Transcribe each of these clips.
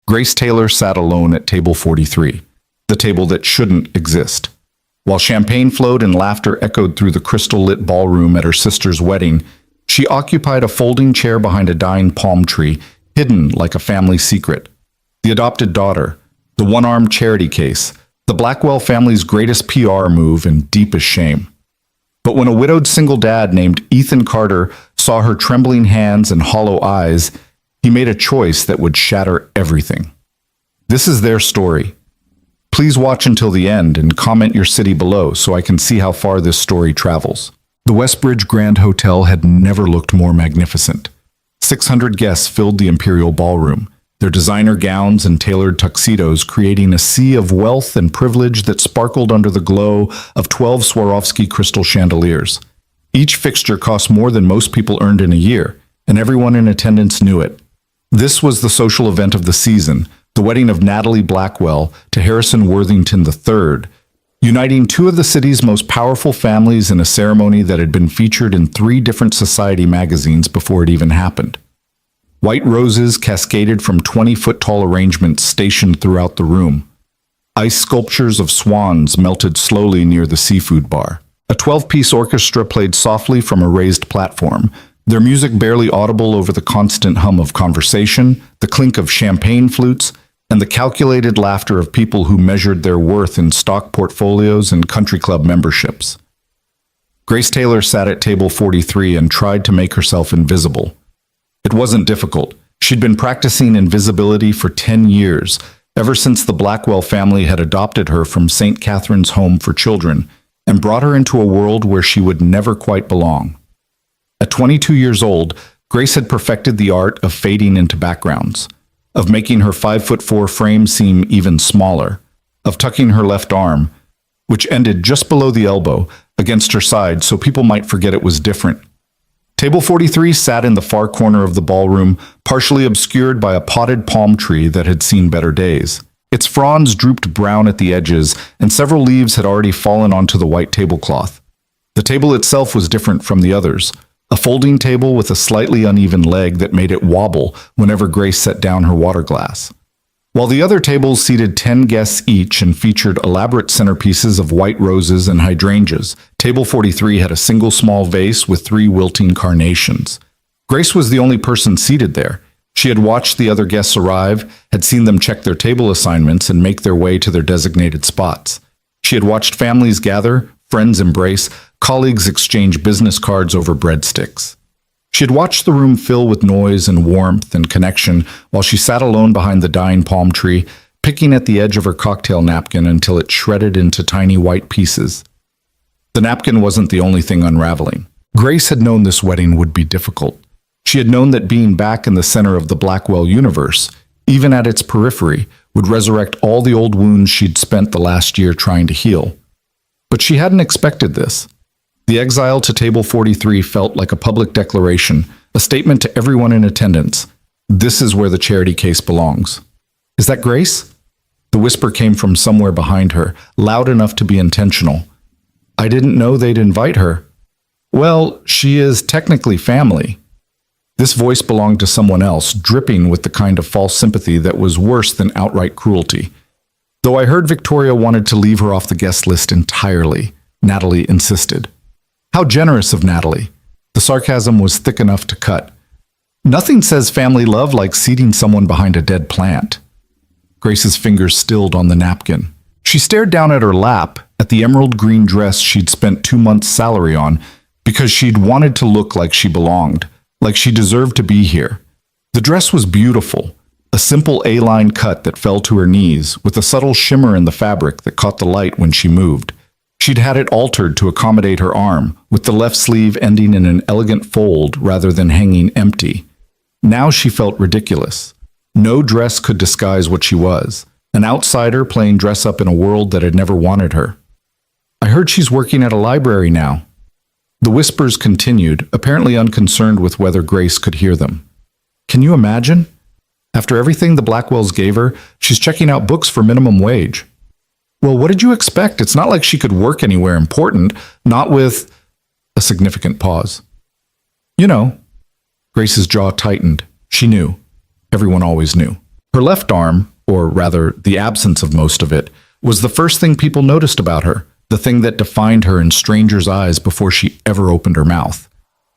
Grace Taylor sat alone at table 43, the table that shouldn't exist. While champagne flowed and laughter echoed through the crystal-lit ballroom at her sister's wedding, she occupied a folding chair behind a dying palm tree, hidden like a family secret. The adopted daughter, the one-armed charity case, the Blackwell family's greatest PR move and deepest shame. But when a widowed single dad named Ethan Carter saw her trembling hands and hollow eyes, he made a choice that would shatter everything. This is their story. Please watch until the end and comment your city below so I can see how far this story travels. The Westbridge Grand Hotel had never looked more magnificent. 600 guests filled the Imperial Ballroom, their designer gowns and tailored tuxedos creating a sea of wealth and privilege that sparkled under the glow of 12 Swarovski crystal chandeliers. Each fixture cost more than most people earned in a year, and everyone in attendance knew it. This was the social event of the season, the wedding of Natalie Blackwell to Harrison Worthington III, uniting two of the city's most powerful families in a ceremony that had been featured in 3 different society magazines before it even happened. White roses cascaded from 20-foot-tall arrangements stationed throughout the room. Ice sculptures of swans melted slowly near the seafood bar. A 12-piece orchestra played softly from a raised platform, their music barely audible over the constant hum of conversation, the clink of champagne flutes, and the calculated laughter of people who measured their worth in stock portfolios and country club memberships. Grace Taylor sat at table 43 and tried to make herself invisible. It wasn't difficult. She'd been practicing invisibility for 10 years, ever since the Blackwell family had adopted her from St. Catherine's Home for Children and brought her into a world where she would never quite belong. At 22 years old, Grace had perfected the art of fading into backgrounds, of making her 5'4" frame seem even smaller, of tucking her left arm, which ended just below the elbow, against her side so people might forget it was different. Table 43 sat in the far corner of the ballroom, partially obscured by a potted palm tree that had seen better days. Its fronds drooped brown at the edges, and several leaves had already fallen onto the white tablecloth. The table itself was different from the others, a folding table with a slightly uneven leg that made it wobble whenever Grace set down her water glass. While the other tables seated 10 guests each and featured elaborate centerpieces of white roses and hydrangeas, table 43 had a single small vase with 3 wilting carnations. Grace was the only person seated there. She had watched the other guests arrive, had seen them check their table assignments and make their way to their designated spots. She had watched families gather, friends embrace, colleagues exchange business cards over breadsticks. She had watched the room fill with noise and warmth and connection while she sat alone behind the dying palm tree, picking at the edge of her cocktail napkin until it shredded into tiny white pieces. The napkin wasn't the only thing unraveling. Grace had known this wedding would be difficult. She had known that being back in the center of the Blackwell universe, even at its periphery, would resurrect all the old wounds she'd spent the last year trying to heal. But she hadn't expected this. The exile to table 43 felt like a public declaration, a statement to everyone in attendance. This is where the charity case belongs. Is that Grace? The whisper came from somewhere behind her, loud enough to be intentional. I didn't know they'd invite her. Well, she is technically family. This voice belonged to someone else, dripping with the kind of false sympathy that was worse than outright cruelty. Though I heard Victoria wanted to leave her off the guest list entirely, Natalie insisted. How generous of Natalie. The sarcasm was thick enough to cut. Nothing says family love like seating someone behind a dead plant. Grace's fingers stilled on the napkin. She stared down at her lap, at the emerald green dress she'd spent 2 months' salary on, because she'd wanted to look like she belonged, like she deserved to be here. The dress was beautiful, a simple A-line cut that fell to her knees, with a subtle shimmer in the fabric that caught the light when she moved. She'd had it altered to accommodate her arm, with the left sleeve ending in an elegant fold rather than hanging empty. Now she felt ridiculous. No dress could disguise what she was, an outsider playing dress-up in a world that had never wanted her. I heard she's working at a library now. The whispers continued, apparently unconcerned with whether Grace could hear them. Can you imagine? After everything the Blackwells gave her, she's checking out books for minimum wage. Well, what did you expect? It's not like she could work anywhere important, not with a significant pause. You know. Grace's jaw tightened. She knew. Everyone always knew. Her left arm, or rather the absence of most of it, was the first thing people noticed about her, the thing that defined her in strangers' eyes before she ever opened her mouth.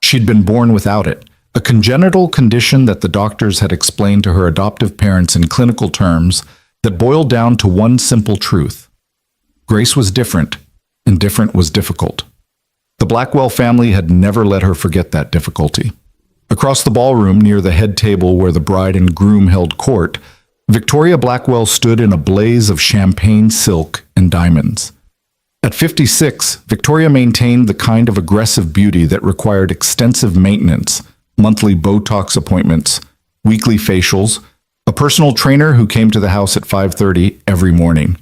She'd been born without it, a congenital condition that the doctors had explained to her adoptive parents in clinical terms that boiled down to one simple truth. Grace was different, and different was difficult. The Blackwell family had never let her forget that difficulty. Across the ballroom, near the head table where the bride and groom held court, Victoria Blackwell stood in a blaze of champagne silk and diamonds. At 56, Victoria maintained the kind of aggressive beauty that required extensive maintenance, monthly Botox appointments, weekly facials, a personal trainer who came to the house at 5:30 every morning.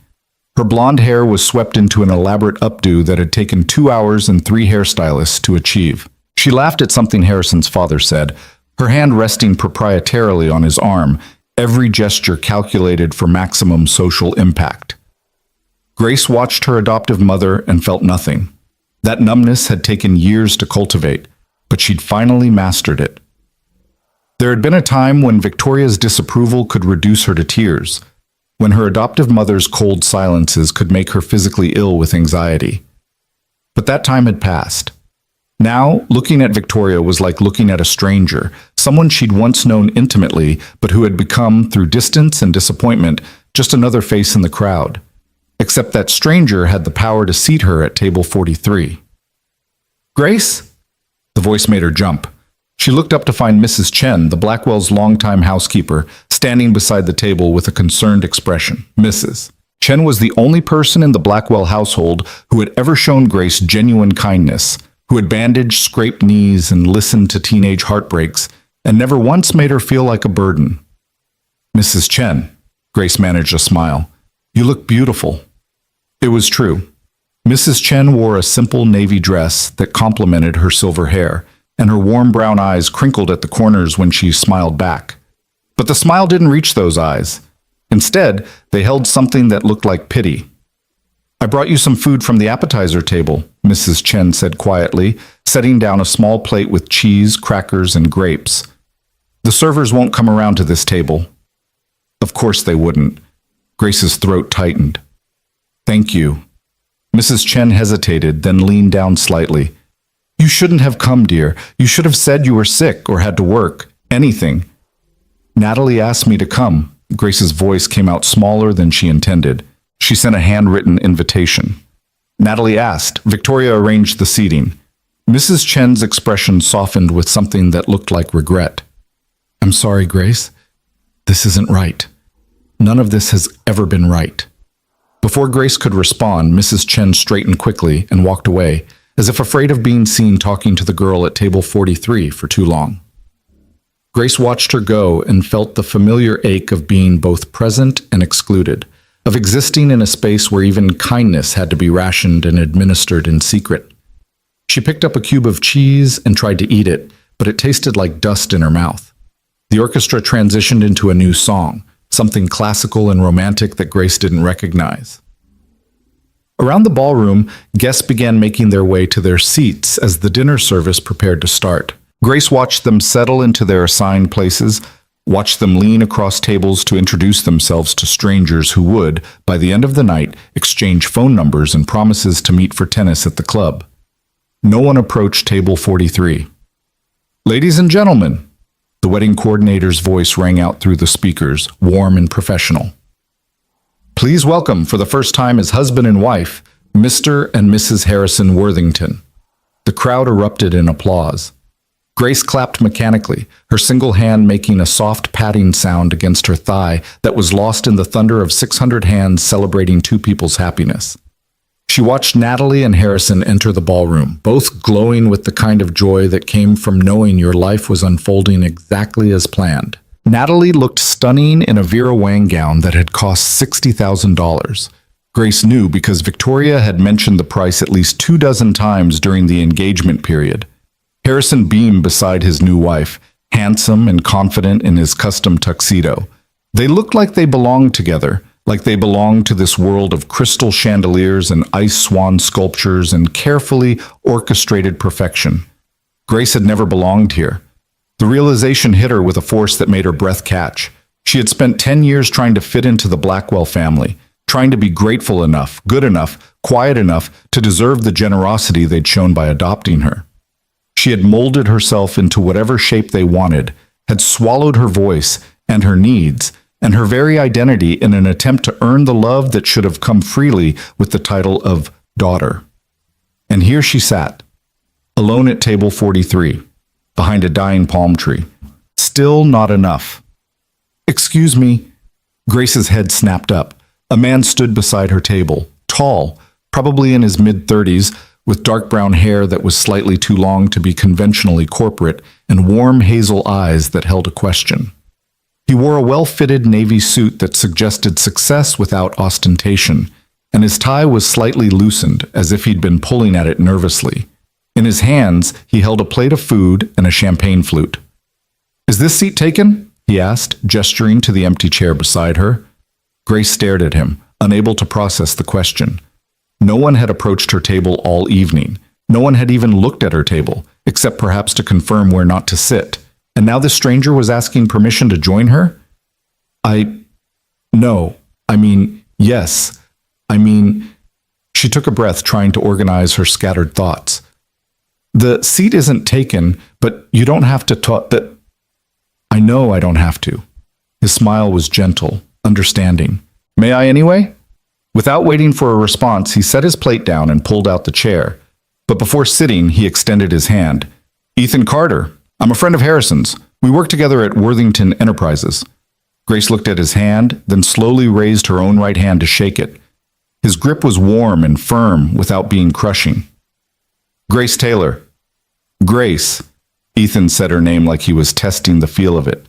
Her blonde hair was swept into an elaborate updo that had taken 2 hours and 3 hairstylists to achieve. She laughed at something Harrison's father said, her hand resting proprietarily on his arm, every gesture calculated for maximum social impact. Grace watched her adoptive mother and felt nothing. That numbness had taken years to cultivate, but she'd finally mastered it. There had been a time when Victoria's disapproval could reduce her to tears, when her adoptive mother's cold silences could make her physically ill with anxiety. But that time had passed. Now, looking at Victoria was like looking at a stranger, someone she'd once known intimately, but who had become, through distance and disappointment, just another face in the crowd. Except that stranger had the power to seat her at table 43. "Grace?" The voice made her jump. She looked up to find Mrs. Chen, the Blackwells' longtime housekeeper, standing beside the table with a concerned expression. Mrs. Chen was the only person in the Blackwell household who had ever shown Grace genuine kindness, who had bandaged scraped knees and listened to teenage heartbreaks, and never once made her feel like a burden. "Mrs. Chen," Grace managed a smile, "you look beautiful." It was true. Mrs. Chen wore a simple navy dress that complemented her silver hair, and her warm brown eyes crinkled at the corners when she smiled back. But the smile didn't reach those eyes. Instead, they held something that looked like pity. "I brought you some food from the appetizer table," Mrs. Chen said quietly, setting down a small plate with cheese, crackers, and grapes. "The servers won't come around to this table." Of course they wouldn't. Grace's throat tightened. "Thank you." Mrs. Chen hesitated, then leaned down slightly. "You shouldn't have come, dear. You should have said you were sick or had to work. Anything." "Natalie asked me to come." Grace's voice came out smaller than she intended. She sent a handwritten invitation. Natalie asked. Victoria arranged the seating. Mrs. Chen's expression softened with something that looked like regret. "I'm sorry, Grace. This isn't right. None of this has ever been right." Before Grace could respond, Mrs. Chen straightened quickly and walked away, as if afraid of being seen talking to the girl at table 43 for too long. Grace watched her go and felt the familiar ache of being both present and excluded, of existing in a space where even kindness had to be rationed and administered in secret. She picked up a cube of cheese and tried to eat it, but it tasted like dust in her mouth. The orchestra transitioned into a new song, something classical and romantic that Grace didn't recognize. Around the ballroom, guests began making their way to their seats as the dinner service prepared to start. Grace watched them settle into their assigned places, watched them lean across tables to introduce themselves to strangers who would, by the end of the night, exchange phone numbers and promises to meet for tennis at the club. No one approached table 43. "Ladies and gentlemen," the wedding coordinator's voice rang out through the speakers, warm and professional. "Please welcome, for the first time as husband and wife, Mr. and Mrs. Harrison Worthington." The crowd erupted in applause. Grace clapped mechanically, her single hand making a soft patting sound against her thigh that was lost in the thunder of 600 hands celebrating two people's happiness. She watched Natalie and Harrison enter the ballroom, both glowing with the kind of joy that came from knowing your life was unfolding exactly as planned. Natalie looked stunning in a Vera Wang gown that had cost $60,000. Grace knew because Victoria had mentioned the price at least 24 times during the engagement period. Harrison beamed beside his new wife, handsome and confident in his custom tuxedo. They looked like they belonged together, like they belonged to this world of crystal chandeliers and ice swan sculptures and carefully orchestrated perfection. Grace had never belonged here. The realization hit her with a force that made her breath catch. She had spent 10 years trying to fit into the Blackwell family, trying to be grateful enough, good enough, quiet enough to deserve the generosity they'd shown by adopting her. She had molded herself into whatever shape they wanted, had swallowed her voice and her needs and her very identity in an attempt to earn the love that should have come freely with the title of daughter. And here she sat, alone at table 43, behind a dying palm tree. Still not enough. "Excuse me." Grace's head snapped up. A man stood beside her table, tall, probably in his mid-30s, with dark brown hair that was slightly too long to be conventionally corporate, and warm hazel eyes that held a question. He wore a well-fitted navy suit that suggested success without ostentation, and his tie was slightly loosened, as if he'd been pulling at it nervously. In his hands, he held a plate of food and a champagne flute. "Is this seat taken?" he asked, gesturing to the empty chair beside her. Grace stared at him, unable to process the question. No one had approached her table all evening. No one had even looked at her table, except perhaps to confirm where not to sit. And now this stranger was asking permission to join her? No. Yes. She took a breath, trying to organize her scattered thoughts. "The seat isn't taken, but you don't have to talk that." "I know I don't have to." His smile was gentle, understanding. "May I anyway?" Without waiting for a response, he set his plate down and pulled out the chair. But before sitting, he extended his hand. "Ethan Carter. I'm a friend of Harrison's. We work together at Worthington Enterprises." Grace looked at his hand, then slowly raised her own right hand to shake it. His grip was warm and firm without being crushing. "Grace Taylor." "Grace." Ethan said her name like he was testing the feel of it.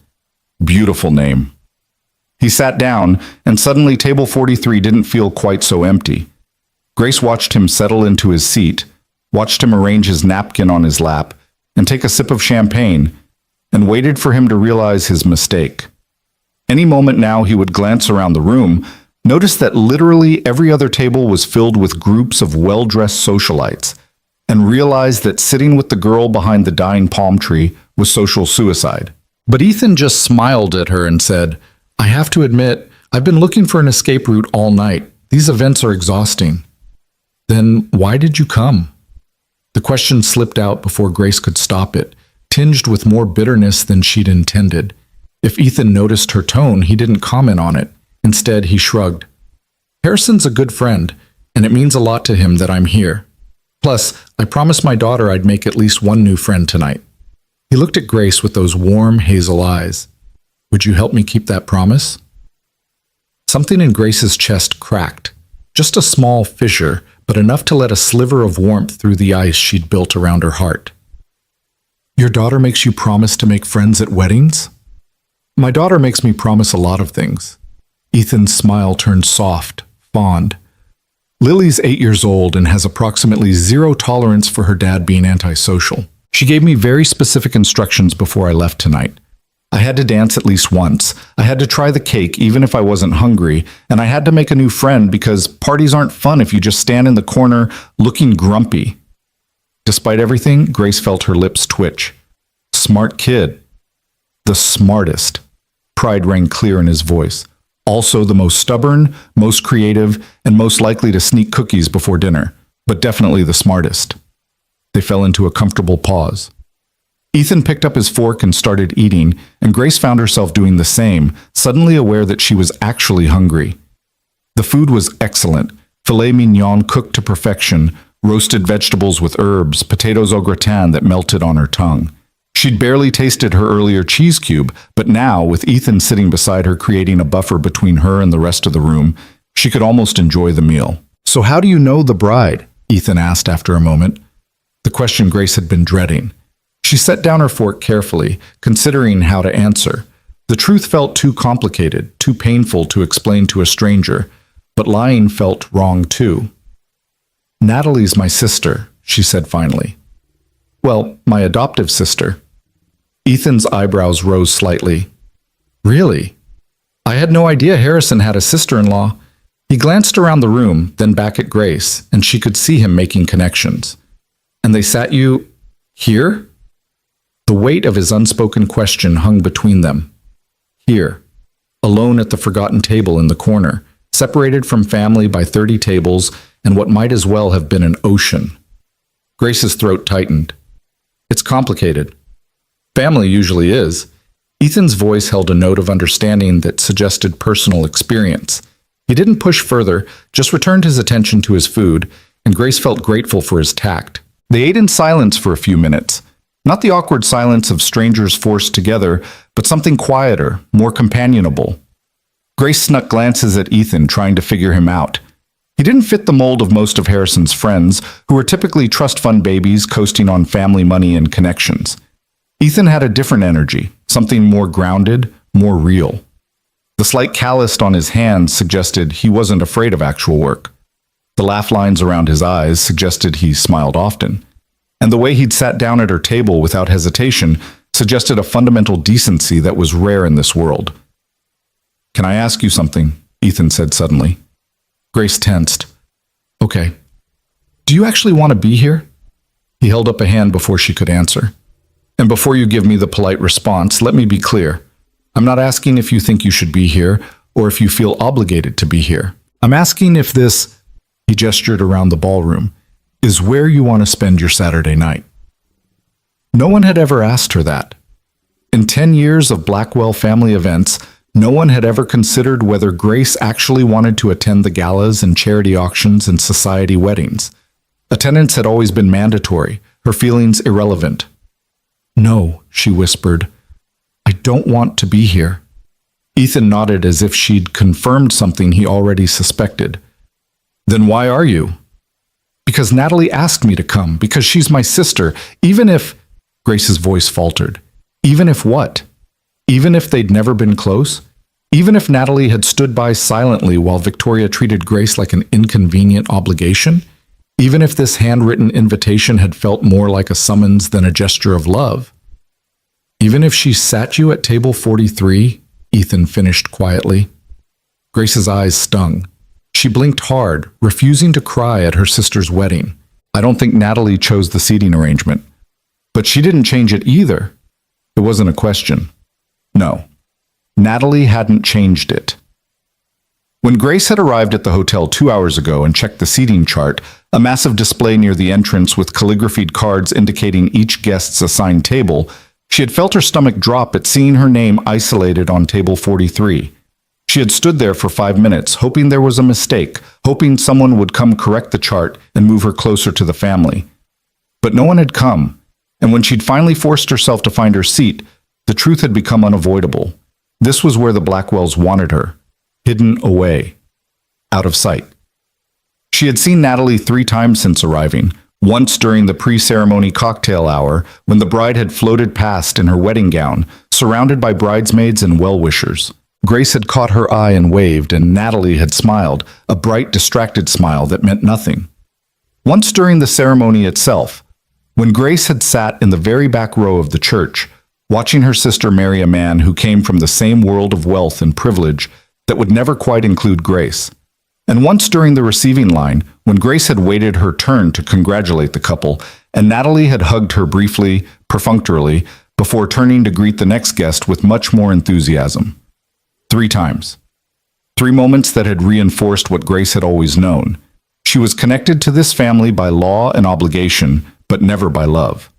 Beautiful name. He sat down, and suddenly table 43 didn't feel quite so empty. Grace watched him settle into his seat, watched him arrange his napkin on his lap, and take a sip of champagne, and waited for him to realize his mistake. Any moment now he would glance around the room, notice that literally every other table was filled with groups of well-dressed socialites, and realize that sitting with the girl behind the dying palm tree was social suicide. But Ethan just smiled at her and said, "I have to admit, I've been looking for an escape route all night. These events are exhausting." "Then why did you come?" The question slipped out before Grace could stop it, tinged with more bitterness than she'd intended. If Ethan noticed her tone, he didn't comment on it. Instead, he shrugged. "Harrison's a good friend, and it means a lot to him that I'm here. Plus, I promised my daughter I'd make at least one new friend tonight." He looked at Grace with those warm hazel eyes. "Would you help me keep that promise?" Something in Grace's chest cracked. Just a small fissure, but enough to let a sliver of warmth through the ice she'd built around her heart. "Your daughter makes you promise to make friends at weddings?" "My daughter makes me promise a lot of things." Ethan's smile turned soft, fond. "Lily's 8 years old and has approximately zero tolerance for her dad being antisocial. She gave me very specific instructions before I left tonight. I had to dance at least once. I had to try the cake even if I wasn't hungry, and I had to make a new friend because parties aren't fun if you just stand in the corner looking grumpy." Despite everything, Grace felt her lips twitch. Smart kid. The smartest. Pride rang clear in his voice. Also the most stubborn, most creative, and most likely to sneak cookies before dinner, but definitely the smartest. They fell into a comfortable pause. Ethan picked up his fork and started eating, and Grace found herself doing the same, suddenly aware that she was actually hungry. The food was excellent. Filet mignon cooked to perfection, roasted vegetables with herbs, potatoes au gratin that melted on her tongue. She'd barely tasted her earlier cheese cube, but now, with Ethan sitting beside her creating a buffer between her and the rest of the room, she could almost enjoy the meal. "So how do you know the bride?" Ethan asked after a moment. The question Grace had been dreading. She set down her fork carefully, considering how to answer. The truth felt too complicated, too painful to explain to a stranger, but lying felt wrong too. "Natalie's my sister," she said finally. "Well, my adoptive sister." Ethan's eyebrows rose slightly. "Really? I had no idea Harrison had a sister-in-law." He glanced around the room, then back at Grace, and she could see him making connections. "And they sat you here?" The weight of his unspoken question hung between them. "Here." alone at the forgotten table in the corner, separated from family by 30 tables and what might as well have been an ocean. Grace's throat tightened. It's complicated. Family usually is. Ethan's voice held a note of understanding that suggested personal experience. He didn't push further, just returned his attention to his food, and Grace felt grateful for his tact. They ate in silence for a few minutes. Not the awkward silence of strangers forced together, but something quieter, more companionable. Grace snuck glances at Ethan, trying to figure him out. He didn't fit the mold of most of Harrison's friends, who were typically trust fund babies coasting on family money and connections. Ethan had a different energy, something more grounded, more real. The slight callus on his hands suggested he wasn't afraid of actual work. The laugh lines around his eyes suggested he smiled often. And the way he'd sat down at her table without hesitation suggested a fundamental decency that was rare in this world. "Can I ask you something?" Ethan said suddenly. Grace tensed. "Okay. Do you actually want to be here?" He held up a hand before she could answer. "And before you give me the polite response, let me be clear. I'm not asking if you think you should be here or if you feel obligated to be here. I'm asking if this," he gestured around the ballroom, "is where you want to spend your Saturday night." No one had ever asked her that. In 10 years of Blackwell family events, no one had ever considered whether Grace actually wanted to attend the galas and charity auctions and society weddings. Attendance had always been mandatory, her feelings irrelevant. "No," she whispered. "I don't want to be here." Ethan nodded as if she'd confirmed something he already suspected. "Then why are you?" "Because Natalie asked me to come, because she's my sister, even if—" Grace's voice faltered. "Even if what? Even if they'd never been close? Even if Natalie had stood by silently while Victoria treated Grace like an inconvenient obligation? Even if this handwritten invitation had felt more like a summons than a gesture of love? Even if she sat you at table 43, Ethan finished quietly. Grace's eyes stung. She blinked hard, refusing to cry at her sister's wedding. I don't think Natalie chose the seating arrangement. But she didn't change it either. It wasn't a question. No. Natalie hadn't changed it. When Grace had arrived at the hotel 2 hours ago and checked the seating chart, a massive display near the entrance with calligraphied cards indicating each guest's assigned table, she had felt her stomach drop at seeing her name isolated on table 43. She had stood there for 5 minutes, hoping there was a mistake, hoping someone would come correct the chart and move her closer to the family. But no one had come, and when she'd finally forced herself to find her seat, the truth had become unavoidable. This was where the Blackwells wanted her, hidden away, out of sight. She had seen Natalie 3 times since arriving, once during the pre-ceremony cocktail hour when the bride had floated past in her wedding gown, surrounded by bridesmaids and well-wishers. Grace had caught her eye and waved, and Natalie had smiled, a bright, distracted smile that meant nothing. Once during the ceremony itself, when Grace had sat in the very back row of the church, watching her sister marry a man who came from the same world of wealth and privilege that would never quite include Grace. And once during the receiving line, when Grace had waited her turn to congratulate the couple, and Natalie had hugged her briefly, perfunctorily, before turning to greet the next guest with much more enthusiasm. 3 times. 3 moments that had reinforced what Grace had always known. She was connected to this family by law and obligation, but never by love.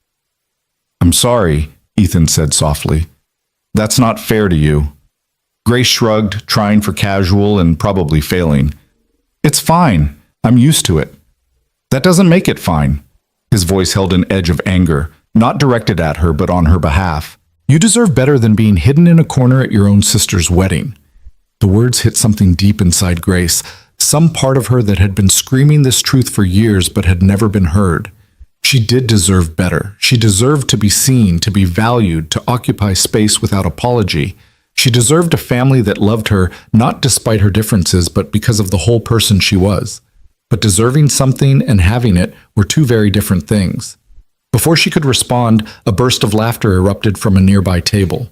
"I'm sorry," Ethan said softly. "That's not fair to you." Grace shrugged, trying for casual and probably failing. "It's fine. I'm used to it." "That doesn't make it fine." His voice held an edge of anger, not directed at her but on her behalf. "You deserve better than being hidden in a corner at your own sister's wedding." The words hit something deep inside Grace, some part of her that had been screaming this truth for years but had never been heard. She did deserve better. She deserved to be seen, to be valued, to occupy space without apology. She deserved a family that loved her, not despite her differences, but because of the whole person she was. But deserving something and having it were 2 very different things. Before she could respond, a burst of laughter erupted from a nearby table.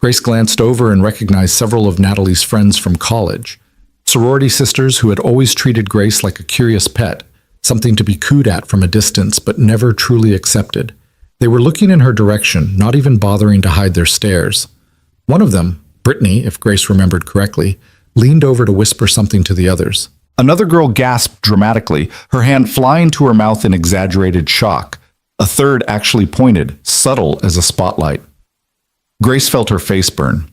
Grace glanced over and recognized several of Natalie's friends from college. Sorority sisters who had always treated Grace like a curious pet, something to be cooed at from a distance but never truly accepted. They were looking in her direction, not even bothering to hide their stares. One of them, Brittany, if Grace remembered correctly, leaned over to whisper something to the others. Another girl gasped dramatically, her hand flying to her mouth in exaggerated shock. A third actually pointed, subtle as a spotlight. Grace felt her face burn.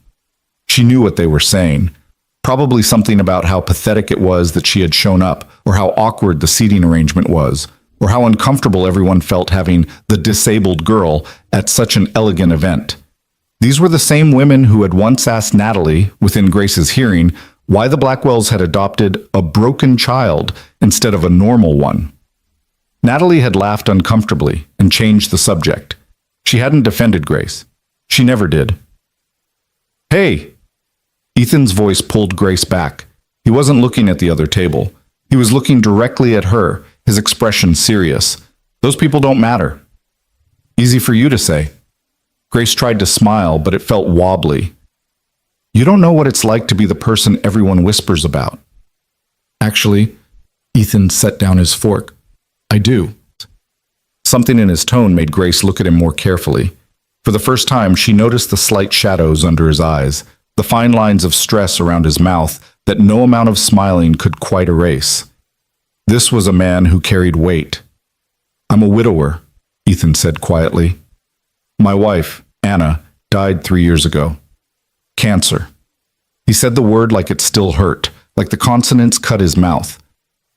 She knew what they were saying. Probably something about how pathetic it was that she had shown up, or how awkward the seating arrangement was, or how uncomfortable everyone felt having the disabled girl at such an elegant event. These were the same women who had once asked Natalie, within Grace's hearing, why the Blackwells had adopted a broken child instead of a normal one. Natalie had laughed uncomfortably and changed the subject. She hadn't defended Grace. She never did. "Hey!" Ethan's voice pulled Grace back. He wasn't looking at the other table. He was looking directly at her, his expression serious. "Those people don't matter." "Easy for you to say." Grace tried to smile, but it felt wobbly. "You don't know what it's like to be the person everyone whispers about." Actually, Ethan set down his fork. "I do." Something in his tone made Grace look at him more carefully. For the first time, she noticed the slight shadows under his eyes, the fine lines of stress around his mouth that no amount of smiling could quite erase. This was a man who carried weight. "I'm a widower," Ethan said quietly. "My wife, Anna, died 3 years ago. Cancer." He said the word like it still hurt, like the consonants cut his mouth.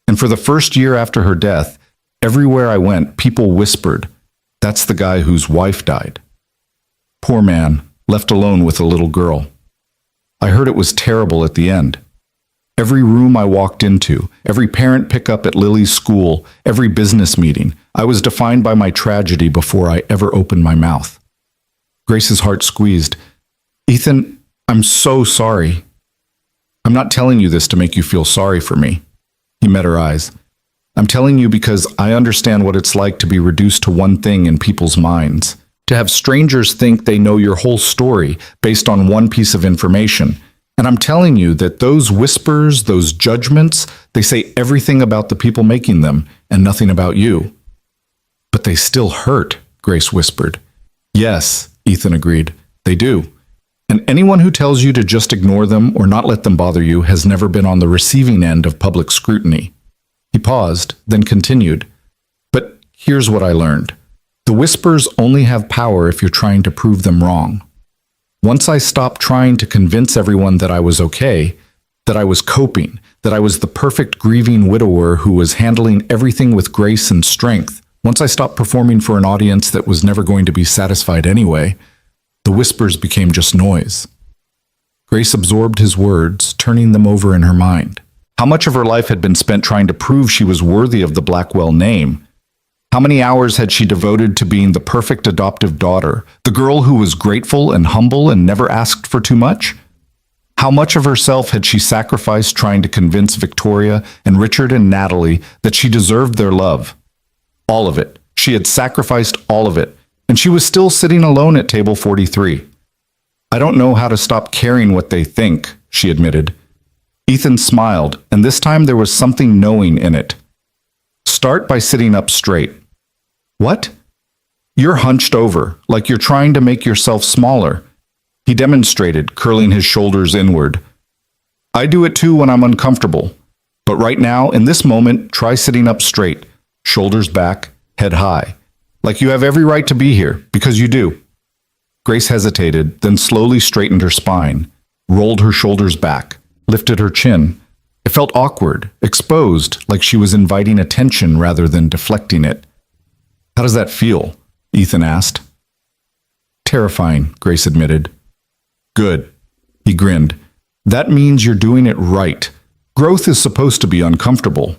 "And for the first year after her death, everywhere I went, people whispered, 'That's the guy whose wife died.' Poor man, left alone with a little girl. I heard it was terrible at the end. Every room I walked into, every parent pickup at Lily's school, every business meeting, I was defined by my tragedy before I ever opened my mouth." Grace's heart squeezed. "Ethan, I'm so sorry." "I'm not telling you this to make you feel sorry for me." He met her eyes. "I'm telling you because I understand what it's like to be reduced to one thing in people's minds. To have strangers think they know your whole story based on one piece of information. And I'm telling you that those whispers, those judgments, they say everything about the people making them and nothing about you." "But they still hurt," Grace whispered. "Yes," Ethan agreed, "they do. And anyone who tells you to just ignore them or not let them bother you has never been on the receiving end of public scrutiny." He paused, then continued. "But here's what I learned. The whispers only have power if you're trying to prove them wrong. Once I stopped trying to convince everyone that I was okay, that I was coping, that I was the perfect grieving widower who was handling everything with grace and strength, once I stopped performing for an audience that was never going to be satisfied anyway, the whispers became just noise." Grace absorbed his words, turning them over in her mind. How much of her life had been spent trying to prove she was worthy of the Blackwell name? How many hours had she devoted to being the perfect adoptive daughter, the girl who was grateful and humble and never asked for too much? How much of herself had she sacrificed trying to convince Victoria and Richard and Natalie that she deserved their love? All of it. She had sacrificed all of it, and she was still sitting alone at table 43. "I don't know how to stop caring what they think," she admitted. Ethan smiled, and this time there was something knowing in it. "Start by sitting up straight." "What?" "You're hunched over, like you're trying to make yourself smaller." He demonstrated, curling his shoulders inward. "I do it too when I'm uncomfortable. But right now, in this moment, try sitting up straight, shoulders back, head high. Like you have every right to be here, because you do." Grace hesitated, then slowly straightened her spine, rolled her shoulders back, lifted her chin. It felt awkward, exposed, like she was inviting attention rather than deflecting it. "How does that feel?" Ethan asked. "Terrifying," Grace admitted. "Good." He grinned. "That means you're doing it right. Growth is supposed to be uncomfortable."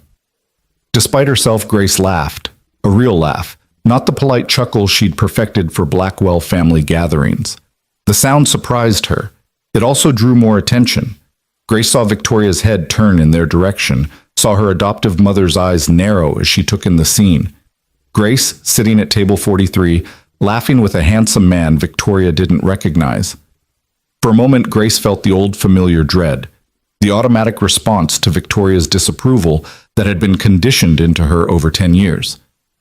Despite herself, Grace laughed. A real laugh, not the polite chuckle she'd perfected for Blackwell family gatherings. The sound surprised her. It also drew more attention. Grace saw Victoria's head turn in their direction, saw her adoptive mother's eyes narrow as she took in the scene. Grace, sitting at table 43, laughing with a handsome man Victoria didn't recognize. For a moment, Grace felt the old familiar dread, the automatic response to Victoria's disapproval that had been conditioned into her over 10 years.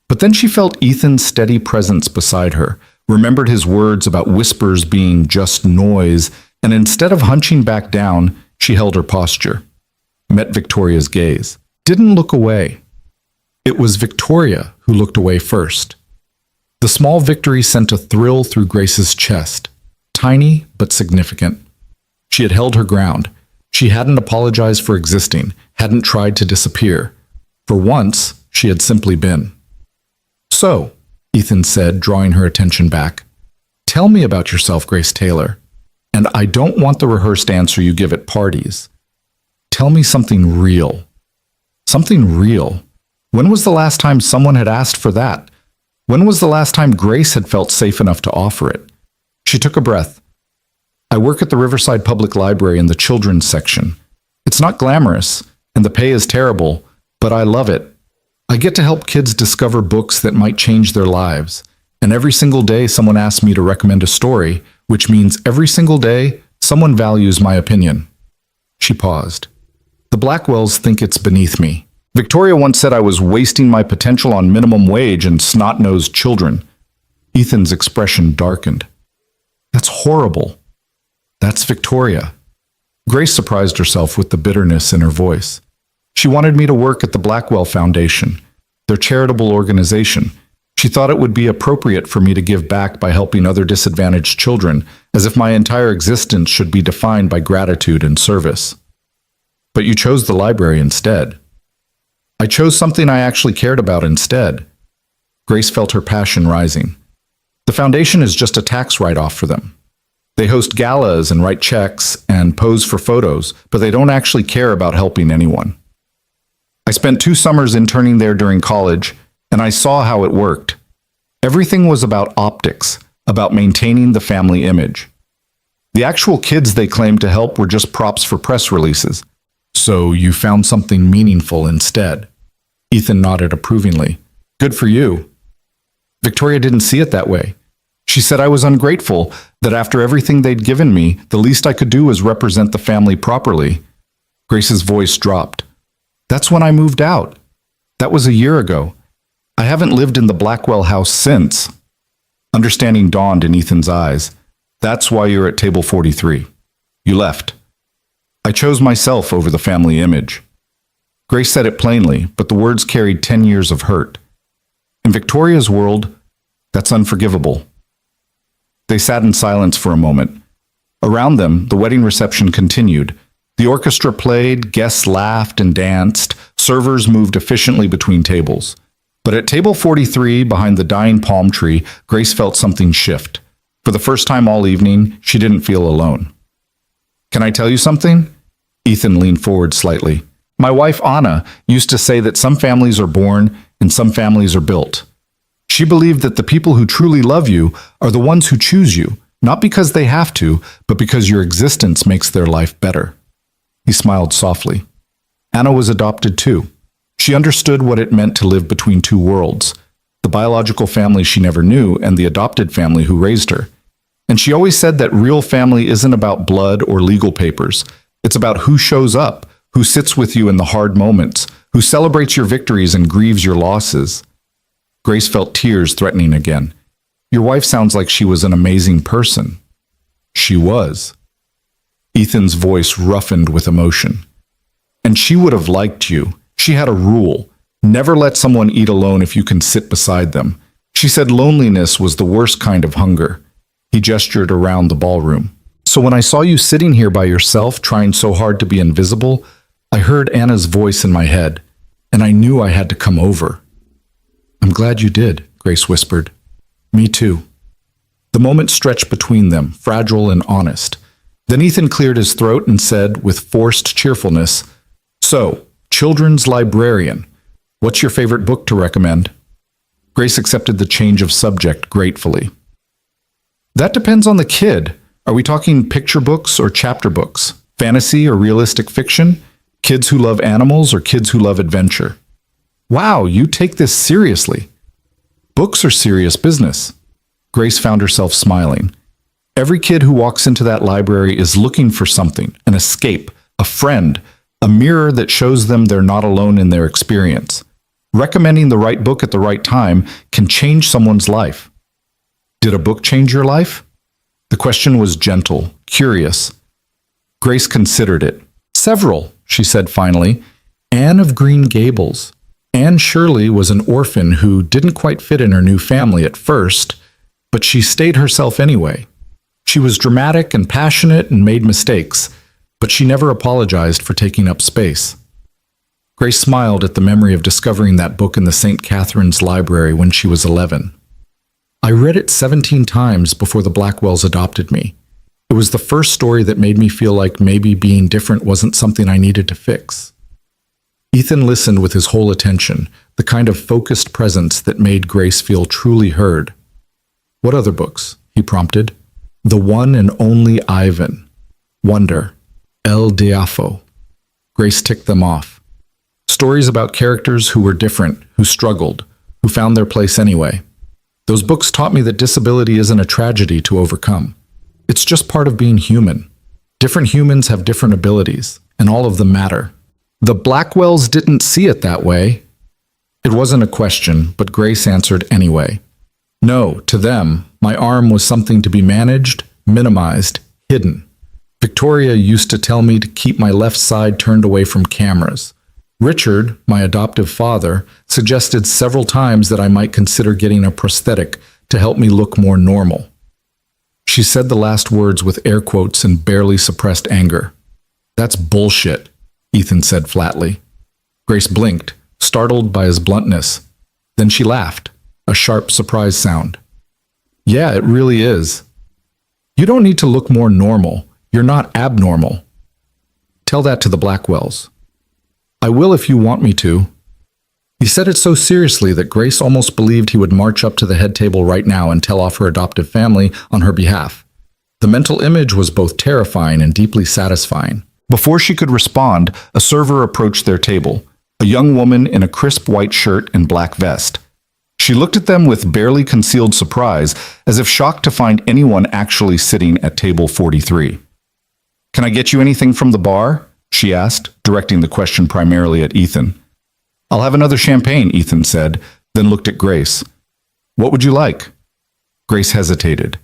But then she felt Ethan's steady presence beside her, remembered his words about whispers being just noise, and instead of hunching back down, she held her posture, met Victoria's gaze, didn't look away. It was Victoria who looked away first. The small victory sent a thrill through Grace's chest, tiny but significant. She had held her ground. She hadn't apologized for existing, hadn't tried to disappear. For once, she had simply been. "So," Ethan said, drawing her attention back, "tell me about yourself, Grace Taylor. And I don't want the rehearsed answer you give at parties. Tell me something real." Something real? When was the last time someone had asked for that? When was the last time Grace had felt safe enough to offer it? She took a breath. "I work at the Riverside Public Library in the children's section. It's not glamorous, and the pay is terrible, but I love it. I get to help kids discover books that might change their lives. And every single day someone asks me to recommend a story, which means every single day someone values my opinion." She paused. "The Blackwells think it's beneath me. Victoria once said I was wasting my potential on minimum wage and snot-nosed children." Ethan's expression darkened. "That's horrible." "That's Victoria." Grace surprised herself with the bitterness in her voice. "She wanted me to work at the Blackwell Foundation, their charitable organization. She thought it would be appropriate for me to give back by helping other disadvantaged children, as if my entire existence should be defined by gratitude and service. But you chose the library instead." "I chose something I actually cared about instead." Grace felt her passion rising. "The foundation is just a tax write-off for them. They host galas and write checks and pose for photos, but they don't actually care about helping anyone. I spent 2 summers interning there during college, and I saw how it worked. Everything was about optics, about maintaining the family image. The actual kids they claimed to help were just props for press releases." "So you found something meaningful instead." Ethan nodded approvingly. "Good for you." Victoria didn't see it that way. She said I was ungrateful, that after everything they'd given me, the least I could do was represent the family properly. Grace's voice dropped. "That's when I moved out. That was a year ago. I haven't lived in the Blackwell house since." Understanding dawned in Ethan's eyes. "That's why you're at table 43. You left." "I chose myself over the family image." Grace said it plainly, but the words carried 10 years of hurt. In Victoria's world, that's unforgivable. They sat in silence for a moment. Around them, the wedding reception continued. The orchestra played, guests laughed and danced, servers moved efficiently between tables. But at table 43, behind the dying palm tree, Grace felt something shift. For the first time all evening, she didn't feel alone. "Can I tell you something?" Ethan leaned forward slightly. "My wife, Anna, used to say that some families are born and some families are built. She believed that the people who truly love you are the ones who choose you, not because they have to, but because your existence makes their life better." He smiled softly. Anna was adopted too. She understood what it meant to live between 2 worlds, the biological family she never knew and the adopted family who raised her. And she always said that real family isn't about blood or legal papers. It's about who shows up, who sits with you in the hard moments, who celebrates your victories and grieves your losses. Grace felt tears threatening again. "Your wife sounds like she was an amazing person." "She was." Ethan's voice roughened with emotion. "And she would have liked you. She had a rule. Never let someone eat alone if you can sit beside them. She said loneliness was the worst kind of hunger." He gestured around the ballroom. "So when I saw you sitting here by yourself, trying so hard to be invisible, I heard Anna's voice in my head, and I knew I had to come over." "I'm glad you did," Grace whispered. "Me too." The moment stretched between them, fragile and honest. Then Ethan cleared his throat and said, with forced cheerfulness, "So, children's librarian, what's your favorite book to recommend?" Grace accepted the change of subject gratefully. "That depends on the kid. Are we talking picture books or chapter books? Fantasy or realistic fiction? Kids who love animals or kids who love adventure?" "Wow, you take this seriously." "Books are serious business." Grace found herself smiling. Every kid who walks into that library is looking for something, an escape, a friend, a mirror that shows them they're not alone in their experience. Recommending the right book at the right time can change someone's life. Did a book change your life? The question was gentle, curious. Grace considered it. Several, she said finally. Anne of Green Gables. Anne Shirley was an orphan who didn't quite fit in her new family at first, but she stayed herself anyway. She was dramatic and passionate and made mistakes, but she never apologized for taking up space. Grace smiled at the memory of discovering that book in the St. Catherine's Library when she was 11. I read it 17 times before the Blackwells adopted me. It was the first story that made me feel like maybe being different wasn't something I needed to fix. Ethan listened with his whole attention, the kind of focused presence that made Grace feel truly heard. "What other books?" he prompted. "The One and Only Ivan, Wonder, El Diafo." Grace ticked them off. Stories about characters who were different, who struggled, who found their place anyway. Those books taught me that disability isn't a tragedy to overcome. It's just part of being human. Different humans have different abilities, and all of them matter. The Blackwells didn't see it that way. It wasn't a question, but Grace answered anyway. No, to them, my arm was something to be managed, minimized, hidden. Victoria used to tell me to keep my left side turned away from cameras. Richard, my adoptive father, suggested several times that I might consider getting a prosthetic to help me look more normal. She said the last words with air quotes and barely suppressed anger. "That's bullshit," Ethan said flatly. Grace blinked, startled by his bluntness. Then she laughed, a sharp surprise sound. "Yeah, it really is. You don't need to look more normal. You're not abnormal. Tell that to the Blackwells." "I will if you want me to." He said it so seriously that Grace almost believed he would march up to the head table right now and tell off her adoptive family on her behalf. The mental image was both terrifying and deeply satisfying. Before she could respond, a server approached their table, a young woman in a crisp white shirt and black vest. She looked at them with barely concealed surprise, as if shocked to find anyone actually sitting at table 43. "Can I get you anything from the bar?" she asked, directing the question primarily at Ethan. "I'll have another champagne," Ethan said, then looked at Grace. "What would you like?" Grace hesitated.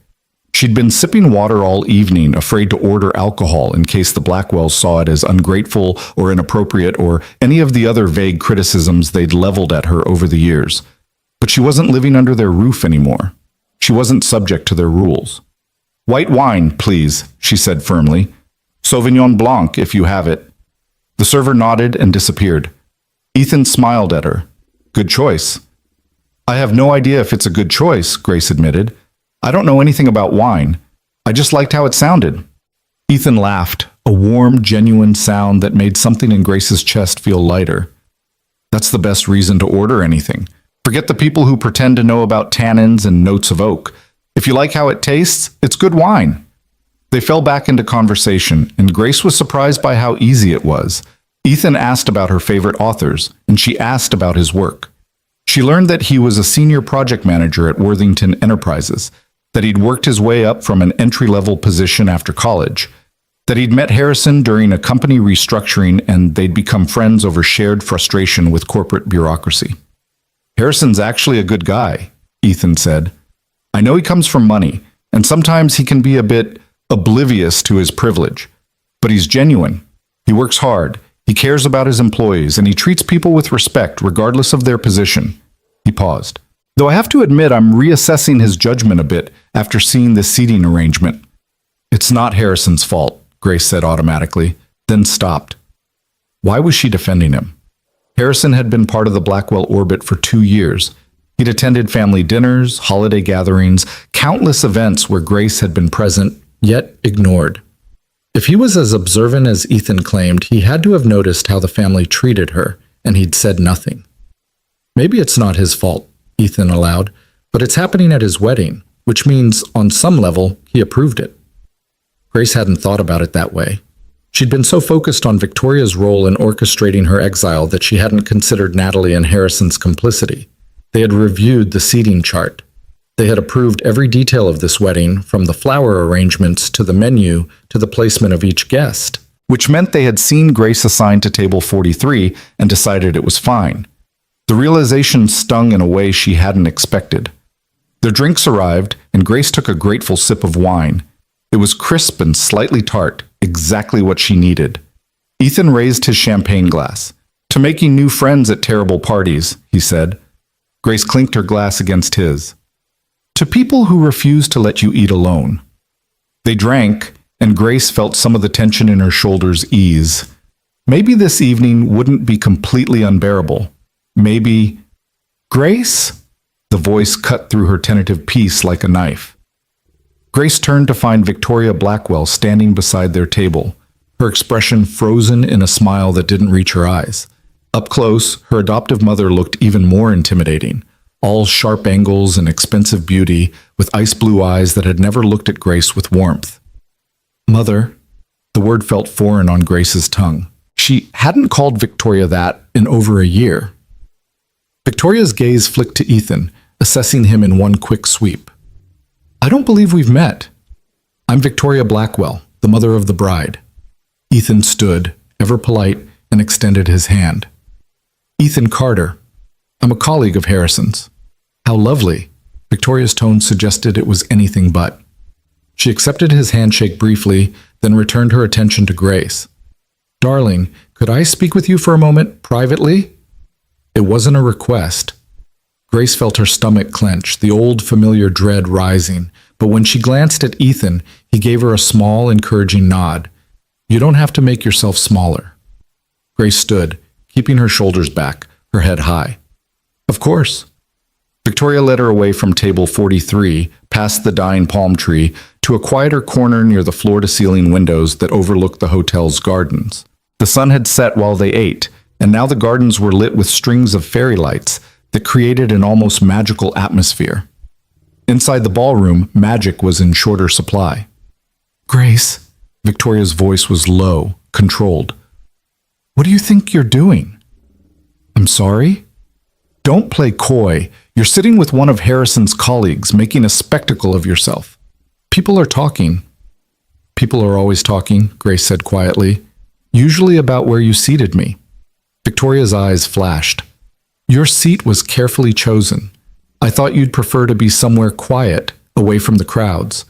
She'd been sipping water all evening, afraid to order alcohol in case the Blackwells saw it as ungrateful or inappropriate or any of the other vague criticisms they'd leveled at her over the years. But she wasn't living under their roof anymore. She wasn't subject to their rules. "White wine, please," she said firmly. "Sauvignon Blanc, if you have it." The server nodded and disappeared. Ethan smiled at her. "Good choice." "I have no idea if it's a good choice," Grace admitted. "I don't know anything about wine. I just liked how it sounded." Ethan laughed, a warm, genuine sound that made something in Grace's chest feel lighter. "That's the best reason to order anything. Forget the people who pretend to know about tannins and notes of oak. If you like how it tastes, it's good wine." They fell back into conversation, and Grace was surprised by how easy it was. Ethan asked about her favorite authors, and she asked about his work. She learned that he was a senior project manager at Worthington Enterprises, that he'd worked his way up from an entry-level position after college, that he'd met Harrison during a company restructuring and they'd become friends over shared frustration with corporate bureaucracy. "Harrison's actually a good guy," Ethan said. "I know he comes from money, and sometimes he can be a bit oblivious to his privilege. But he's genuine. He works hard, he cares about his employees, and he treats people with respect regardless of their position." He paused. "Though I have to admit I'm reassessing his judgment a bit after seeing this seating arrangement." "It's not Harrison's fault," Grace said automatically, then stopped. Why was she defending him? Harrison had been part of the Blackwell orbit for 2 years. He'd attended family dinners, holiday gatherings, countless events where Grace had been present, yet ignored. If he was as observant as Ethan claimed, he had to have noticed how the family treated her, and he'd said nothing. "Maybe it's not his fault," Ethan allowed, "but it's happening at his wedding, which means, on some level, he approved it." Grace hadn't thought about it that way. She'd been so focused on Victoria's role in orchestrating her exile that she hadn't considered Natalie and Harrison's complicity. They had reviewed the seating chart. They had approved every detail of this wedding, from the flower arrangements to the menu to the placement of each guest. Which meant they had seen Grace assigned to table 43 and decided it was fine. The realization stung in a way she hadn't expected. Their drinks arrived, and Grace took a grateful sip of wine. It It was crisp and slightly tart, exactly what she needed. Ethan raised his champagne glass. "To making new friends at terrible parties," he said. Grace clinked her glass against his. "To people who refuse to let you eat alone." They drank, and Grace felt some of the tension in her shoulders ease. Maybe this evening wouldn't be completely unbearable. Maybe... "Grace?" The voice cut through her tentative peace like a knife. Grace turned to find Victoria Blackwell standing beside their table, her expression frozen in a smile that didn't reach her eyes. Up close, her adoptive mother looked even more intimidating, all sharp angles and expensive beauty, with ice blue eyes that had never looked at Grace with warmth. "Mother," the word felt foreign on Grace's tongue. She hadn't called Victoria that in over a year. Victoria's gaze flicked to Ethan, assessing him in one quick sweep. "I don't believe we've met. I'm Victoria Blackwell, the mother of the bride." Ethan stood, ever polite, and extended his hand. "Ethan Carter. I'm a colleague of Harrison's." "How lovely." Victoria's tone suggested it was anything but. She accepted his handshake briefly, then returned her attention to Grace. "Darling, could I speak with you for a moment, privately?" It wasn't a request. Grace felt her stomach clench, the old familiar dread rising, but when she glanced at Ethan, he gave her a small, encouraging nod. "You don't have to make yourself smaller." Grace stood, keeping her shoulders back, her head high. "Of course." Victoria led her away from table 43, past the dying palm tree, to a quieter corner near the floor-to-ceiling windows that overlooked the hotel's gardens. The sun had set while they ate, and now the gardens were lit with strings of fairy lights that created an almost magical atmosphere. Inside the ballroom, magic was in shorter supply. "Grace," Victoria's voice was low, controlled. "What do you think you're doing?" "I'm sorry?" "Don't play coy. You're sitting with one of Harrison's colleagues, making a spectacle of yourself. People are talking." "People are always talking," Grace said quietly. "Usually about where you seated me." Victoria's eyes flashed. "Your seat was carefully chosen. I thought you'd prefer to be somewhere quiet, away from the crowds.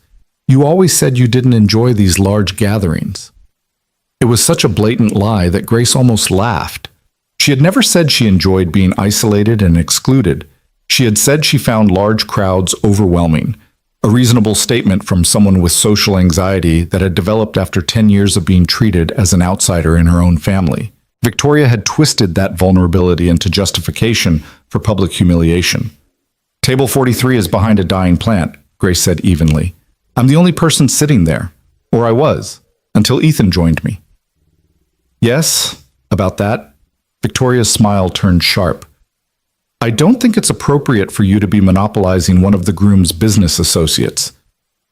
You always said you didn't enjoy these large gatherings." It was such a blatant lie that Grace almost laughed. She had never said she enjoyed being isolated and excluded. She had said she found large crowds overwhelming, a reasonable statement from someone with social anxiety that had developed after 10 years of being treated as an outsider in her own family. Victoria had twisted that vulnerability into justification for public humiliation. "Table 43 is behind a dying plant," Grace said evenly. "I'm the only person sitting there, or I was, until Ethan joined me." "Yes, about that." Victoria's smile turned sharp. "I don't think it's appropriate for you to be monopolizing one of the groom's business associates.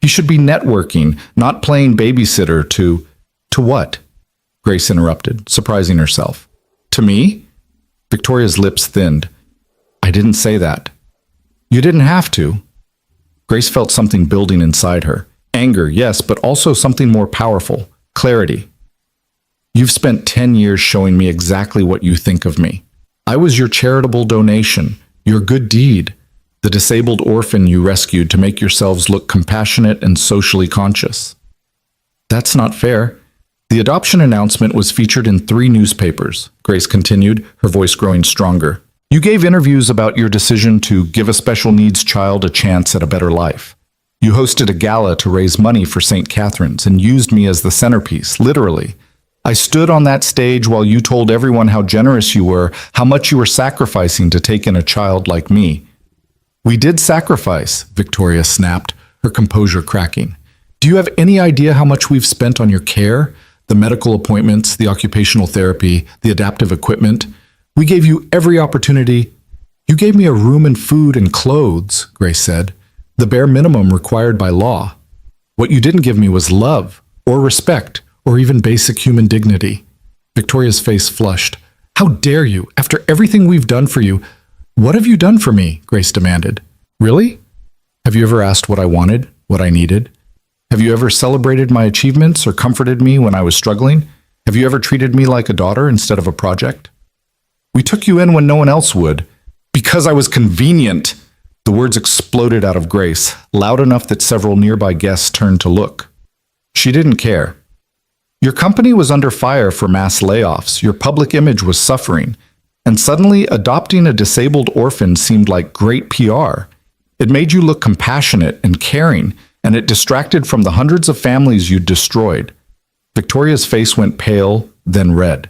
He should be networking, not playing babysitter to..." "To what?" Grace interrupted, surprising herself. "To me?" Victoria's lips thinned. "I didn't say that." "You didn't have to." Grace felt something building inside her. Anger, yes, but also something more powerful. Clarity. "You've spent 10 years showing me exactly what you think of me. I was your charitable donation, your good deed, the disabled orphan you rescued to make yourselves look compassionate and socially conscious." "That's not fair." "The adoption announcement was featured in 3 newspapers," Grace continued, her voice growing stronger. "You gave interviews about your decision to give a special needs child a chance at a better life. You hosted a gala to raise money for St. Catherine's and used me as the centerpiece, literally. I stood on that stage while you told everyone how generous you were, how much you were sacrificing to take in a child like me." "We did sacrifice," Victoria snapped, her composure cracking. "Do you have any idea how much we've spent on your care? The medical appointments, the occupational therapy, the adaptive equipment. We gave you every opportunity." "You gave me a room and food and clothes," Grace said, "the bare minimum required by law. What you didn't give me was love, or respect, or even basic human dignity." Victoria's face flushed. "How dare you, after everything we've done for you?" "What have you done for me?" Grace demanded. "Really? Have you ever asked what I wanted, what I needed? Have you ever celebrated my achievements or comforted me when I was struggling? Have you ever treated me like a daughter instead of a project? We took you in when no one else would. Because I was convenient." The words exploded out of Grace, loud enough that several nearby guests turned to look. She didn't care. Your company was under fire for mass layoffs, your public image was suffering, and suddenly adopting a disabled orphan seemed like great PR. It made you look compassionate and caring, and it distracted from the hundreds of families you'd destroyed. Victoria's face went pale, then red.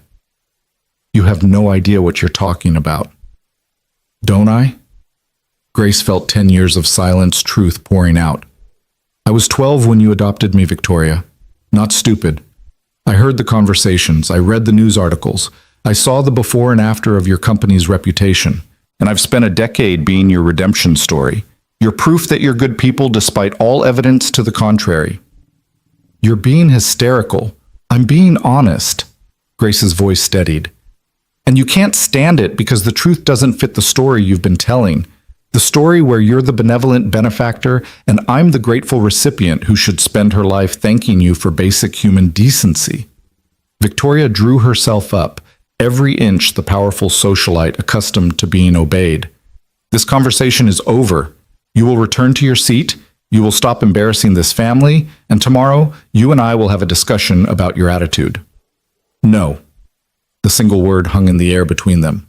You have no idea what you're talking about. Don't I? Grace felt 10 years of silence, truth pouring out. I was 12 when you adopted me, Victoria. Not stupid. I heard the conversations, I read the news articles, I saw the before and after of your company's reputation, and I've spent a decade being your redemption story. You're proof that you're good people despite all evidence to the contrary. You're being hysterical. I'm being honest. Grace's voice steadied. And you can't stand it because the truth doesn't fit the story you've been telling. The story where you're the benevolent benefactor and I'm the grateful recipient who should spend her life thanking you for basic human decency. Victoria drew herself up, every inch the powerful socialite accustomed to being obeyed. This conversation is over. You will return to your seat, you will stop embarrassing this family, and tomorrow you and I will have a discussion about your attitude. No. The single word hung in the air between them.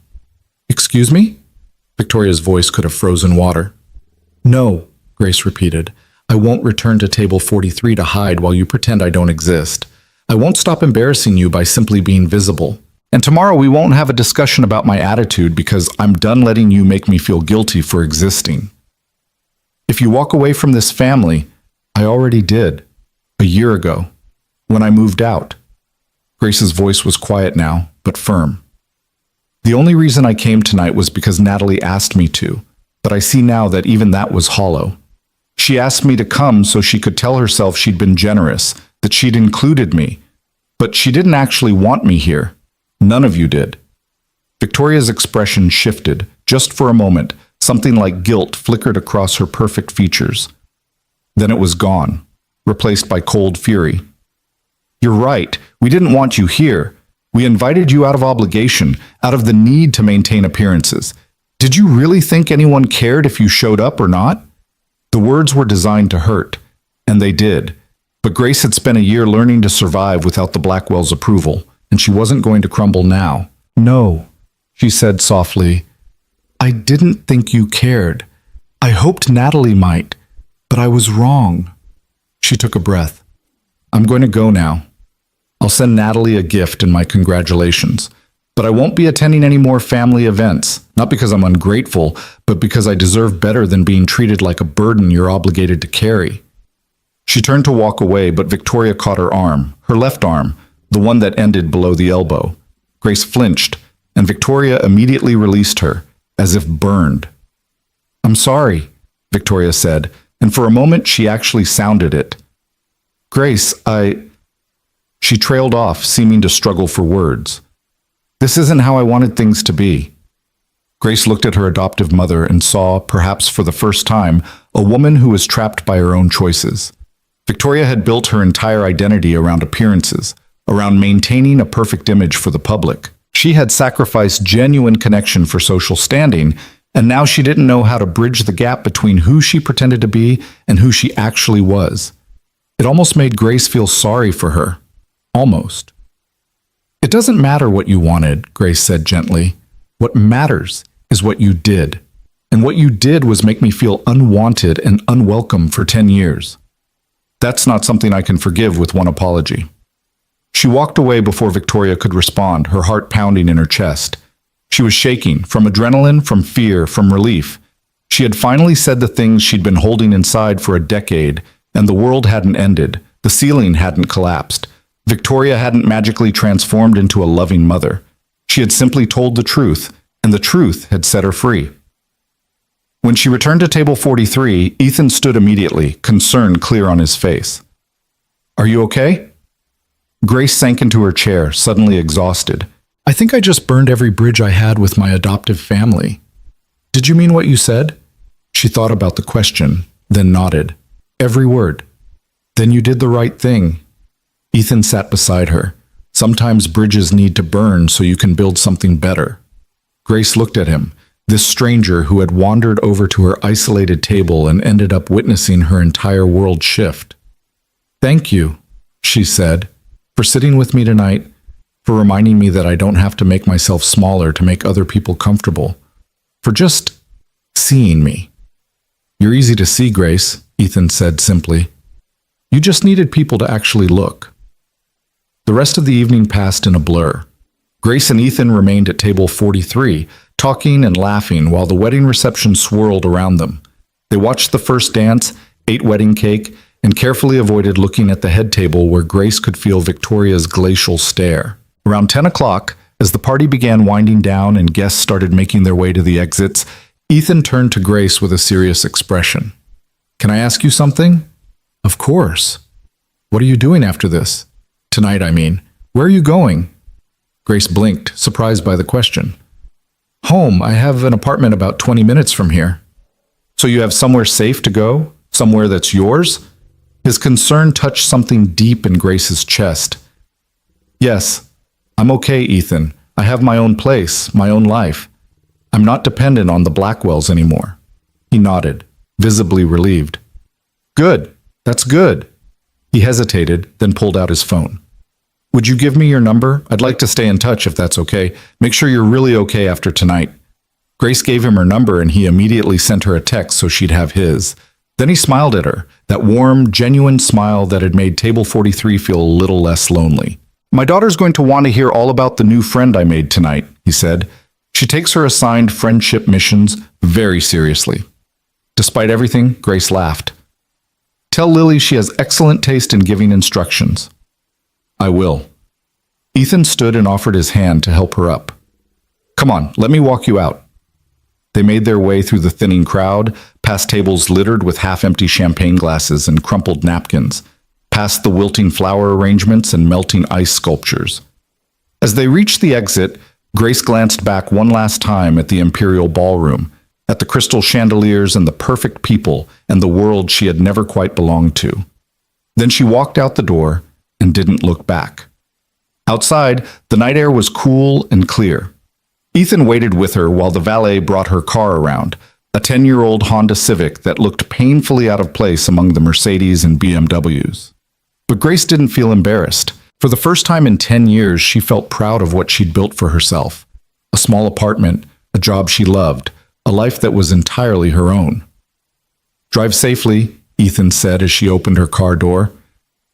Excuse me? Victoria's voice could have frozen water. No, Grace repeated. I won't return to table 43 to hide while you pretend I don't exist. I won't stop embarrassing you by simply being visible. And tomorrow we won't have a discussion about my attitude because I'm done letting you make me feel guilty for existing. If you walk away from this family, I already did, a year ago, when I moved out. Grace's voice was quiet now, but firm. The only reason I came tonight was because Natalie asked me to, but I see now that even that was hollow. She asked me to come so she could tell herself she'd been generous, that she'd included me, but she didn't actually want me here. None of you did. Victoria's expression shifted, just for a moment. Something like guilt flickered across her perfect features. Then it was gone, replaced by cold fury. You're right, we didn't want you here. We invited you out of obligation, out of the need to maintain appearances. Did you really think anyone cared if you showed up or not? The words were designed to hurt, and they did. But Grace had spent a year learning to survive without the Blackwells' approval, and she wasn't going to crumble now. No, she said softly. I didn't think you cared. I hoped Natalie might, but I was wrong. She took a breath. I'm going to go now. I'll send Natalie a gift and my congratulations. But I won't be attending any more family events, not because I'm ungrateful, but because I deserve better than being treated like a burden you're obligated to carry. She turned to walk away, but Victoria caught her arm, her left arm, the one that ended below the elbow. Grace flinched, and Victoria immediately released her, as if burned. I'm sorry, Victoria said, and for a moment she actually sounded it. Grace, She trailed off, seeming to struggle for words. This isn't how I wanted things to be. Grace looked at her adoptive mother and saw, perhaps for the first time, a woman who was trapped by her own choices. Victoria had built her entire identity around appearances, around maintaining a perfect image for the public. She had sacrificed genuine connection for social standing, and now she didn't know how to bridge the gap between who she pretended to be and who she actually was. It almost made Grace feel sorry for her. Almost. It doesn't matter what you wanted, Grace said gently. What matters is what you did. And what you did was make me feel unwanted and unwelcome for 10 years. That's not something I can forgive with one apology. She walked away before Victoria could respond, her heart pounding in her chest. She was shaking, from adrenaline, from fear, from relief. She had finally said the things she'd been holding inside for a decade, and the world hadn't ended. The ceiling hadn't collapsed. Victoria hadn't magically transformed into a loving mother. She had simply told the truth, and the truth had set her free. When she returned to table 43, Ethan stood immediately, concern clear on his face. Are you okay? Grace sank into her chair, suddenly exhausted. I think I just burned every bridge I had with my adoptive family. Did you mean what you said? She thought about the question, then nodded. Every word. Then you did the right thing. Ethan sat beside her. Sometimes bridges need to burn so you can build something better. Grace looked at him, this stranger who had wandered over to her isolated table and ended up witnessing her entire world shift. Thank you, she said, for sitting with me tonight, for reminding me that I don't have to make myself smaller to make other people comfortable, for just seeing me. You're easy to see, Grace, Ethan said simply. You just needed people to actually look. The rest of the evening passed in a blur. Grace and Ethan remained at table 43, talking and laughing while the wedding reception swirled around them. They watched the first dance, ate wedding cake, and carefully avoided looking at the head table where Grace could feel Victoria's glacial stare. Around 10 o'clock, as the party began winding down and guests started making their way to the exits, Ethan turned to Grace with a serious expression. Can I ask you something? Of course. What are you doing after this? Tonight, I mean. Where are you going? Grace blinked, surprised by the question. Home. I have an apartment about 20 minutes from here. So you have somewhere safe to go? Somewhere that's yours? His concern touched something deep in Grace's chest. Yes, I'm okay, Ethan. I have my own place, my own life. I'm not dependent on the Blackwells anymore. He nodded, visibly relieved. Good. That's good. He hesitated, then pulled out his phone. Would you give me your number? I'd like to stay in touch if that's okay. Make sure you're really okay after tonight. Grace gave him her number and he immediately sent her a text so she'd have his. Then he smiled at her, that warm, genuine smile that had made Table 43 feel a little less lonely. My daughter's going to want to hear all about the new friend I made tonight, he said. She takes her assigned friendship missions very seriously. Despite everything, Grace laughed. Tell Lily she has excellent taste in giving instructions. I will. Ethan stood and offered his hand to help her up. Come on, let me walk you out. They made their way through the thinning crowd, past tables littered with half-empty champagne glasses and crumpled napkins, past the wilting flower arrangements and melting ice sculptures. As they reached the exit, Grace glanced back one last time at the Imperial Ballroom, at the crystal chandeliers and the perfect people and the world she had never quite belonged to. Then she walked out the door and didn't look back. Outside, the night air was cool and clear. Ethan waited with her while the valet brought her car around, a 10-year-old Honda Civic that looked painfully out of place among the Mercedes and BMWs. But Grace didn't feel embarrassed. For the first time in 10 years, she felt proud of what she'd built for herself. A small apartment, a job she loved, a life that was entirely her own. Drive safely, Ethan said as she opened her car door.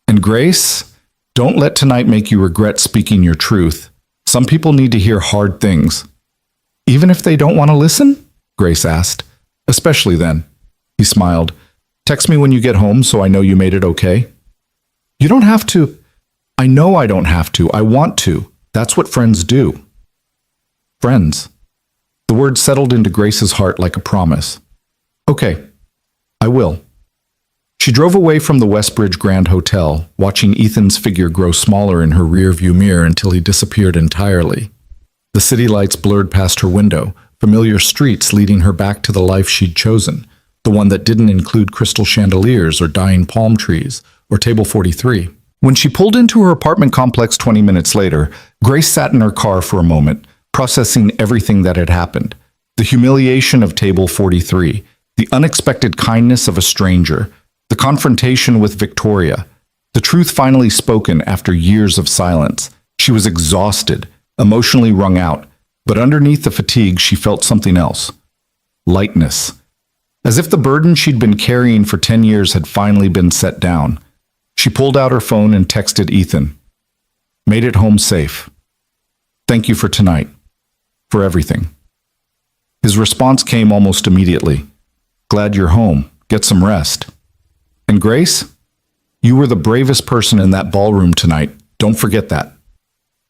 And Grace, don't let tonight make you regret speaking your truth. Some people need to hear hard things. Even if they don't want to listen? Grace asked. Especially then. He smiled. Text me when you get home so I know you made it okay. You don't have to. I know I don't have to. I want to. That's what friends do. Friends. The word settled into Grace's heart like a promise. Okay, I will. She drove away from the Westbridge Grand Hotel, watching Ethan's figure grow smaller in her rearview mirror until he disappeared entirely. The city lights blurred past her window, familiar streets leading her back to the life she'd chosen, the one that didn't include crystal chandeliers or dying palm trees, or Table 43. When she pulled into her apartment complex 20 minutes later, Grace sat in her car for a moment, processing everything that had happened. The humiliation of Table 43, the unexpected kindness of a stranger, the confrontation with Victoria, the truth finally spoken after years of silence. She was exhausted, emotionally wrung out, but underneath the fatigue she felt something else. Lightness. As if the burden she'd been carrying for 10 years had finally been set down. She pulled out her phone and texted Ethan. Made it home safe. Thank you for tonight. For everything. His response came almost immediately. Glad you're home. Get some rest. And Grace? You were the bravest person in that ballroom tonight. Don't forget that.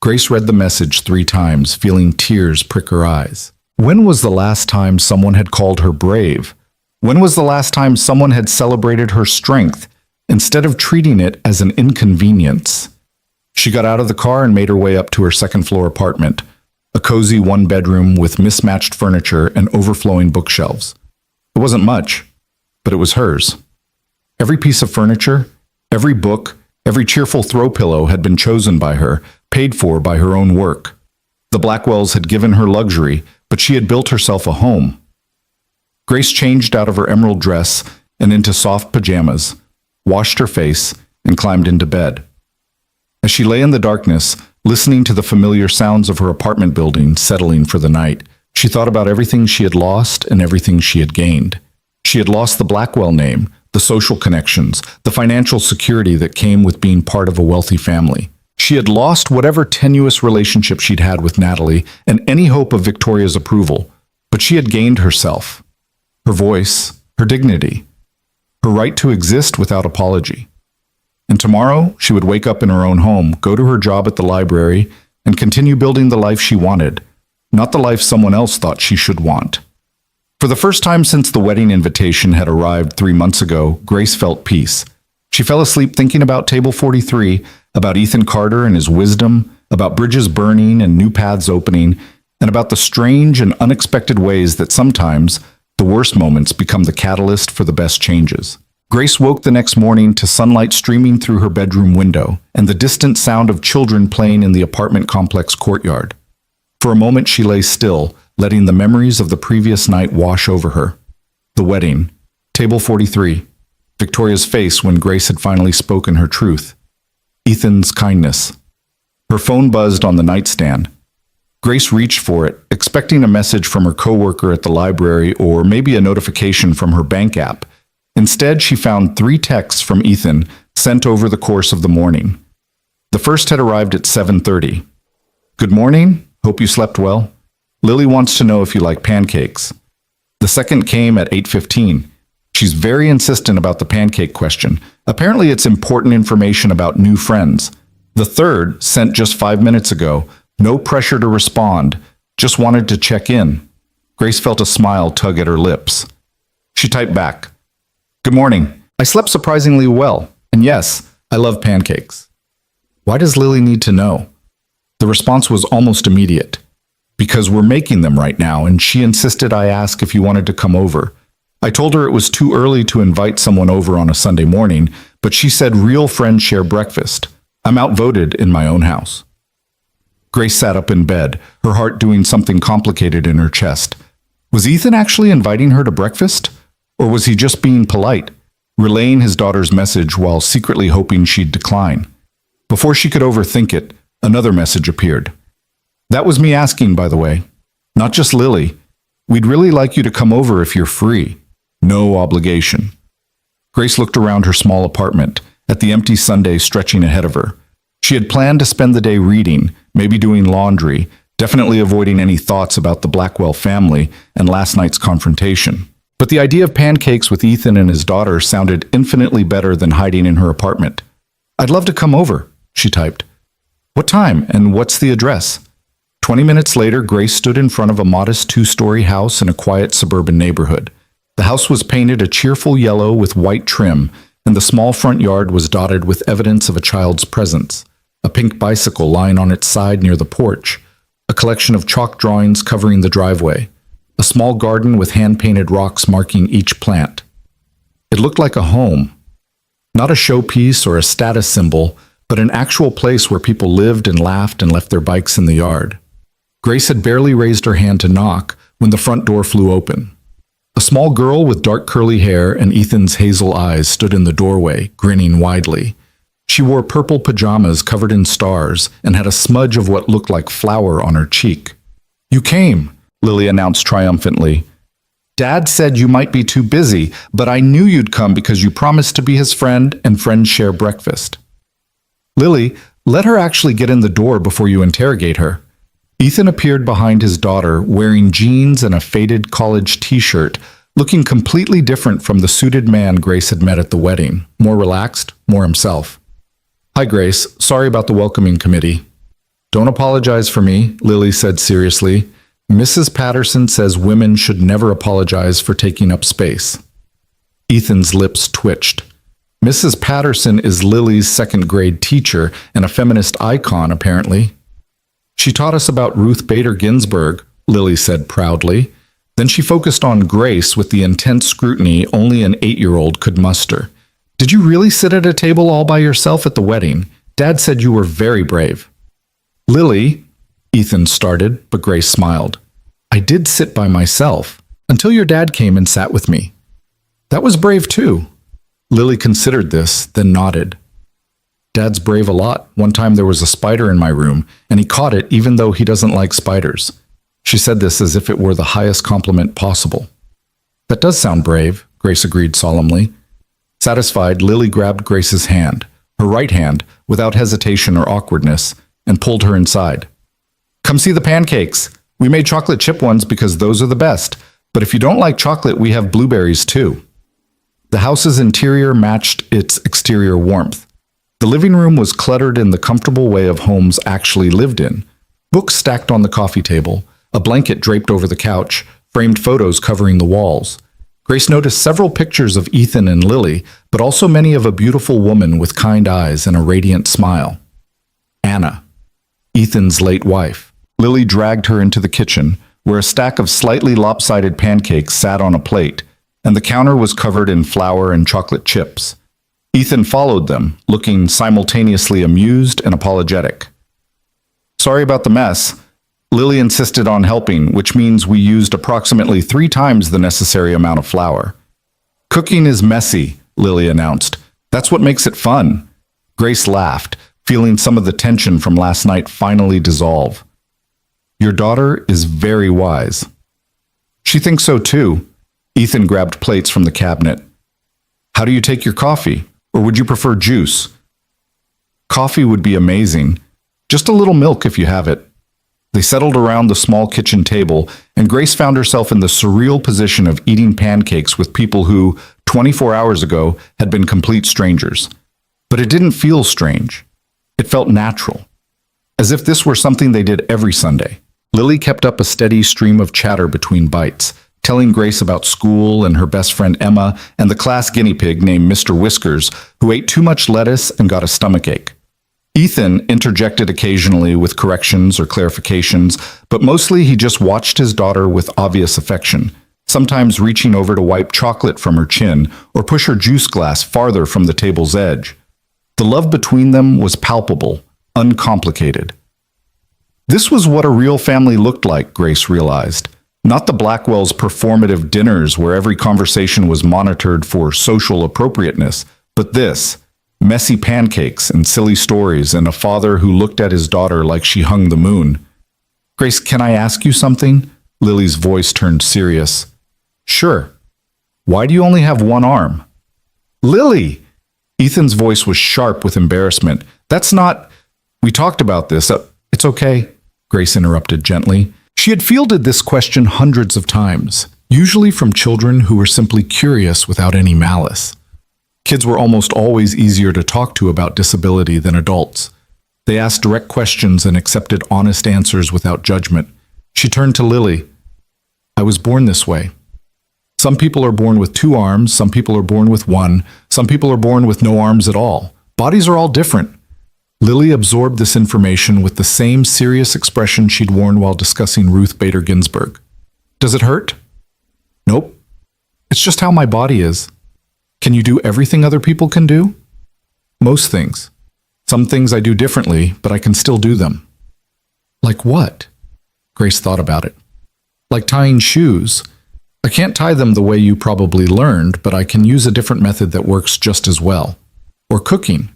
Grace read the message 3 times, feeling tears prick her eyes. When was the last time someone had called her brave? When was the last time someone had celebrated her strength, instead of treating it as an inconvenience? She got out of the car and made her way up to her second-floor apartment, a cozy one-bedroom with mismatched furniture and overflowing bookshelves. It wasn't much, but it was hers. Every piece of furniture, every book, every cheerful throw pillow had been chosen by her, paid for by her own work. The Blackwells had given her luxury, but she had built herself a home. Grace changed out of her emerald dress and into soft pajamas, washed her face, and climbed into bed. As she lay in the darkness, listening to the familiar sounds of her apartment building settling for the night, she thought about everything she had lost and everything she had gained. She had lost the Blackwell name, the social connections, the financial security that came with being part of a wealthy family. She had lost whatever tenuous relationship she'd had with Natalie and any hope of Victoria's approval, but she had gained herself, her voice, her dignity, her right to exist without apology. And tomorrow, she would wake up in her own home, go to her job at the library, and continue building the life she wanted, not the life someone else thought she should want. For the first time since the wedding invitation had arrived 3 months ago, Grace felt peace. She fell asleep thinking about Table 43, about Ethan Carter and his wisdom, about bridges burning and new paths opening, and about the strange and unexpected ways that sometimes the worst moments become the catalyst for the best changes. Grace woke the next morning to sunlight streaming through her bedroom window and the distant sound of children playing in the apartment complex courtyard. For a moment she lay still, letting the memories of the previous night wash over her. The wedding, Table 43, Victoria's face when Grace had finally spoken her truth, Ethan's kindness. Her phone buzzed on the nightstand. Grace reached for it, expecting a message from her coworker at the library or maybe a notification from her bank app. Instead, she found 3 texts from Ethan sent over the course of the morning. The first had arrived at 7:30. "Good morning. Hope you slept well. Lily wants to know if you like pancakes." The second came at 8:15. She's very insistent about the pancake question. Apparently, it's important information about new friends. The third, sent just 5 minutes ago, no pressure to respond, just wanted to check in. Grace felt a smile tug at her lips. She typed back, "Good morning. I slept surprisingly well, and yes, I love pancakes." Why does Lily need to know? The response was almost immediate. "Because we're making them right now, and she insisted I ask if you wanted to come over. I told her it was too early to invite someone over on a Sunday morning, but she said real friends share breakfast. I'm outvoted in my own house." Grace sat up in bed, her heart doing something complicated in her chest. Was Ethan actually inviting her to breakfast? Or was he just being polite, relaying his daughter's message while secretly hoping she'd decline? Before she could overthink it, another message appeared. "That was me asking, by the way. Not just Lily. We'd really like you to come over if you're free. No obligation." Grace looked around her small apartment, at the empty Sunday stretching ahead of her. She had planned to spend the day reading, maybe doing laundry, definitely avoiding any thoughts about the Blackwell family and last night's confrontation. But the idea of pancakes with Ethan and his daughter sounded infinitely better than hiding in her apartment. "I'd love to come over," she typed. "What time and what's the address?" 20 minutes later, Grace stood in front of a modest 2-story house in a quiet suburban neighborhood. The house was painted a cheerful yellow with white trim, and the small front yard was dotted with evidence of a child's presence. A pink bicycle lying on its side near the porch, a collection of chalk drawings covering the driveway, a small garden with hand-painted rocks marking each plant. It looked like a home. Not a showpiece or a status symbol, but an actual place where people lived and laughed and left their bikes in the yard. Grace had barely raised her hand to knock when the front door flew open. A small girl with dark curly hair and Ethan's hazel eyes stood in the doorway, grinning widely. She wore purple pajamas covered in stars and had a smudge of what looked like flour on her cheek. "You came," Lily announced triumphantly. "Dad said you might be too busy, but I knew you'd come because you promised to be his friend and friends share breakfast." "Lily, let her actually get in the door before you interrogate her." Ethan appeared behind his daughter, wearing jeans and a faded college t-shirt, looking completely different from the suited man Grace had met at the wedding, more relaxed, more himself. "Hi, Grace. Sorry about the welcoming committee." "Don't apologize for me," Lily said seriously. "Mrs. Patterson says women should never apologize for taking up space." Ethan's lips twitched. Mrs. Patterson is Lily's second-grade teacher and a feminist icon, apparently. "She taught us about Ruth Bader Ginsburg," Lily said proudly. Then she focused on Grace with the intense scrutiny only an 8-year-old could muster. "Did you really sit at a table all by yourself at the wedding? Dad said you were very brave." "Lily," Ethan started, but Grace smiled. "I did sit by myself, until your dad came and sat with me. That was brave too." Lily considered this, then nodded. Dad's brave a lot. One time there was a spider in my room, and he caught it even though he doesn't like spiders. She said this as if it were the highest compliment possible. That does sound brave, Grace agreed solemnly. Satisfied, Lily grabbed Grace's hand, her right hand, without hesitation or awkwardness, and pulled her inside. Come see the pancakes. We made chocolate chip ones because those are the best. But if you don't like chocolate, we have blueberries too. The house's interior matched its exterior warmth. The living room was cluttered in the comfortable way of homes actually lived in. Books stacked on the coffee table, a blanket draped over the couch, framed photos covering the walls. Grace noticed several pictures of Ethan and Lily, but also many of a beautiful woman with kind eyes and a radiant smile. Anna, Ethan's late wife. Lily dragged her into the kitchen, where a stack of slightly lopsided pancakes sat on a plate, and the counter was covered in flour and chocolate chips. Ethan followed them, looking simultaneously amused and apologetic. Sorry about the mess. Lily insisted on helping, which means we used approximately 3 times the necessary amount of flour. Cooking is messy, Lily announced. That's what makes it fun. Grace laughed, feeling some of the tension from last night finally dissolve. Your daughter is very wise. She thinks so too. Ethan grabbed plates from the cabinet. How do you take your coffee? Or would you prefer juice? Coffee would be amazing. Just a little milk if you have it. They settled around the small kitchen table, and Grace found herself in the surreal position of eating pancakes with people who, 24 hours ago, had been complete strangers. But it didn't feel strange. It felt natural, as if this were something they did every Sunday. Lily kept up a steady stream of chatter between bites, telling Grace about school and her best friend Emma and the class guinea pig named Mr. Whiskers, who ate too much lettuce and got a stomachache. Ethan interjected occasionally with corrections or clarifications, but mostly he just watched his daughter with obvious affection, sometimes reaching over to wipe chocolate from her chin or push her juice glass farther from the table's edge. The love between them was palpable, uncomplicated. This was what a real family looked like, Grace realized. Not the Blackwells' performative dinners where every conversation was monitored for social appropriateness, but this, messy pancakes and silly stories and a father who looked at his daughter like she hung the moon. Grace, can I ask you something? Lily's voice turned serious. Sure. Why do you only have one arm? Lily! Ethan's voice was sharp with embarrassment. That's not... We talked about this. It's okay, Grace interrupted gently. She had fielded this question hundreds of times, usually from children who were simply curious without any malice. Kids were almost always easier to talk to about disability than adults. They asked direct questions and accepted honest answers without judgment. She turned to Lily. I was born this way. Some people are born with 2 arms, some people are born with 1, some people are born with no arms at all. Bodies are all different. Lily absorbed this information with the same serious expression she'd worn while discussing Ruth Bader Ginsburg. Does it hurt? Nope. It's just how my body is. Can you do everything other people can do? Most things. Some things I do differently, but I can still do them. Like what? Grace thought about it. Like tying shoes. I can't tie them the way you probably learned, but I can use a different method that works just as well. Or cooking.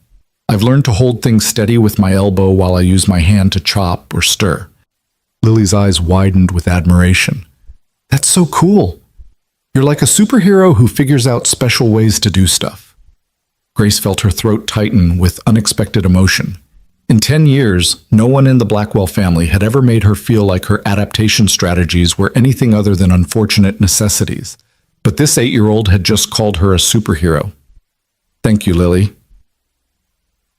I've learned to hold things steady with my elbow while I use my hand to chop or stir. Lily's eyes widened with admiration. That's so cool. You're like a superhero who figures out special ways to do stuff. Grace felt her throat tighten with unexpected emotion. In 10 years, no one in the Blackwell family had ever made her feel like her adaptation strategies were anything other than unfortunate necessities. But this 8-year-old had just called her a superhero. Thank you, Lily.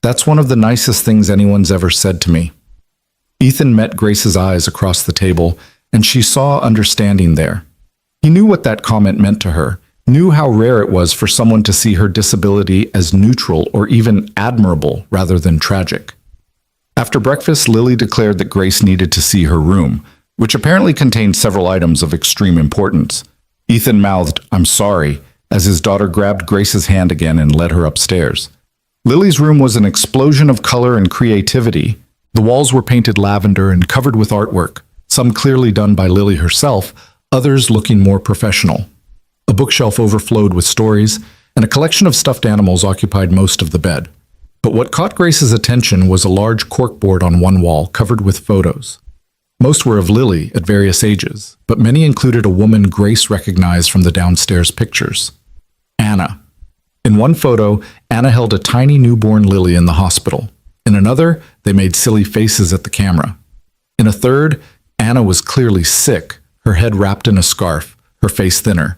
That's one of the nicest things anyone's ever said to me. Ethan met Grace's eyes across the table, and she saw understanding there. He knew what that comment meant to her, knew how rare it was for someone to see her disability as neutral or even admirable rather than tragic. After breakfast, Lily declared that Grace needed to see her room, which apparently contained several items of extreme importance. Ethan mouthed, "I'm sorry," as his daughter grabbed Grace's hand again and led her upstairs. Lily's room was an explosion of color and creativity. The walls were painted lavender and covered with artwork, some clearly done by Lily herself, others looking more professional. A bookshelf overflowed with stories, and a collection of stuffed animals occupied most of the bed. But what caught Grace's attention was a large corkboard on one wall covered with photos. Most were of Lily at various ages, but many included a woman Grace recognized from the downstairs pictures. Anna. In one photo, Anna held a tiny newborn Lily in the hospital. In another, they made silly faces at the camera. In a third, Anna was clearly sick, her head wrapped in a scarf, her face thinner.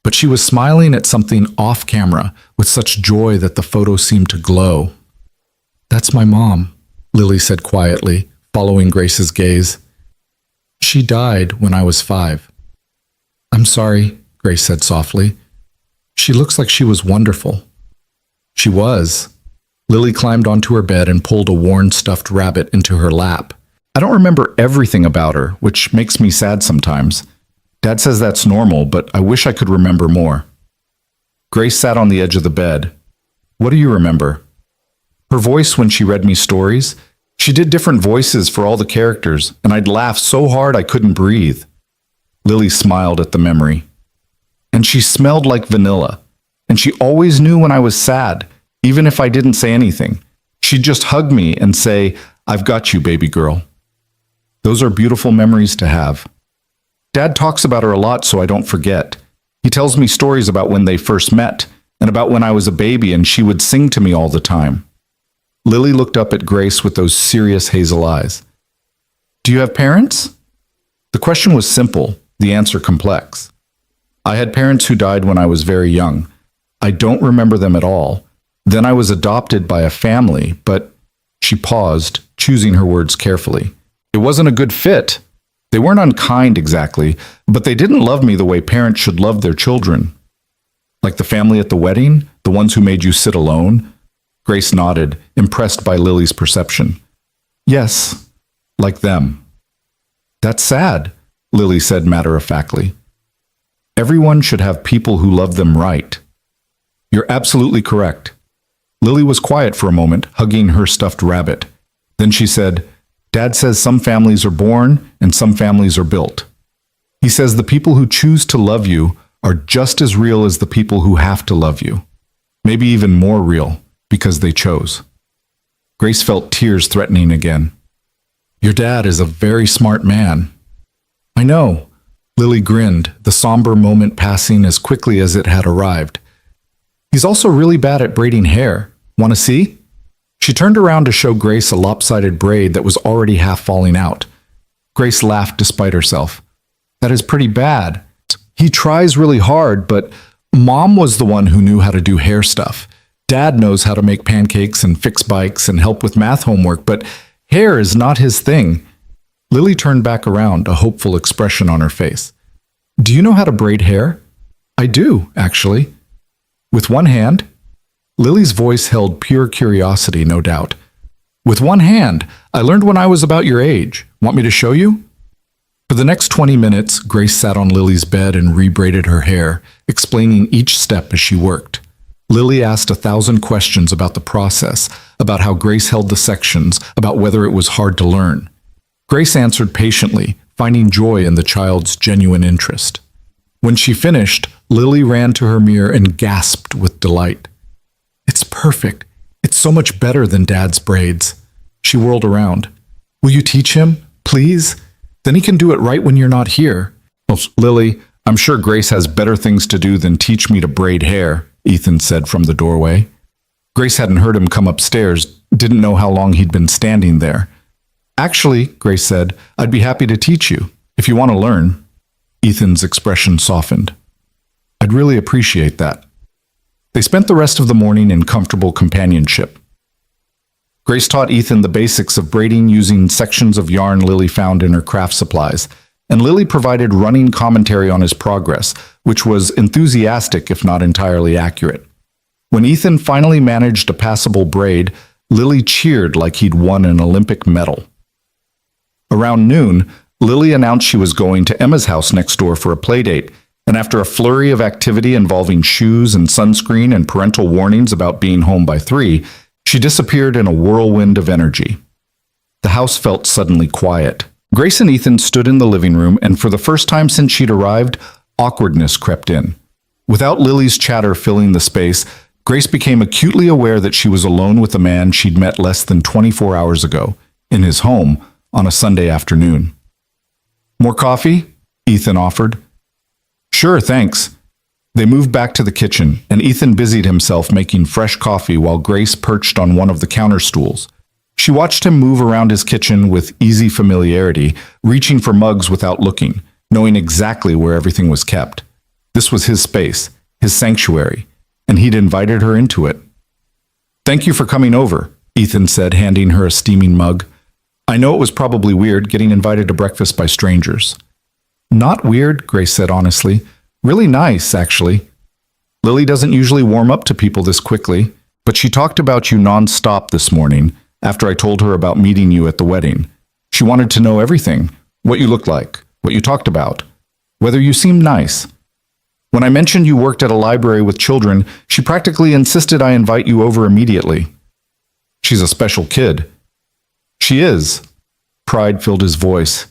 But she was smiling at something off camera with such joy that the photo seemed to glow. "That's my mom," Lily said quietly, following Grace's gaze. "She died when I was 5. "I'm sorry," Grace said softly. "She looks like she was wonderful." She was. Lily climbed onto her bed and pulled a worn stuffed rabbit into her lap. I don't remember everything about her, which makes me sad sometimes. Dad says that's normal, but I wish I could remember more. Grace sat on the edge of the bed. "What do you remember?" Her voice when she read me stories. She did different voices for all the characters, and I'd laugh so hard I couldn't breathe. Lily smiled at the memory. "And she smelled like vanilla, and she always knew when I was sad, even if I didn't say anything. She'd just hug me and say, 'I've got you, baby girl.' Those are beautiful memories to have. Dad talks about her a lot so I don't forget. He tells me stories about when they first met, and about when I was a baby and she would sing to me all the time." Lily looked up at Grace with those serious hazel eyes. "Do you have parents?" The question was simple, the answer complex. I had parents who died when I was very young. I don't remember them at all. Then I was adopted by a family, but she paused, choosing her words carefully. It wasn't a good fit. They weren't unkind exactly, but they didn't love me the way parents should love their children. Like the family at the wedding, the ones who made you sit alone? Grace nodded, impressed by Lily's perception. "Yes, like them." "That's sad," Lily said matter-of-factly. "Everyone should have people who love them right." "You're absolutely correct." Lily was quiet for a moment, hugging her stuffed rabbit. Then she said, "Dad says some families are born and some families are built. He says the people who choose to love you are just as real as the people who have to love you. Maybe even more real, because they chose." Grace felt tears threatening again. "Your dad is a very smart man." "I know." Lily grinned, the somber moment passing as quickly as it had arrived. "He's also really bad at braiding hair. Want to see?" She turned around to show Grace a lopsided braid that was already half falling out. Grace laughed despite herself. "That is pretty bad. He tries really hard, but Mom was the one who knew how to do hair stuff. Dad knows how to make pancakes and fix bikes and help with math homework, but hair is not his thing." Lily turned back around, a hopeful expression on her face. "Do you know how to braid hair?" "I do, actually." "With one hand?" Lily's voice held pure curiosity, no doubt. "With one hand. I learned when I was about your age. Want me to show you?" For the next 20 minutes, Grace sat on Lily's bed and rebraided her hair, explaining each step as she worked. Lily asked 1,000 questions about the process, about how Grace held the sections, about whether it was hard to learn. Grace answered patiently, finding joy in the child's genuine interest. When she finished, Lily ran to her mirror and gasped with delight. "It's perfect. It's so much better than Dad's braids." She whirled around. "Will you teach him, please? Then he can do it right when you're not here." "Well, Lily, I'm sure Grace has better things to do than teach me to braid hair," Ethan said from the doorway. Grace hadn't heard him come upstairs, didn't know how long he'd been standing there. "Actually," Grace said, "I'd be happy to teach you, if you want to learn." Ethan's expression softened. "I'd really appreciate that." They spent the rest of the morning in comfortable companionship. Grace taught Ethan the basics of braiding using sections of yarn Lily found in her craft supplies, and Lily provided running commentary on his progress, which was enthusiastic if not entirely accurate. When Ethan finally managed a passable braid, Lily cheered like he'd won an Olympic medal. Around noon, Lily announced she was going to Emma's house next door for a playdate, and after a flurry of activity involving shoes and sunscreen and parental warnings about being home by 3, she disappeared in a whirlwind of energy. The house felt suddenly quiet. Grace and Ethan stood in the living room, and for the first time since she'd arrived, awkwardness crept in. Without Lily's chatter filling the space, Grace became acutely aware that she was alone with a man she'd met less than 24 hours ago, in his home, on a Sunday afternoon. "More coffee?" Ethan offered. "Sure, thanks." They moved back to the kitchen, and Ethan busied himself making fresh coffee while Grace perched on one of the counter stools. She watched him move around his kitchen with easy familiarity, reaching for mugs without looking, knowing exactly where everything was kept. This was his space, his sanctuary, and he'd invited her into it. "Thank you for coming over," Ethan said, handing her a steaming mug. "I know it was probably weird getting invited to breakfast by strangers." "Not weird," Grace said honestly. "Really nice, actually. Lily doesn't usually warm up to people this quickly, but she talked about you non-stop this morning after I told her about meeting you at the wedding. She wanted to know everything, what you looked like, what you talked about, whether you seemed nice. When I mentioned you worked at a library with children, she practically insisted I invite you over immediately. She's a special kid." "She is." Pride filled his voice.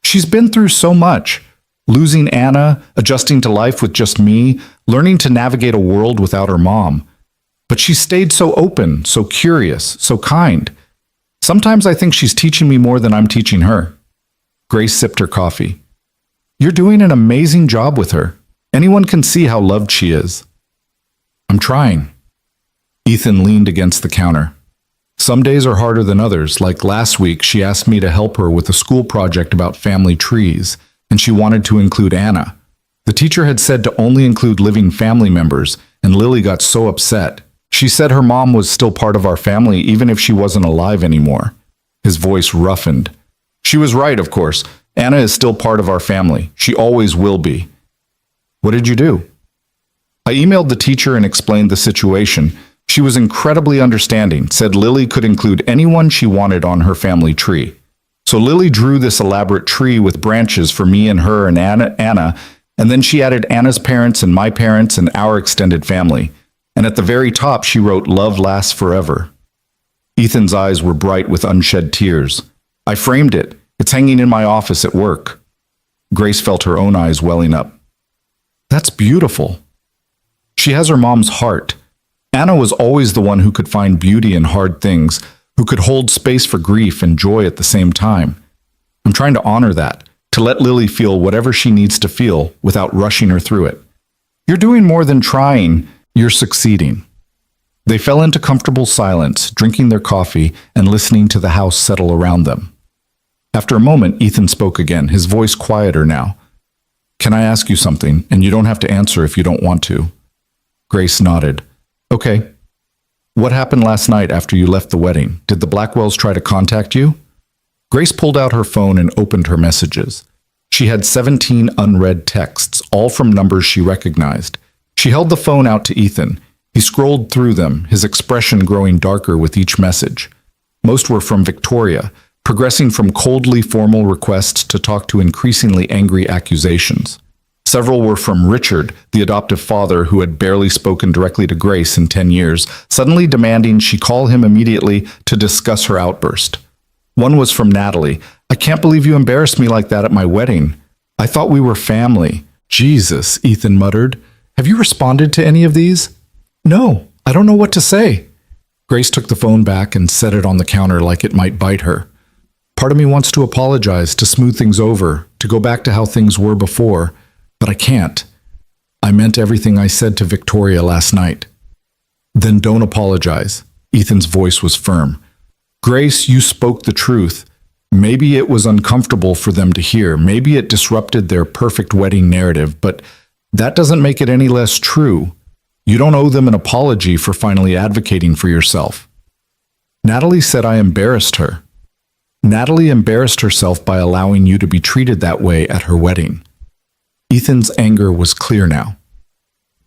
"She's been through so much. Losing Anna, adjusting to life with just me, learning to navigate a world without her mom. But she stayed so open, so curious, so kind. Sometimes I think she's teaching me more than I'm teaching her." Grace sipped her coffee. "You're doing an amazing job with her. Anyone can see how loved she is." "I'm trying." Ethan leaned against the counter. "Some days are harder than others. Like last week, she asked me to help her with a school project about family trees, and she wanted to include Anna. The teacher had said to only include living family members, and Lily got so upset. She said her mom was still part of our family even if she wasn't alive anymore." His voice roughened. "She was right, of course. Anna is still part of our family. She always will be." "What did you do?" "I emailed the teacher and explained the situation. She was incredibly understanding, said Lily could include anyone she wanted on her family tree. So Lily drew this elaborate tree with branches for me and her and Anna, and then she added Anna's parents and my parents and our extended family. And at the very top, she wrote, 'Love lasts forever.'" Ethan's eyes were bright with unshed tears. "I framed it. It's hanging in my office at work." Grace felt her own eyes welling up. "That's beautiful." "She has her mom's heart. Anna was always the one who could find beauty in hard things, who could hold space for grief and joy at the same time. I'm trying to honor that, to let Lily feel whatever she needs to feel without rushing her through it. You're doing more than trying, you're succeeding." They fell into comfortable silence, drinking their coffee and listening to the house settle around them. After a moment, Ethan spoke again, his voice quieter now. "Can I ask you something, and you don't have to answer if you don't want to?" Grace nodded. "Okay. What happened last night after you left the wedding? Did the Blackwells try to contact you?" Grace pulled out her phone and opened her messages. She had 17 unread texts, all from numbers she recognized. She held the phone out to Ethan. He scrolled through them, his expression growing darker with each message. Most were from Victoria, progressing from coldly formal requests to talk to increasingly angry accusations. Several were from Richard, the adoptive father who had barely spoken directly to Grace in 10 years, suddenly demanding she call him immediately to discuss her outburst. One was from Natalie. "I can't believe you embarrassed me like that at my wedding. I thought we were family." "Jesus," Ethan muttered. "Have you responded to any of these?" "No, I don't know what to say." Grace took the phone back and set it on the counter like it might bite her. "Part of me wants to apologize, to smooth things over, to go back to how things were before. But I can't. I meant everything I said to Victoria last night." "Then don't apologize." Ethan's voice was firm. "Grace, you spoke the truth. Maybe it was uncomfortable for them to hear. Maybe it disrupted their perfect wedding narrative, but that doesn't make it any less true. You don't owe them an apology for finally advocating for yourself." "Natalie said I embarrassed her." "Natalie embarrassed herself by allowing you to be treated that way at her wedding." Ethan's anger was clear now.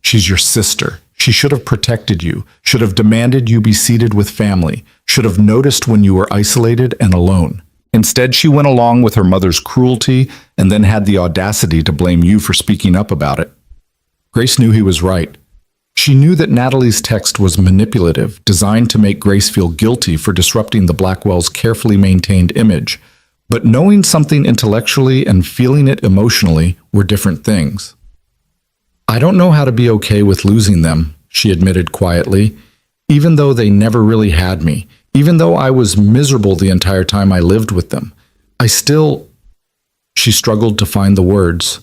"She's your sister. She should have protected you, should have demanded you be seated with family, should have noticed when you were isolated and alone. Instead, she went along with her mother's cruelty and then had the audacity to blame you for speaking up about it." Grace knew he was right. She knew that Natalie's text was manipulative, designed to make Grace feel guilty for disrupting the Blackwells' carefully maintained image. But knowing something intellectually and feeling it emotionally were different things. "I don't know how to be okay with losing them," she admitted quietly, even though they never really had me, even though I was miserable the entire time I lived with them. She struggled to find the words.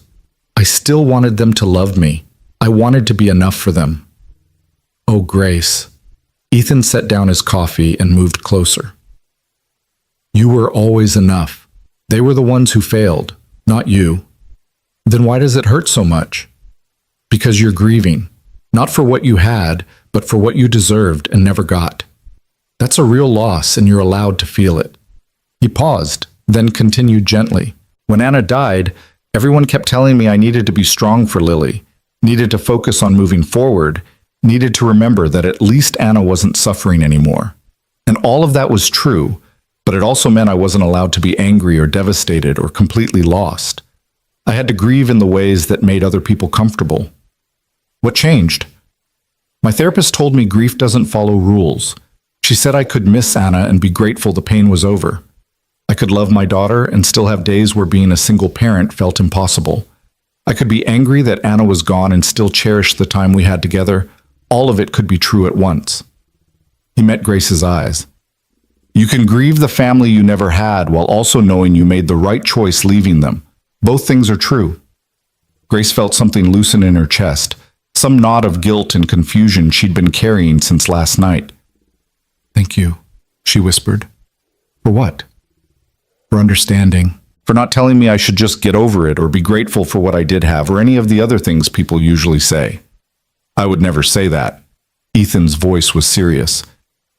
I still wanted them to love me. I wanted to be enough for them. Oh, Grace. Ethan set down his coffee and moved closer. You were always enough. They were the ones who failed, not you. Then why does it hurt so much? Because you're grieving, not for what you had, but for what you deserved and never got. That's a real loss, and you're allowed to feel it. He paused, then continued gently. When Anna died, everyone kept telling me I needed to be strong for Lily, needed to focus on moving forward, needed to remember that at least Anna wasn't suffering anymore. And all of that was true, but it also meant I wasn't allowed to be angry or devastated or completely lost. I had to grieve in the ways that made other people comfortable. What changed? My therapist told me grief doesn't follow rules. She said I could miss Anna and be grateful the pain was over. I could love my daughter and still have days where being a single parent felt impossible. I could be angry that Anna was gone and still cherish the time we had together. All of it could be true at once. He met Grace's eyes. You can grieve the family you never had while also knowing you made the right choice leaving them. Both things are true. Grace felt something loosen in her chest, some knot of guilt and confusion she'd been carrying since last night. Thank you, she whispered. For what? For understanding. For not telling me I should just get over it or be grateful for what I did have or any of the other things people usually say. I would never say that. Ethan's voice was serious.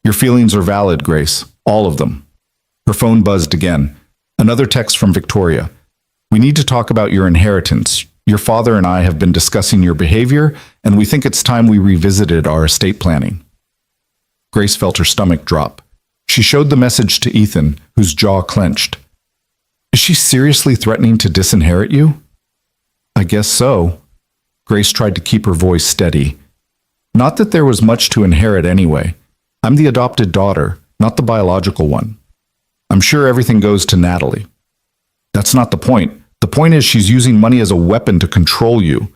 Your feelings are valid, Grace. All of them. Her phone buzzed again. Another text from Victoria. We need to talk about your inheritance. Your father and I have been discussing your behavior, and we think it's time we revisited our estate planning. Grace felt her stomach drop. She showed the message to Ethan, whose jaw clenched. Is she seriously threatening to disinherit you? I guess so. Grace tried to keep her voice steady. Not that there was much to inherit anyway. I'm the adopted daughter, not the biological one. I'm sure everything goes to Natalie. That's not the point. The point is she's using money as a weapon to control you.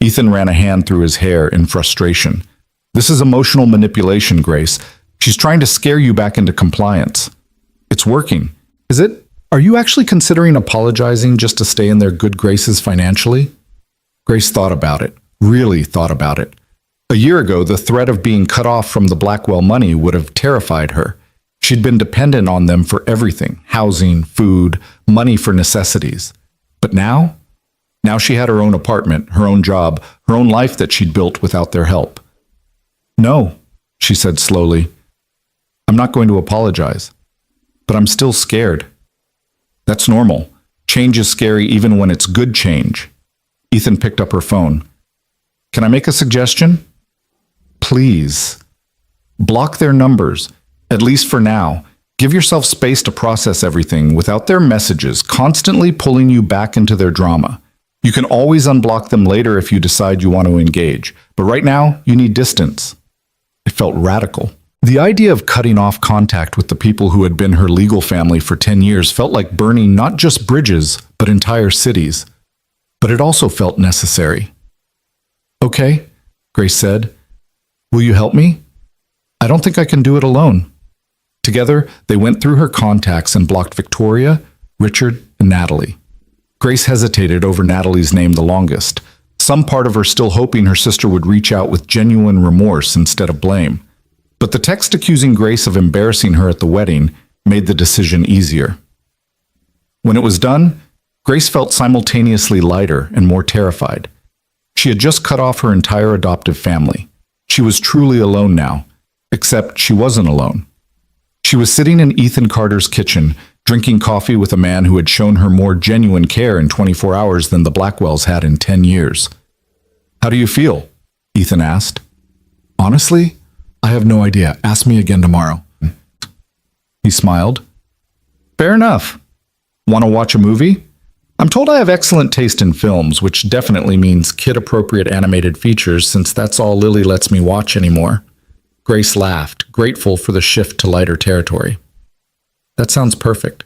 Ethan ran a hand through his hair in frustration. This is emotional manipulation, Grace. She's trying to scare you back into compliance. It's working. Is it? Are you actually considering apologizing just to stay in their good graces financially? Grace thought about it, really thought about it. A year ago, the threat of being cut off from the Blackwell money would have terrified her. She'd been dependent on them for everything, housing, food, money for necessities. But now she had her own apartment, her own job, her own life that she'd built without their help. No, she said slowly. I'm not going to apologize. But I'm still scared. That's normal. Change is scary even when it's good change. Ethan picked up her phone. Can I make a suggestion? Please. Block their numbers, at least for now. Give yourself space to process everything without their messages constantly pulling you back into their drama. You can always unblock them later if you decide you want to engage, but right now you need distance. It felt radical. The idea of cutting off contact with the people who had been her legal family for 10 years felt like burning not just bridges, but entire cities. But it also felt necessary. Okay, Grace said. Will you help me? I don't think I can do it alone. Together, they went through her contacts and blocked Victoria, Richard, and Natalie. Grace hesitated over Natalie's name the longest, some part of her still hoping her sister would reach out with genuine remorse instead of blame. But the text accusing Grace of embarrassing her at the wedding made the decision easier. When it was done, Grace felt simultaneously lighter and more terrified. She had just cut off her entire adoptive family. She was truly alone now, except she wasn't alone. She was sitting in Ethan Carter's kitchen, drinking coffee with a man who had shown her more genuine care in 24 hours than the Blackwells had in 10 years. How do you feel? Ethan asked. Honestly, I have no idea. Ask me again tomorrow. He smiled. Fair enough. Want to watch a movie? I'm told I have excellent taste in films, which definitely means kid-appropriate animated features since that's all Lily lets me watch anymore. Grace laughed, grateful for the shift to lighter territory. That sounds perfect.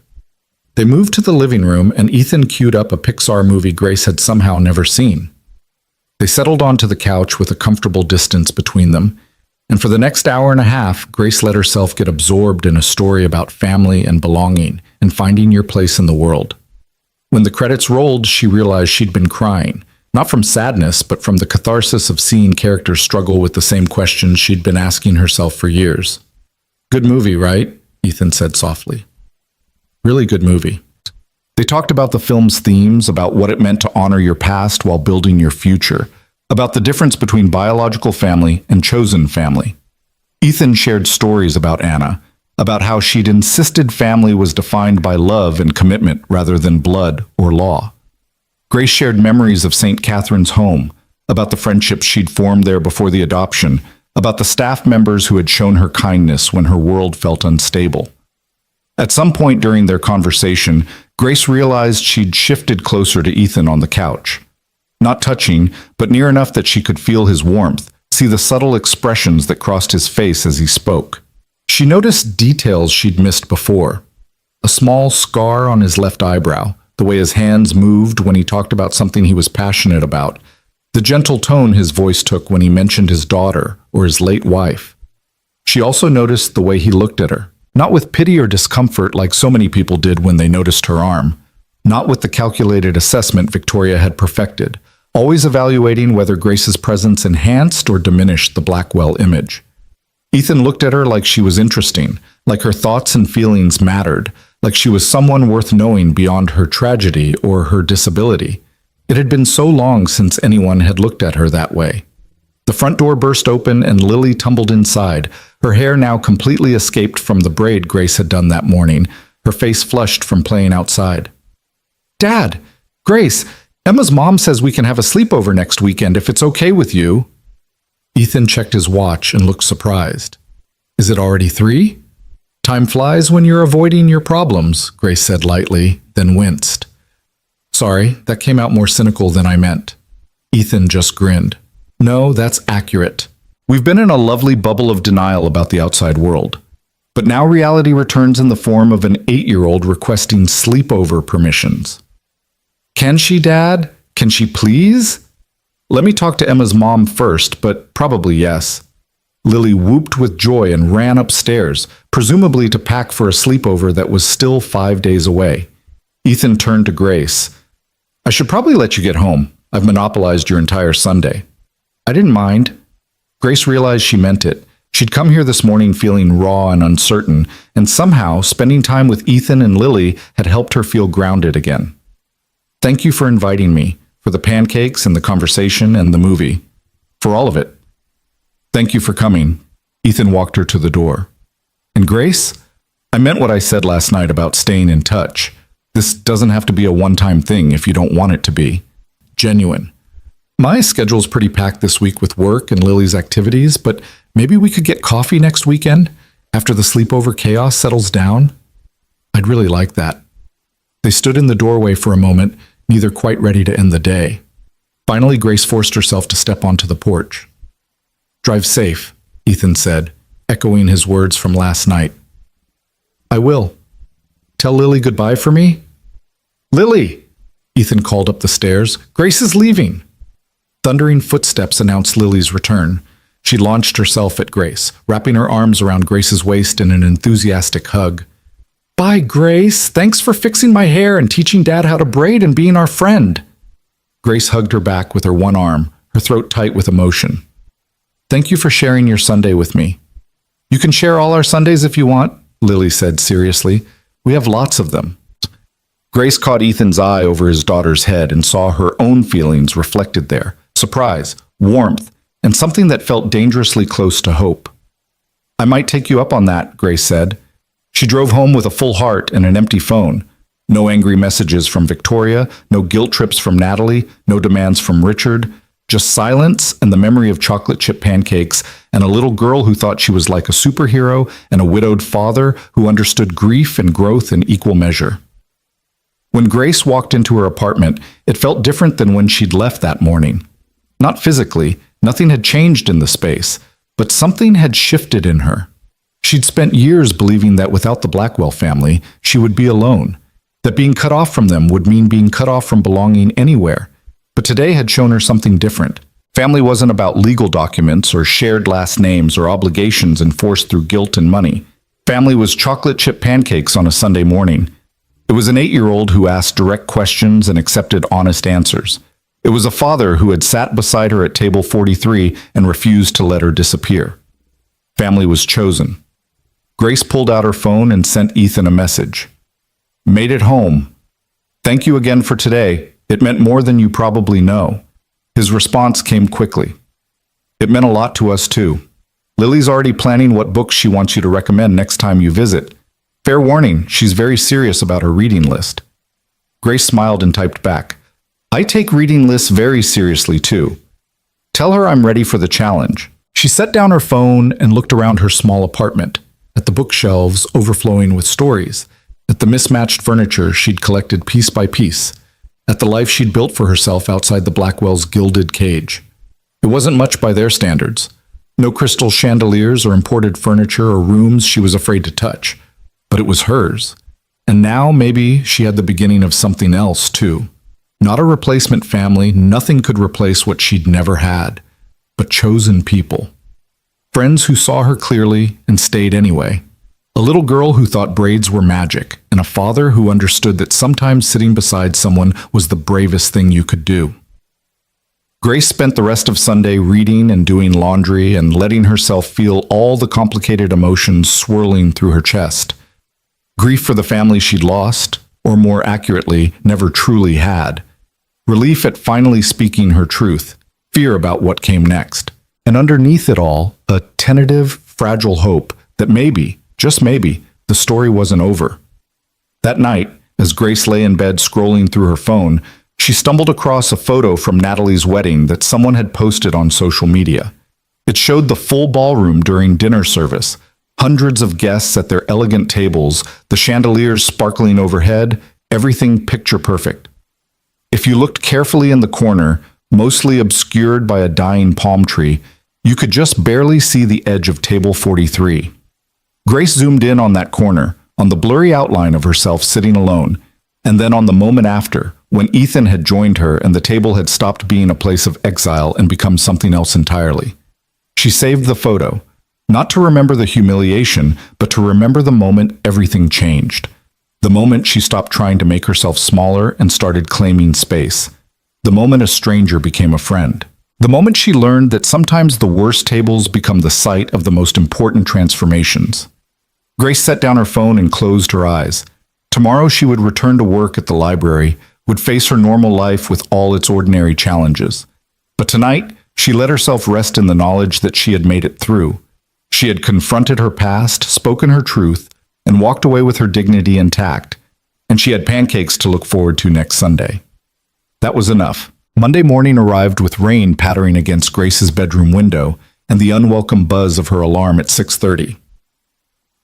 They moved to the living room and Ethan queued up a Pixar movie Grace had somehow never seen. They settled onto the couch with a comfortable distance between them, and for the next hour and a half, Grace let herself get absorbed in a story about family and belonging and finding your place in the world. When the credits rolled, she realized she'd been crying, not from sadness, but from the catharsis of seeing characters struggle with the same questions she'd been asking herself for years. Good movie, right? Ethan said softly. Really good movie. They talked about the film's themes, about what it meant to honor your past while building your future, about the difference between biological family and chosen family. Ethan shared stories about Anna, about how she'd insisted family was defined by love and commitment rather than blood or law. Grace shared memories of St. Catherine's home, about the friendships she'd formed there before the adoption, about the staff members who had shown her kindness when her world felt unstable. At some point during their conversation, Grace realized she'd shifted closer to Ethan on the couch. Not touching, but near enough that she could feel his warmth, see the subtle expressions that crossed his face as he spoke. She noticed details she'd missed before. A small scar on his left eyebrow, the way his hands moved when he talked about something he was passionate about, the gentle tone his voice took when he mentioned his daughter or his late wife. She also noticed the way he looked at her, not with pity or discomfort like so many people did when they noticed her arm, not with the calculated assessment Victoria had perfected, always evaluating whether Grace's presence enhanced or diminished the Blackwell image. Ethan looked at her like she was interesting, like her thoughts and feelings mattered, like she was someone worth knowing beyond her tragedy or her disability. It had been so long since anyone had looked at her that way. The front door burst open and Lily tumbled inside, her hair now completely escaped from the braid Grace had done that morning, her face flushed from playing outside. "Dad! Grace! Emma's mom says we can have a sleepover next weekend if it's okay with you." Ethan checked his watch and looked surprised. "Is it already 3? "Time flies when you're avoiding your problems," Grace said lightly, then winced. "Sorry, that came out more cynical than I meant." Ethan just grinned. "No, that's accurate. We've been in a lovely bubble of denial about the outside world. But now reality returns in the form of an 8-year-old requesting sleepover permissions." "Can she, Dad? Can she please?" "Let me talk to Emma's mom first, but probably yes." Lily whooped with joy and ran upstairs, presumably to pack for a sleepover that was still 5 days away. Ethan turned to Grace. "I should probably let you get home. I've monopolized your entire Sunday." "I didn't mind." Grace realized she meant it. She'd come here this morning feeling raw and uncertain, and somehow spending time with Ethan and Lily had helped her feel grounded again. "Thank you for inviting me, for the pancakes and the conversation and the movie. For all of it. Thank you for coming." Ethan walked her to the door. "And Grace, I meant what I said last night about staying in touch. This doesn't have to be a one-time thing if you don't want it to be. Genuine. My schedule's pretty packed this week with work and Lily's activities, but maybe we could get coffee next weekend after the sleepover chaos settles down? I'd really like that." They stood in the doorway for a moment, neither quite ready to end the day. Finally, Grace forced herself to step onto the porch. "Drive safe," Ethan said, echoing his words from last night. "I will. Tell Lily goodbye for me?" "Lily!" Ethan called up the stairs. "Grace is leaving." Thundering footsteps announced Lily's return. She launched herself at Grace, wrapping her arms around Grace's waist in an enthusiastic hug. "Bye, Grace. Thanks for fixing my hair and teaching Dad how to braid and being our friend." Grace hugged her back with her one arm, her throat tight with emotion. "Thank you for sharing your Sunday with me." "You can share all our Sundays if you want," Lily said seriously. "We have lots of them." Grace caught Ethan's eye over his daughter's head and saw her own feelings reflected there. Surprise, warmth, and something that felt dangerously close to hope. "I might take you up on that," Grace said. She drove home with a full heart and an empty phone. No angry messages from Victoria, no guilt trips from Natalie, no demands from Richard, just silence and the memory of chocolate chip pancakes and a little girl who thought she was like a superhero and a widowed father who understood grief and growth in equal measure. When Grace walked into her apartment, it felt different than when she'd left that morning. Not physically, nothing had changed in the space, but something had shifted in her. She'd spent years believing that without the Blackwell family, she would be alone, that being cut off from them would mean being cut off from belonging anywhere. But today had shown her something different, Family wasn't about legal documents or shared last names or obligations enforced through guilt and money. Family was chocolate chip pancakes on a Sunday morning. It was an 8-year-old who asked direct questions and accepted honest answers. It was a father who had sat beside her at table 43 and refused to let her disappear. Family was chosen. Grace pulled out her phone and sent Ethan a message. Made it home. Thank you again for today. It meant more than you probably know. His response came quickly. It meant a lot to us too. Lily's already planning what books she wants you to recommend next time you visit. Fair warning, she's very serious about her reading list. Grace smiled and typed back. I take reading lists very seriously too. Tell her I'm ready for the challenge. She set down her phone and looked around her small apartment, at the bookshelves overflowing with stories, at the mismatched furniture she'd collected piece by piece, at the life she'd built for herself outside the Blackwell's gilded cage. It wasn't much by their standards. No crystal chandeliers or imported furniture or rooms she was afraid to touch. But it was hers. And now maybe she had the beginning of something else too. Not a replacement family, nothing could replace what she'd never had, but chosen people. Friends who saw her clearly and stayed anyway. A little girl who thought braids were magic, and a father who understood that sometimes sitting beside someone was the bravest thing you could do. Grace spent the rest of Sunday reading and doing laundry and letting herself feel all the complicated emotions swirling through her chest. Grief for the family she'd lost, or more accurately, never truly had. Relief at finally speaking her truth, fear about what came next, and underneath it all, a tentative, fragile hope that maybe, just maybe, the story wasn't over. That night, as Grace lay in bed scrolling through her phone, she stumbled across a photo from Natalie's wedding that someone had posted on social media. It showed the full ballroom during dinner service, hundreds of guests at their elegant tables, the chandeliers sparkling overhead, everything picture perfect. If you looked carefully in the corner, mostly obscured by a dying palm tree, you could just barely see the edge of table 43. Grace zoomed in on that corner, on the blurry outline of herself sitting alone, and then on the moment after, when Ethan had joined her and the table had stopped being a place of exile and become something else entirely. She saved the photo, not to remember the humiliation, but to remember the moment everything changed. The moment she stopped trying to make herself smaller and started claiming space. The moment a stranger became a friend. The moment she learned that sometimes the worst tables become the site of the most important transformations. Grace set down her phone and closed her eyes. Tomorrow she would return to work at the library, would face her normal life with all its ordinary challenges. But tonight, she let herself rest in the knowledge that she had made it through. She had confronted her past, spoken her truth, and walked away with her dignity intact, and she had pancakes to look forward to next Sunday. That was enough. Monday morning arrived with rain pattering against Grace's bedroom window and the unwelcome buzz of her alarm at 6:30.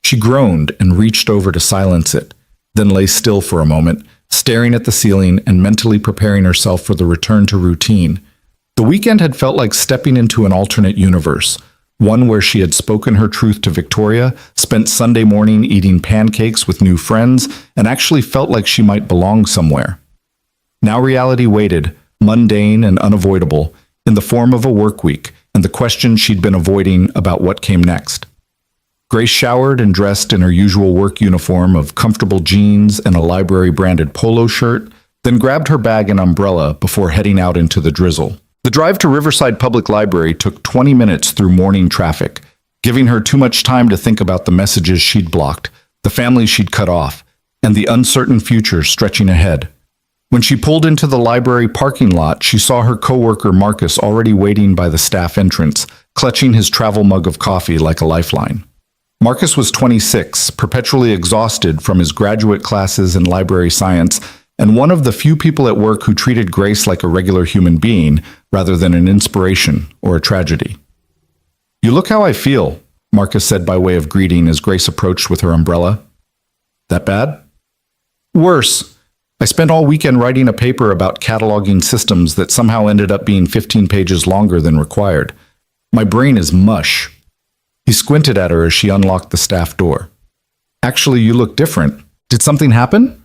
She groaned and reached over to silence it, then lay still for a moment, staring at the ceiling and mentally preparing herself for the return to routine. The weekend had felt like stepping into an alternate universe, one where she had spoken her truth to Victoria, spent Sunday morning eating pancakes with new friends, and actually felt like she might belong somewhere. Now reality waited, mundane and unavoidable, in the form of a work week and the question she'd been avoiding about what came next. Grace showered and dressed in her usual work uniform of comfortable jeans and a library-branded polo shirt, then grabbed her bag and umbrella before heading out into the drizzle. The drive to Riverside Public Library took 20 minutes through morning traffic, giving her too much time to think about the messages she'd blocked, the family she'd cut off, and the uncertain future stretching ahead. When she pulled into the library parking lot, she saw her coworker Marcus already waiting by the staff entrance, clutching his travel mug of coffee like a lifeline. Marcus was 26, perpetually exhausted from his graduate classes in library science, and one of the few people at work who treated Grace like a regular human being rather than an inspiration or a tragedy. "You look how I feel," Marcus said by way of greeting as Grace approached with her umbrella. "That bad?" "Worse. I spent all weekend writing a paper about cataloging systems that somehow ended up being 15 pages longer than required. My brain is mush." He squinted at her as she unlocked the staff door. "Actually, you look different. Did something happen?"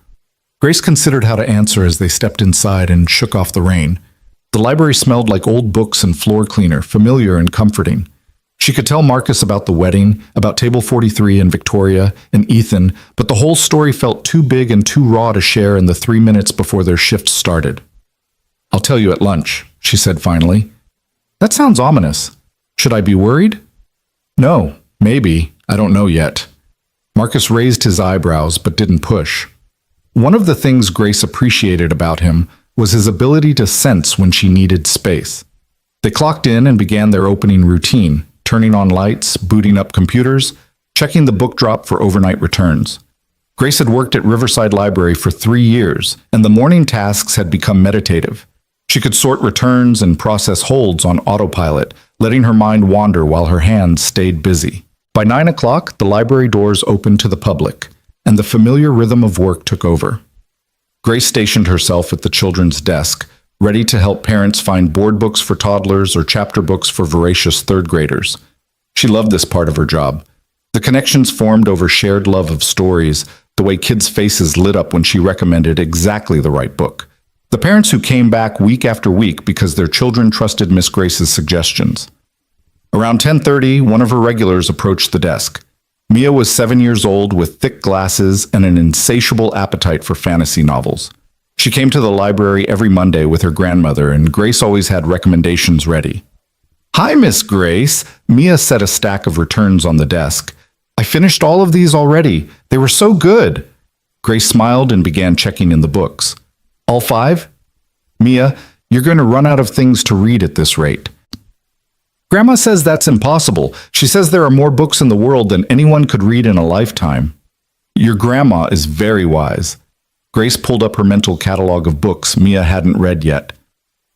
Grace considered how to answer as they stepped inside and shook off the rain. The library smelled like old books and floor cleaner, familiar and comforting. She could tell Marcus about the wedding, about Table 43 and Victoria and Ethan, but the whole story felt too big and too raw to share in the 3 minutes before their shift started. "I'll tell you at lunch," she said finally. "That sounds ominous. Should I be worried?" "No, maybe. I don't know yet." Marcus raised his eyebrows but didn't push. One of the things Grace appreciated about him was his ability to sense when she needed space. They clocked in and began their opening routine, turning on lights, booting up computers, checking the book drop for overnight returns. Grace had worked at Riverside Library for 3 years, and the morning tasks had become meditative. She could sort returns and process holds on autopilot, letting her mind wander while her hands stayed busy. By 9 o'clock, the library doors opened to the public, and the familiar rhythm of work took over. Grace stationed herself at the children's desk, ready to help parents find board books for toddlers or chapter books for voracious third graders. She loved this part of her job. The connections formed over shared love of stories, the way kids' faces lit up when she recommended exactly the right book. The parents who came back week after week because their children trusted Miss Grace's suggestions. Around 10:30, one of her regulars approached the desk. Mia was 7 years old with thick glasses and an insatiable appetite for fantasy novels. She came to the library every Monday with her grandmother, and Grace always had recommendations ready. "Hi, Miss Grace." Mia set a stack of returns on the desk. "I finished all of these already. They were so good." Grace smiled and began checking in the books. "All 5? "Mia, you're going to run out of things to read at this rate." "Grandma says that's impossible. She says there are more books in the world than anyone could read in a lifetime." "Your grandma is very wise." Grace pulled up her mental catalog of books Mia hadn't read yet.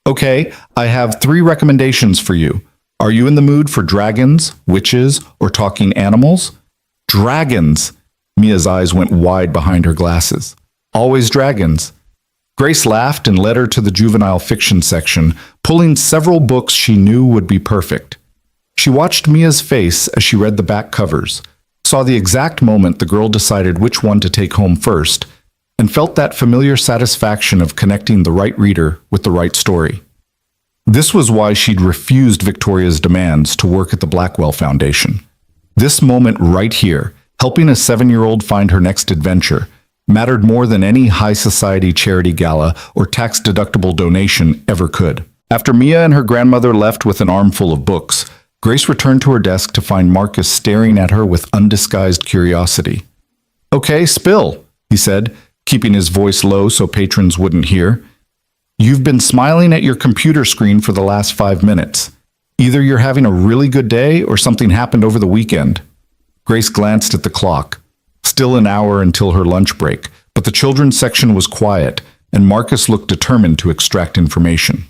"Okay, I have 3 recommendations for you. Are you in the mood for dragons, witches, or talking animals?" "Dragons!" Mia's eyes went wide behind her glasses. "Always dragons." Grace laughed and led her to the juvenile fiction section, pulling several books she knew would be perfect. She watched Mia's face as she read the back covers, saw the exact moment the girl decided which one to take home first, and felt that familiar satisfaction of connecting the right reader with the right story. This was why she'd refused Victoria's demands to work at the Blackwell Foundation. This moment right here, helping a 7-year-old find her next adventure, mattered more than any high society charity gala or tax-deductible donation ever could. After Mia and her grandmother left with an armful of books, Grace returned to her desk to find Marcus staring at her with undisguised curiosity. "Okay, spill," he said, keeping his voice low so patrons wouldn't hear. "You've been smiling at your computer screen for the last 5 minutes. Either you're having a really good day or something happened over the weekend." Grace glanced at the clock. Still an hour until her lunch break, but the children's section was quiet, and Marcus looked determined to extract information.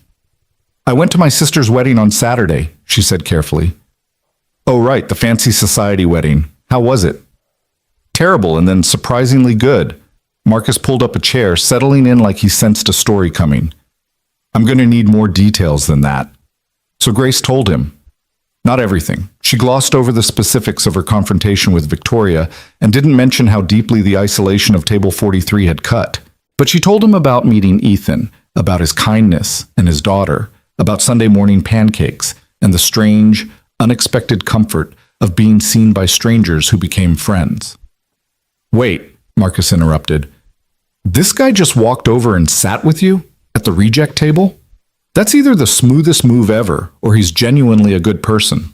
"I went to my sister's wedding on Saturday," she said carefully. "Oh right, the fancy society wedding. How was it?" "Terrible and then surprisingly good." Marcus pulled up a chair, settling in like he sensed a story coming. "I'm going to need more details than that." So Grace told him. Not everything. She glossed over the specifics of her confrontation with Victoria and didn't mention how deeply the isolation of Table 43 had cut. But she told him about meeting Ethan, about his kindness and his daughter, about Sunday morning pancakes, and the strange, unexpected comfort of being seen by strangers who became friends. "Wait," Marcus interrupted. "This guy just walked over and sat with you at the reject table? That's either the smoothest move ever, or he's genuinely a good person."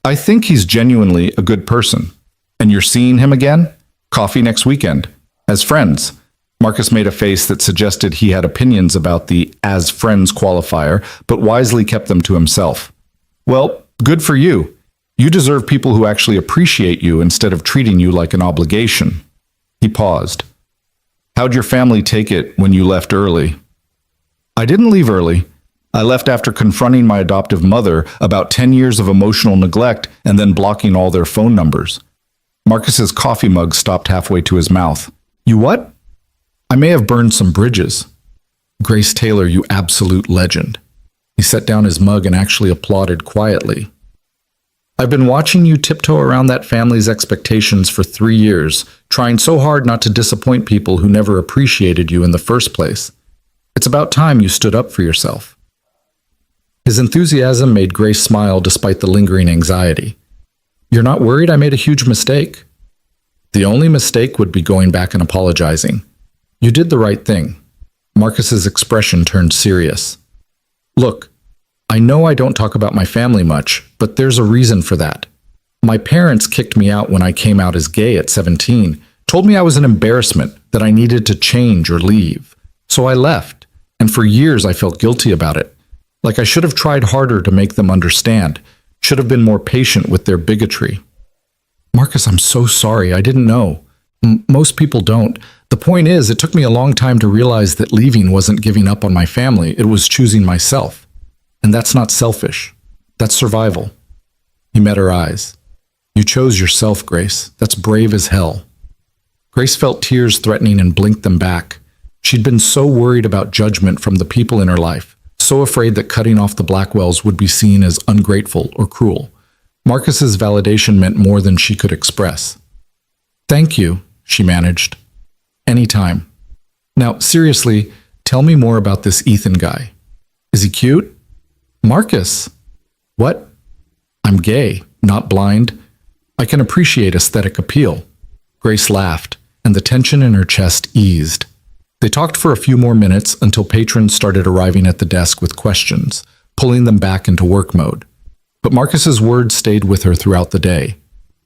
"I think he's genuinely a good person. And you're seeing him again? Coffee next weekend. As friends." Marcus made a face that suggested he had opinions about the "as friends" qualifier, but wisely kept them to himself. "Well, good for you. You deserve people who actually appreciate you instead of treating you like an obligation." He paused. "How'd your family take it when you left early?" "I didn't leave early. I left after confronting my adoptive mother about 10 years of emotional neglect and then blocking all their phone numbers." Marcus's coffee mug stopped halfway to his mouth. "You what?" "I may have burned some bridges." "Grace Taylor, you absolute legend." He set down his mug and actually applauded quietly. "I've been watching you tiptoe around that family's expectations for 3 years, trying so hard not to disappoint people who never appreciated you in the first place. It's about time you stood up for yourself." His enthusiasm made Grace smile despite the lingering anxiety. "You're not worried I made a huge mistake?" "The only mistake would be going back and apologizing. You did the right thing." Marcus's expression turned serious. "Look, I know I don't talk about my family much, but there's a reason for that. My parents kicked me out when I came out as gay at 17, told me I was an embarrassment, that I needed to change or leave. So I left, and for years I felt guilty about it. Like I should have tried harder to make them understand, should have been more patient with their bigotry." "Marcus, I'm so sorry. I didn't know. Most people don't. The point is, it took me a long time to realize that leaving wasn't giving up on my family, it was choosing myself. And that's not selfish. That's survival." He met her eyes. "You chose yourself, Grace. That's brave as hell." Grace felt tears threatening and blinked them back. She'd been so worried about judgment from the people in her life, so afraid that cutting off the Blackwells would be seen as ungrateful or cruel. Marcus's validation meant more than she could express. "Thank you," she managed. "Anytime. Now, seriously, tell me more about this Ethan guy. Is he cute?" "Marcus." "What?" "I'm gay, not blind. I can appreciate aesthetic appeal." Grace laughed, and the tension in her chest eased. They talked for a few more minutes until patrons started arriving at the desk with questions, pulling them back into work mode. But Marcus's words stayed with her throughout the day,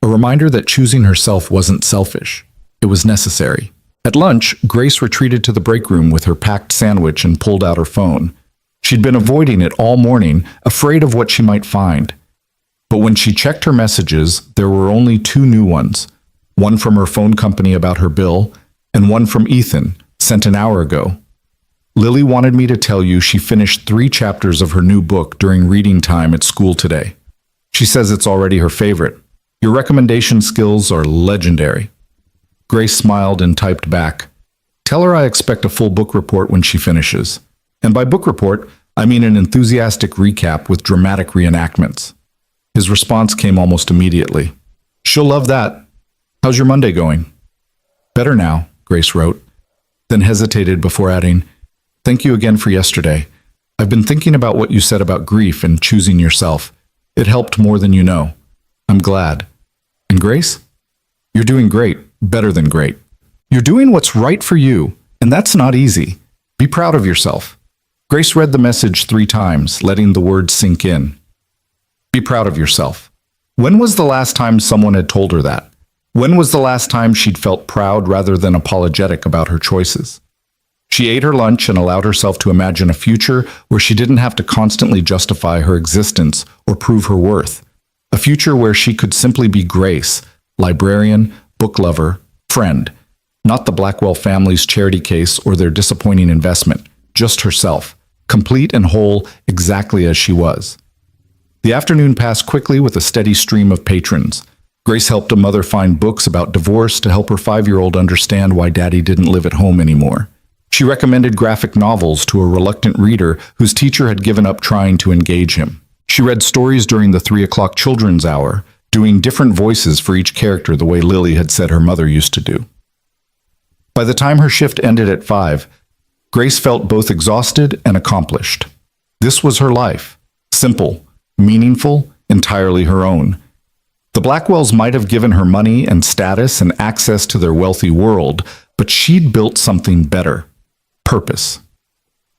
a reminder that choosing herself wasn't selfish. It was necessary. At lunch, Grace retreated to the break room with her packed sandwich and pulled out her phone. She'd been avoiding it all morning, afraid of what she might find. But when she checked her messages, there were only 2 new ones. One from her phone company about her bill, and one from Ethan, sent an hour ago. "Lily wanted me to tell you she finished 3 chapters of her new book during reading time at school today. She says it's already her favorite. Your recommendation skills are legendary." Grace smiled and typed back, "Tell her I expect a full book report when she finishes. And by book report, I mean an enthusiastic recap with dramatic reenactments." His response came almost immediately. "She'll love that. How's your Monday going?" "Better now," Grace wrote, then hesitated before adding, "Thank you again for yesterday. I've been thinking about what you said about grief and choosing yourself. It helped more than you know. I'm glad. And Grace? You're doing great, better than great. You're doing what's right for you, and that's not easy. Be proud of yourself." Grace read the message 3 times, letting the words sink in. Be proud of yourself. When was the last time someone had told her that? When was the last time she'd felt proud rather than apologetic about her choices? She ate her lunch and allowed herself to imagine a future where she didn't have to constantly justify her existence or prove her worth. A future where she could simply be Grace, librarian, book lover, friend. Not the Blackwell family's charity case or their disappointing investment, just herself, complete and whole exactly as she was. The afternoon passed quickly with a steady stream of patrons. Grace helped a mother find books about divorce to help her 5-year-old understand why Daddy didn't live at home anymore. She recommended graphic novels to a reluctant reader whose teacher had given up trying to engage him. She read stories during the 3 o'clock children's hour, doing different voices for each character the way Lily had said her mother used to do. By the time her shift ended at 5, Grace felt both exhausted and accomplished. This was her life. Simple, meaningful, entirely her own. The Blackwells might have given her money and status and access to their wealthy world, but she'd built something better. Purpose.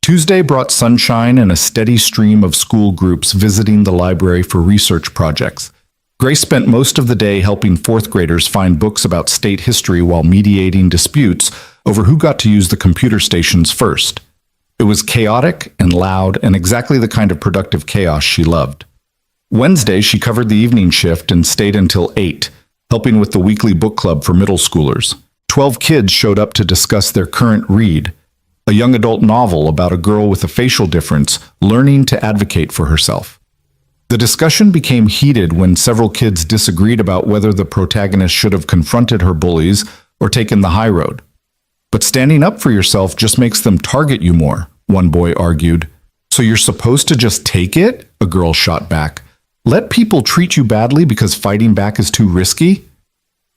Tuesday brought sunshine and a steady stream of school groups visiting the library for research projects. Grace spent most of the day helping 4th graders find books about state history while mediating disputes over who got to use the computer stations first. It was chaotic and loud and exactly the kind of productive chaos she loved. Wednesday, she covered the evening shift and stayed until 8, helping with the weekly book club for middle schoolers. 12 kids showed up to discuss their current read, a young adult novel about a girl with a facial difference learning to advocate for herself. The discussion became heated when several kids disagreed about whether the protagonist should have confronted her bullies or taken the high road. "But standing up for yourself just makes them target you more," one boy argued. "So you're supposed to just take it?" a girl shot back. "Let people treat you badly because fighting back is too risky?"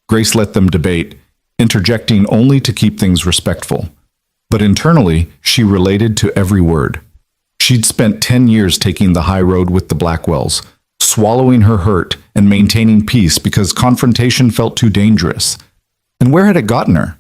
Grace let them debate, interjecting only to keep things respectful. but internally, she related to every word. She'd spent 10 years taking the high road with the Blackwells, swallowing her hurt and maintaining peace because confrontation felt too dangerous. And where had it gotten her?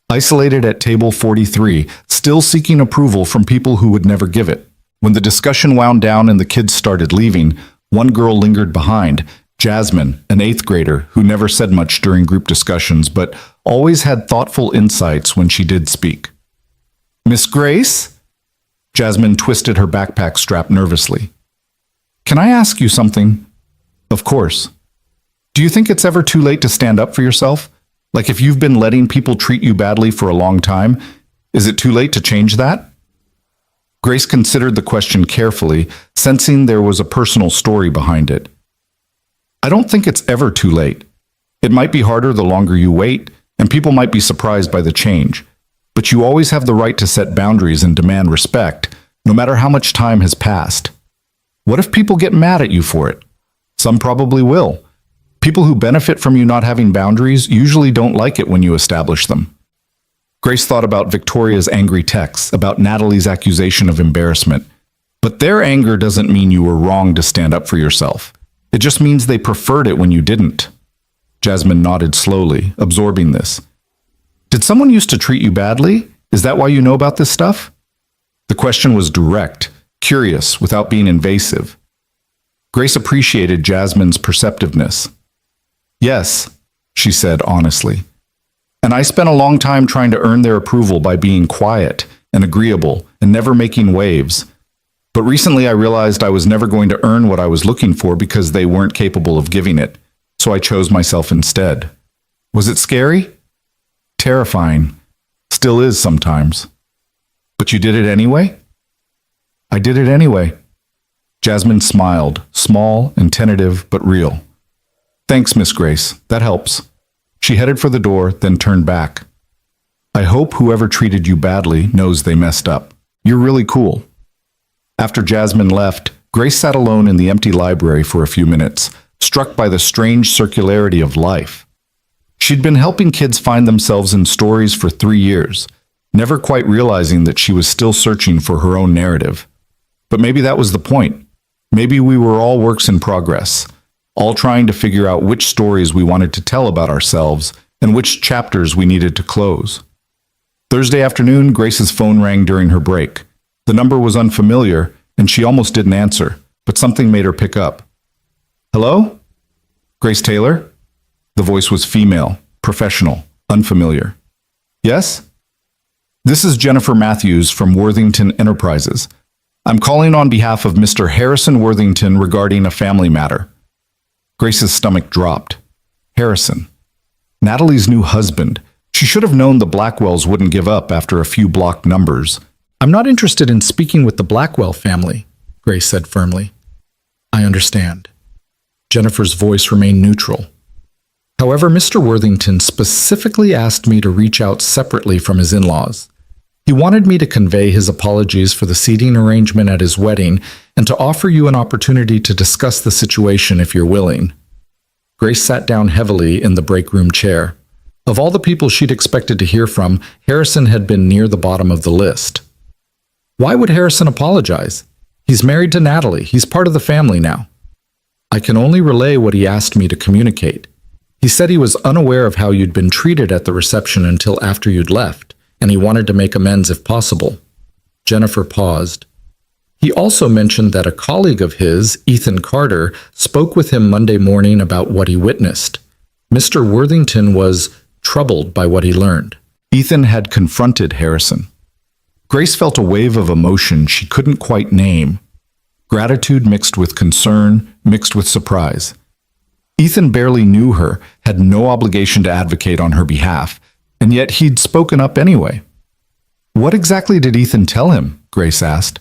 Isolated at table 43, still seeking approval from people who would never give it. When the discussion wound down and the kids started leaving, one girl lingered behind, Jasmine, an 8th grader who never said much during group discussions but always had thoughtful insights when she did speak. "Miss Grace?" Jasmine twisted her backpack strap nervously. "Can I ask you something?" "Of course." "Do you think it's ever too late to stand up for yourself? Like if you've been letting people treat you badly for a long time, is it too late to change that?" Grace considered the question carefully, sensing there was a personal story behind it. "I don't think it's ever too late. It might be harder the longer you wait, and people might be surprised by the change. But you always have the right to set boundaries and demand respect, no matter how much time has passed. What if people get mad at you for it? Some probably will. People who benefit from you not having boundaries usually don't like it when you establish them." Grace thought about Victoria's angry texts, about Natalie's accusation of embarrassment. But their anger doesn't mean you were wrong to stand up for yourself. It just means they preferred it when you didn't. Jasmine nodded slowly, absorbing this. "Did someone used to treat you badly? Is that why you know about this stuff?" The question was direct, curious, without being invasive. Grace appreciated Jasmine's perceptiveness. "Yes," she said honestly. "And I spent a long time trying to earn their approval by being quiet and agreeable and never making waves. But recently I realized I was never going to earn what I was looking for because they weren't capable of giving it, so I chose myself instead. Was it scary? Terrifying. Still is sometimes. But you did it anyway?" "I did it anyway." Jasmine smiled, small and tentative but real. "Thanks, Miss Grace. That helps." She headed for the door, then turned back. "I hope whoever treated you badly knows they messed up. You're really cool." After Jasmine left, Grace sat alone in the empty library for a few minutes, struck by the strange circularity of life. She'd been helping kids find themselves in stories for 3 years, never quite realizing that she was still searching for her own narrative. But maybe that was the point. Maybe we were all works in progress, all trying to figure out which stories we wanted to tell about ourselves and which chapters we needed to close. Thursday afternoon, Grace's phone rang during her break. The number was unfamiliar, and she almost didn't answer, but something made her pick up. "Hello? Grace Taylor?" The voice was female, professional, unfamiliar. "Yes? This is Jennifer Matthews from Worthington Enterprises. I'm calling on behalf of Mr. Harrison Worthington regarding a family matter." Grace's stomach dropped. Harrison. Natalie's new husband. She should have known the Blackwells wouldn't give up after a few blocked numbers. "I'm not interested in speaking with the Blackwell family," Grace said firmly. "I understand." Jennifer's voice remained neutral. "However, Mr. Worthington specifically asked me to reach out separately from his in-laws. He wanted me to convey his apologies for the seating arrangement at his wedding and to offer you an opportunity to discuss the situation if you're willing." Grace sat down heavily in the break room chair. Of all the people she'd expected to hear from, Harrison had been near the bottom of the list. Why would Harrison apologize? He's married to Natalie. He's part of the family now. "I can only relay what he asked me to communicate. He said he was unaware of how you'd been treated at the reception until after you'd left, and he wanted to make amends if possible." Jennifer paused. "He also mentioned that a colleague of his, Ethan Carter, spoke with him Monday morning about what he witnessed. Mr. Worthington was troubled by what he learned." Ethan had confronted Harrison. Grace felt a wave of emotion she couldn't quite name. Gratitude mixed with concern, mixed with surprise. Ethan barely knew her, had no obligation to advocate on her behalf, and yet he'd spoken up anyway. "What exactly did Ethan tell him?" Grace asked.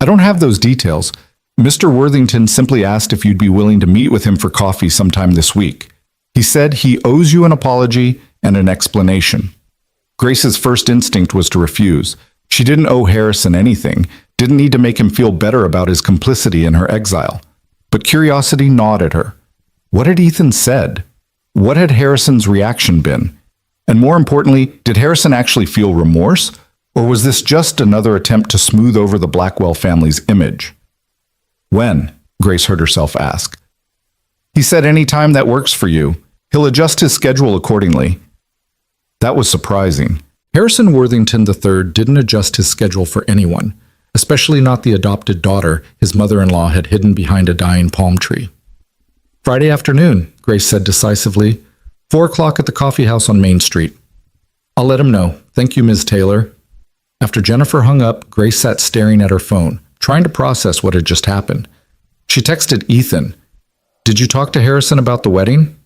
"I don't have those details. Mr. Worthington simply asked if you'd be willing to meet with him for coffee sometime this week. He said he owes you an apology and an explanation." Grace's first instinct was to refuse. She didn't owe Harrison anything, didn't need to make him feel better about his complicity in her exile. But curiosity gnawed at her. What had Ethan said? What had Harrison's reaction been? And more importantly, did Harrison actually feel remorse? Or was this just another attempt to smooth over the Blackwell family's image? When? Grace heard herself ask. He said any time that works for you. He'll adjust his schedule accordingly. That was surprising. Harrison Worthington III didn't adjust his schedule for anyone, especially not the adopted daughter his mother-in-law had hidden behind a dying palm tree. Friday afternoon, Grace said decisively. 4 o'clock at the coffee house on Main Street. I'll let him know. Thank you, Ms. Taylor. After Jennifer hung up, Grace sat staring at her phone, trying to process what had just happened. She texted Ethan. Did you talk to Harrison about the wedding?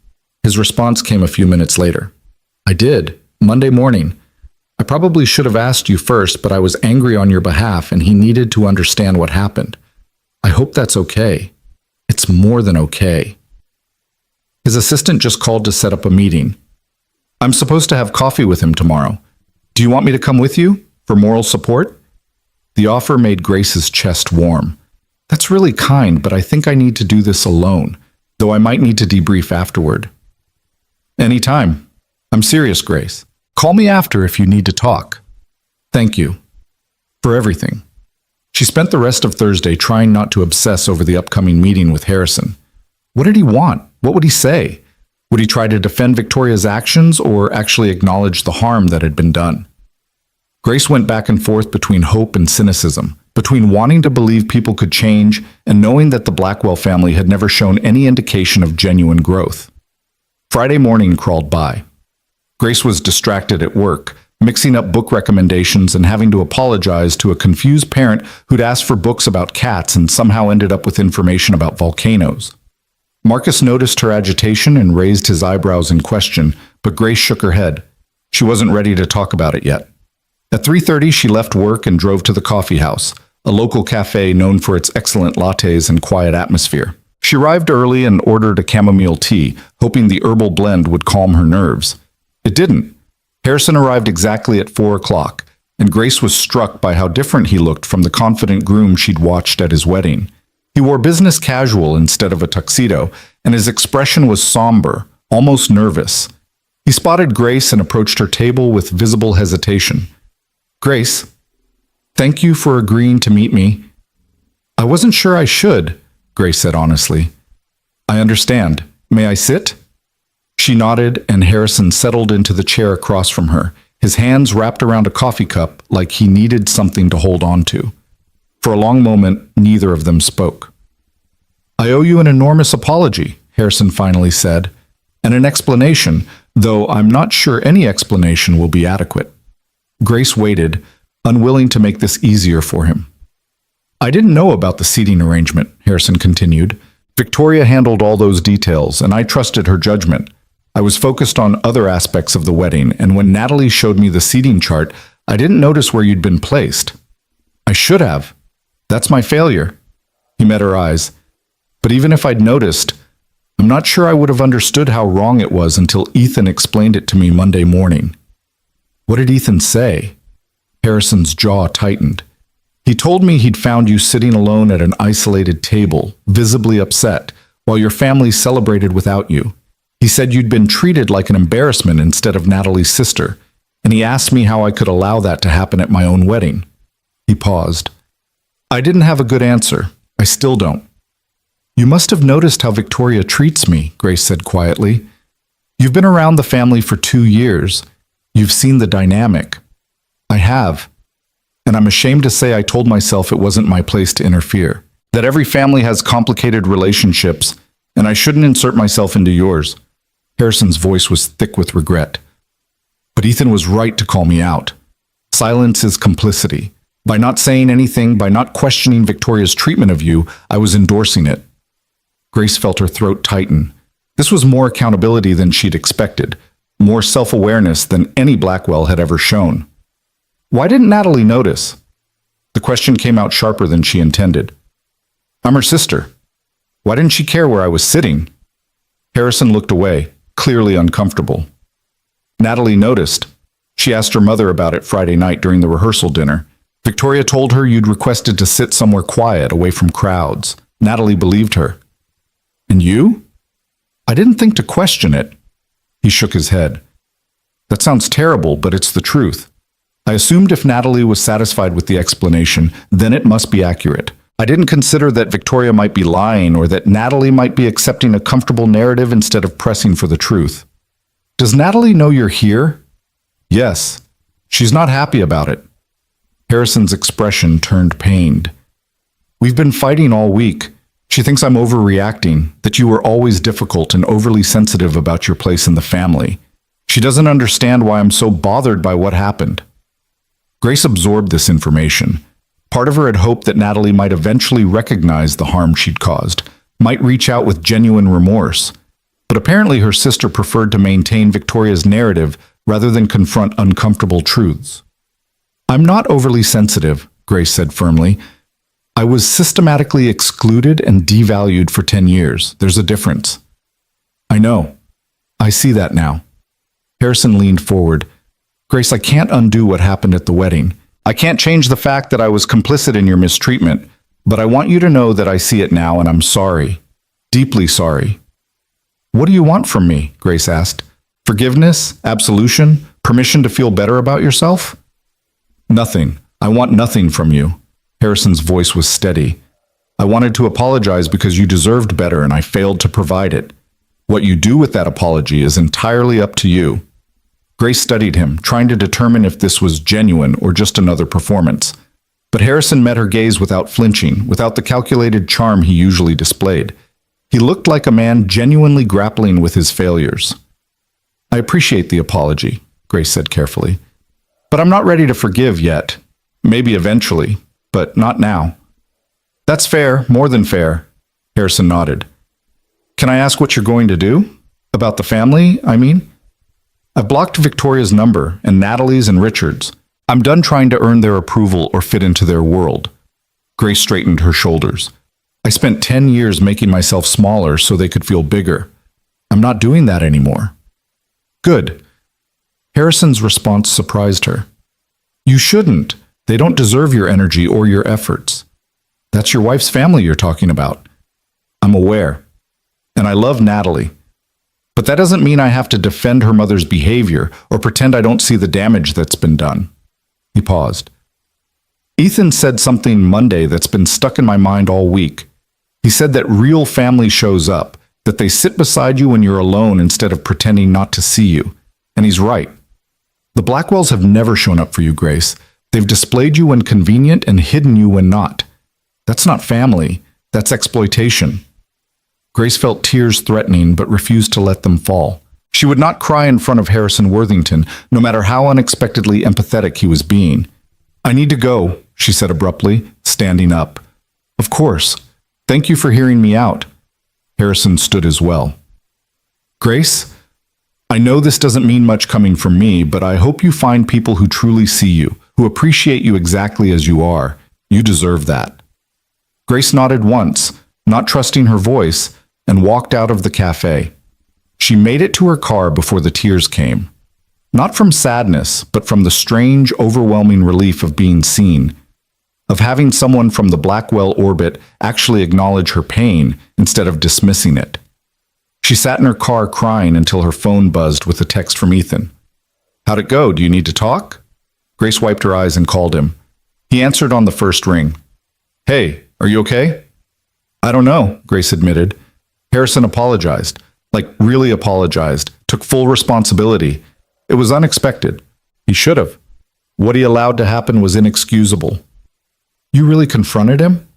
His response came a few minutes later. I did. Monday morning. I probably should have asked you first, but I was angry on your behalf and he needed to understand what happened. I hope that's okay. It's more than okay. His assistant just called to set up a meeting. I'm supposed to have coffee with him tomorrow. Do you want me to come with you for moral support? The offer made Grace's chest warm. That's really kind, but I think I need to do this alone, though I might need to debrief afterward. Anytime. I'm serious, Grace. Call me after if you need to talk. Thank you. For everything. She spent the rest of Thursday trying not to obsess over the upcoming meeting with Harrison. What did he want? What would he say? Would he try to defend Victoria's actions or actually acknowledge the harm that had been done? Grace went back and forth between hope and cynicism, between wanting to believe people could change and knowing that the Blackwell family had never shown any indication of genuine growth. Friday morning crawled by. Grace was distracted at work, mixing up book recommendations and having to apologize to a confused parent who'd asked for books about cats and somehow ended up with information about volcanoes. Marcus noticed her agitation and raised his eyebrows in question, but Grace shook her head. She wasn't ready to talk about it yet. At 3:30, she left work and drove to the coffee house, a local cafe known for its excellent lattes and quiet atmosphere. She arrived early and ordered a chamomile tea, hoping the herbal blend would calm her nerves. It didn't. Harrison arrived exactly at 4 o'clock, and Grace was struck by how different he looked from the confident groom she'd watched at his wedding. He wore business casual instead of a tuxedo, and his expression was somber, almost nervous. He spotted Grace and approached her table with visible hesitation. Grace, thank you for agreeing to meet me. I wasn't sure I should, Grace said honestly. I understand. May I sit? She nodded, and Harrison settled into the chair across from her, his hands wrapped around a coffee cup like he needed something to hold on to. For a long moment, neither of them spoke. I owe you an enormous apology, Harrison finally said, and an explanation, though I'm not sure any explanation will be adequate. Grace waited, unwilling to make this easier for him. I didn't know about the seating arrangement, Harrison continued. Victoria handled all those details, and I trusted her judgment. I was focused on other aspects of the wedding, and when Natalie showed me the seating chart, I didn't notice where you'd been placed. I should have. That's my failure. He met her eyes. But even if I'd noticed, I'm not sure I would have understood how wrong it was until Ethan explained it to me Monday morning. What did Ethan say? Harrison's jaw tightened. He told me he'd found you sitting alone at an isolated table, visibly upset, while your family celebrated without you. He said you'd been treated like an embarrassment instead of Natalie's sister, and he asked me how I could allow that to happen at my own wedding. He paused. I didn't have a good answer. I still don't. You must have noticed how Victoria treats me, Grace said quietly. You've been around the family for 2 years. You've seen the dynamic. I have. And I'm ashamed to say I told myself it wasn't my place to interfere, that every family has complicated relationships, and I shouldn't insert myself into yours. Harrison's voice was thick with regret. But Ethan was right to call me out. Silence is complicity. By not saying anything, by not questioning Victoria's treatment of you, I was endorsing it. Grace felt her throat tighten. This was more accountability than she'd expected, more self-awareness than any Blackwell had ever shown. Why didn't Natalie notice? The question came out sharper than she intended. I'm her sister. Why didn't she care where I was sitting? Harrison looked away, clearly uncomfortable. Natalie noticed. She asked her mother about it Friday night during the rehearsal dinner. Victoria told her you'd requested to sit somewhere quiet, away from crowds. Natalie believed her. And you? I didn't think to question it. He shook his head. That sounds terrible, but it's the truth. I assumed if Natalie was satisfied with the explanation, then it must be accurate. I didn't consider that Victoria might be lying or that Natalie might be accepting a comfortable narrative instead of pressing for the truth. Does Natalie know you're here? Yes. She's not happy about it. Harrison's expression turned pained. We've been fighting all week. She thinks I'm overreacting, that you were always difficult and overly sensitive about your place in the family. She doesn't understand why I'm so bothered by what happened. Grace absorbed this information. Part of her had hoped that Natalie might eventually recognize the harm she'd caused, might reach out with genuine remorse. But apparently her sister preferred to maintain Victoria's narrative rather than confront uncomfortable truths. I'm not overly sensitive, Grace said firmly. I was systematically excluded and devalued for 10 years. There's a difference. I know. I see that now. Harrison leaned forward. Grace, I can't undo what happened at the wedding. I can't change the fact that I was complicit in your mistreatment, but I want you to know that I see it now and I'm sorry. Deeply sorry. What do you want from me? Grace asked. Forgiveness? Absolution? Permission to feel better about yourself? Nothing. I want nothing from you. Harrison's voice was steady. I wanted to apologize because you deserved better and I failed to provide it. What you do with that apology is entirely up to you. Grace studied him, trying to determine if this was genuine or just another performance. But Harrison met her gaze without flinching, without the calculated charm he usually displayed. He looked like a man genuinely grappling with his failures. I appreciate the apology, Grace said carefully. But I'm not ready to forgive yet. Maybe eventually, but not now. That's fair, more than fair, Harrison nodded. Can I ask what you're going to do? About the family, I mean? I've blocked Victoria's number, and Natalie's and Richard's. I'm done trying to earn their approval or fit into their world. Grace straightened her shoulders. I spent 10 years making myself smaller so they could feel bigger. I'm not doing that anymore. Good. Harrison's response surprised her. You shouldn't. They don't deserve your energy or your efforts. That's your wife's family you're talking about. I'm aware. And I love Natalie. But that doesn't mean I have to defend her mother's behavior or pretend I don't see the damage that's been done. He paused. Ethan said something Monday that's been stuck in my mind all week. He said that real family shows up, that they sit beside you when you're alone instead of pretending not to see you. And he's right. The Blackwells have never shown up for you, Grace. They've displayed you when convenient and hidden you when not. That's not family. That's exploitation. Grace felt tears threatening but refused to let them fall. She would not cry in front of Harrison Worthington, no matter how unexpectedly empathetic he was being. I need to go, she said abruptly, standing up. Of course. Thank you for hearing me out. Harrison stood as well. Grace, I know this doesn't mean much coming from me, but I hope you find people who truly see you, who appreciate you exactly as you are. You deserve that. Grace nodded once, not trusting her voice, and walked out of the cafe. She made it to her car before the tears came. Not from sadness, but from the strange, overwhelming relief of being seen, of having someone from the Blackwell orbit actually acknowledge her pain instead of dismissing it. She sat in her car crying until her phone buzzed with a text from Ethan. How'd it go? Do you need to talk? Grace wiped her eyes and called him. He answered on the first ring. Hey, are you okay? I don't know, Grace admitted. Harrison apologized, like really apologized, took full responsibility. It was unexpected. He should have. What he allowed to happen was inexcusable. You really confronted him?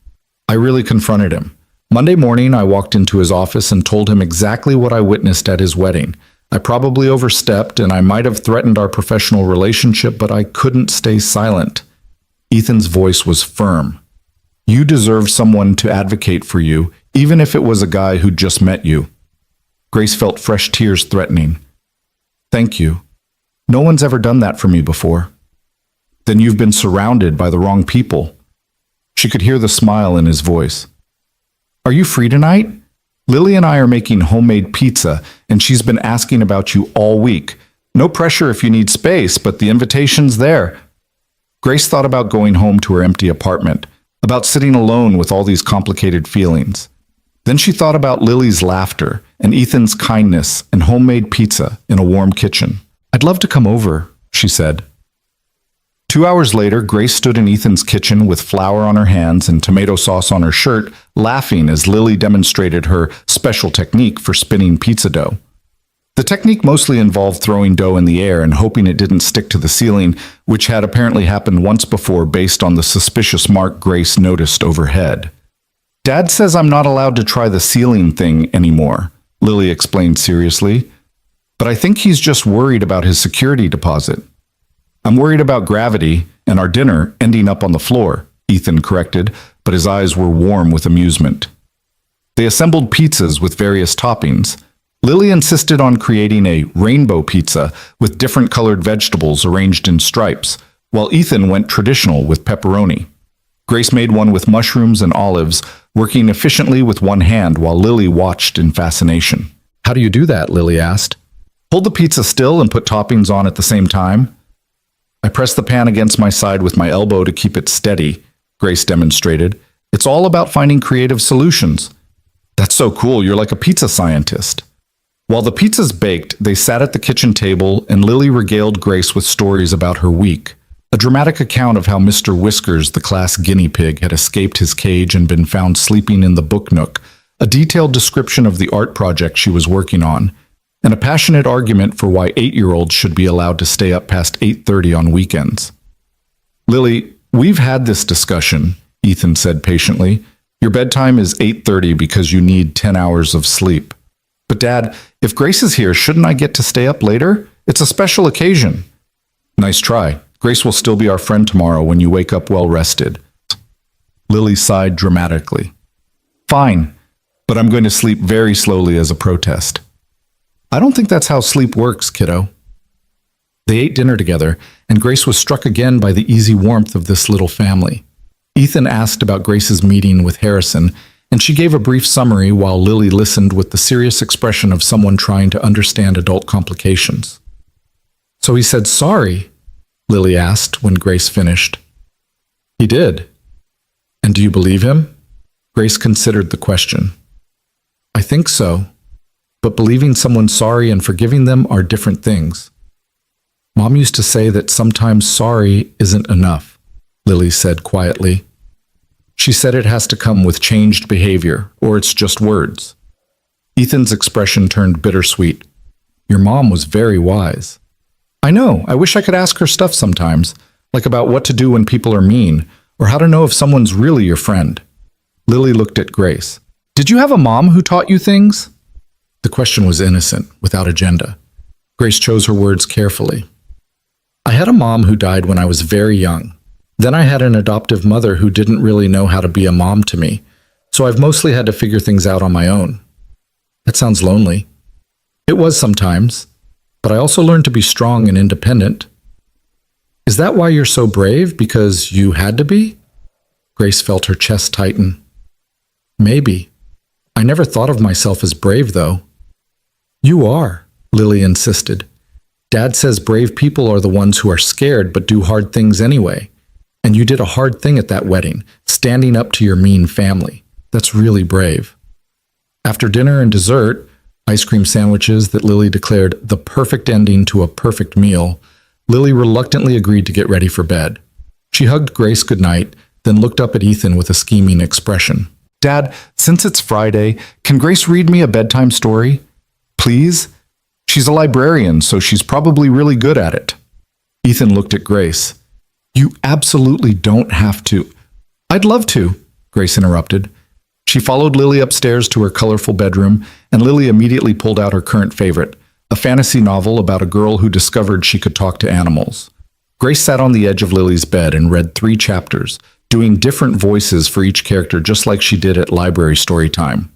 I really confronted him. Monday morning, I walked into his office and told him exactly what I witnessed at his wedding. I probably overstepped and I might have threatened our professional relationship, but I couldn't stay silent. Ethan's voice was firm. You deserve someone to advocate for you, even if it was a guy who'd just met you. Grace felt fresh tears threatening. Thank you. No one's ever done that for me before. Then you've been surrounded by the wrong people. She could hear the smile in his voice. Are you free tonight? Lily and I are making homemade pizza, and she's been asking about you all week. No pressure if you need space, but the invitation's there. Grace thought about going home to her empty apartment, about sitting alone with all these complicated feelings. Then she thought about Lily's laughter and Ethan's kindness and homemade pizza in a warm kitchen. I'd love to come over, she said. 2 hours later, Grace stood in Ethan's kitchen with flour on her hands and tomato sauce on her shirt, laughing as Lily demonstrated her special technique for spinning pizza dough. The technique mostly involved throwing dough in the air and hoping it didn't stick to the ceiling, which had apparently happened once before based on the suspicious mark Grace noticed overhead. "Dad says I'm not allowed to try the ceiling thing anymore," Lily explained seriously. "But I think he's just worried about his security deposit." "I'm worried about gravity and our dinner ending up on the floor," Ethan corrected, but his eyes were warm with amusement. They assembled pizzas with various toppings. Lily insisted on creating a rainbow pizza with different colored vegetables arranged in stripes, while Ethan went traditional with pepperoni. Grace made one with mushrooms and olives, working efficiently with one hand while Lily watched in fascination. "How do you do that?" Lily asked. "Hold the pizza still and put toppings on at the same time." "I press the pan against my side with my elbow to keep it steady," Grace demonstrated. "It's all about finding creative solutions." "That's so cool, you're like a pizza scientist." While the pizzas baked, they sat at the kitchen table and Lily regaled Grace with stories about her week. A dramatic account of how Mr. Whiskers, the class guinea pig, had escaped his cage and been found sleeping in the book nook, a detailed description of the art project she was working on, and a passionate argument for why 8-year-olds should be allowed to stay up past 8:30 on weekends. "Lily, we've had this discussion," Ethan said patiently. "Your bedtime is 8:30 because you need 10 hours of sleep." "But Dad, if Grace is here, shouldn't I get to stay up later? It's a special occasion." "Nice try. Grace will still be our friend tomorrow when you wake up well rested." Lily sighed dramatically. "Fine, but I'm going to sleep very slowly as a protest." "I don't think that's how sleep works, kiddo." They ate dinner together, and Grace was struck again by the easy warmth of this little family. Ethan asked about Grace's meeting with Harrison, and she gave a brief summary while Lily listened with the serious expression of someone trying to understand adult complications. "So he said sorry?" Lily asked when Grace finished. "He did. And do you believe him?" Grace considered the question. "I think so. But believing someone sorry and forgiving them are different things. Mom used to say that sometimes sorry isn't enough," Lily said quietly. "She said it has to come with changed behavior, or it's just words." Ethan's expression turned bittersweet. "Your mom was very wise." "I know. I wish I could ask her stuff sometimes, like about what to do when people are mean, or how to know if someone's really your friend." Lily looked at Grace. "Did you have a mom who taught you things?" The question was innocent, without agenda. Grace chose her words carefully. "I had a mom who died when I was very young. Then I had an adoptive mother who didn't really know how to be a mom to me, so I've mostly had to figure things out on my own." "That sounds lonely." "It was sometimes, but I also learned to be strong and independent." "Is that why you're so brave? Because you had to be?" Grace felt her chest tighten. "Maybe. I never thought of myself as brave, though." "You are," Lily insisted. "Dad says brave people are the ones who are scared but do hard things anyway. And you did a hard thing at that wedding, standing up to your mean family. That's really brave." After dinner and dessert, ice cream sandwiches that Lily declared the perfect ending to a perfect meal, Lily reluctantly agreed to get ready for bed. She hugged Grace goodnight, then looked up at Ethan with a scheming expression. "Dad, since it's Friday, can Grace read me a bedtime story? Please? She's a librarian, so she's probably really good at it." Ethan looked at Grace. "You absolutely don't have to." "I'd love to," Grace interrupted. She followed Lily upstairs to her colorful bedroom, and Lily immediately pulled out her current favorite, a fantasy novel about a girl who discovered she could talk to animals. Grace sat on the edge of Lily's bed and read 3 chapters, doing different voices for each character just like she did at library story time.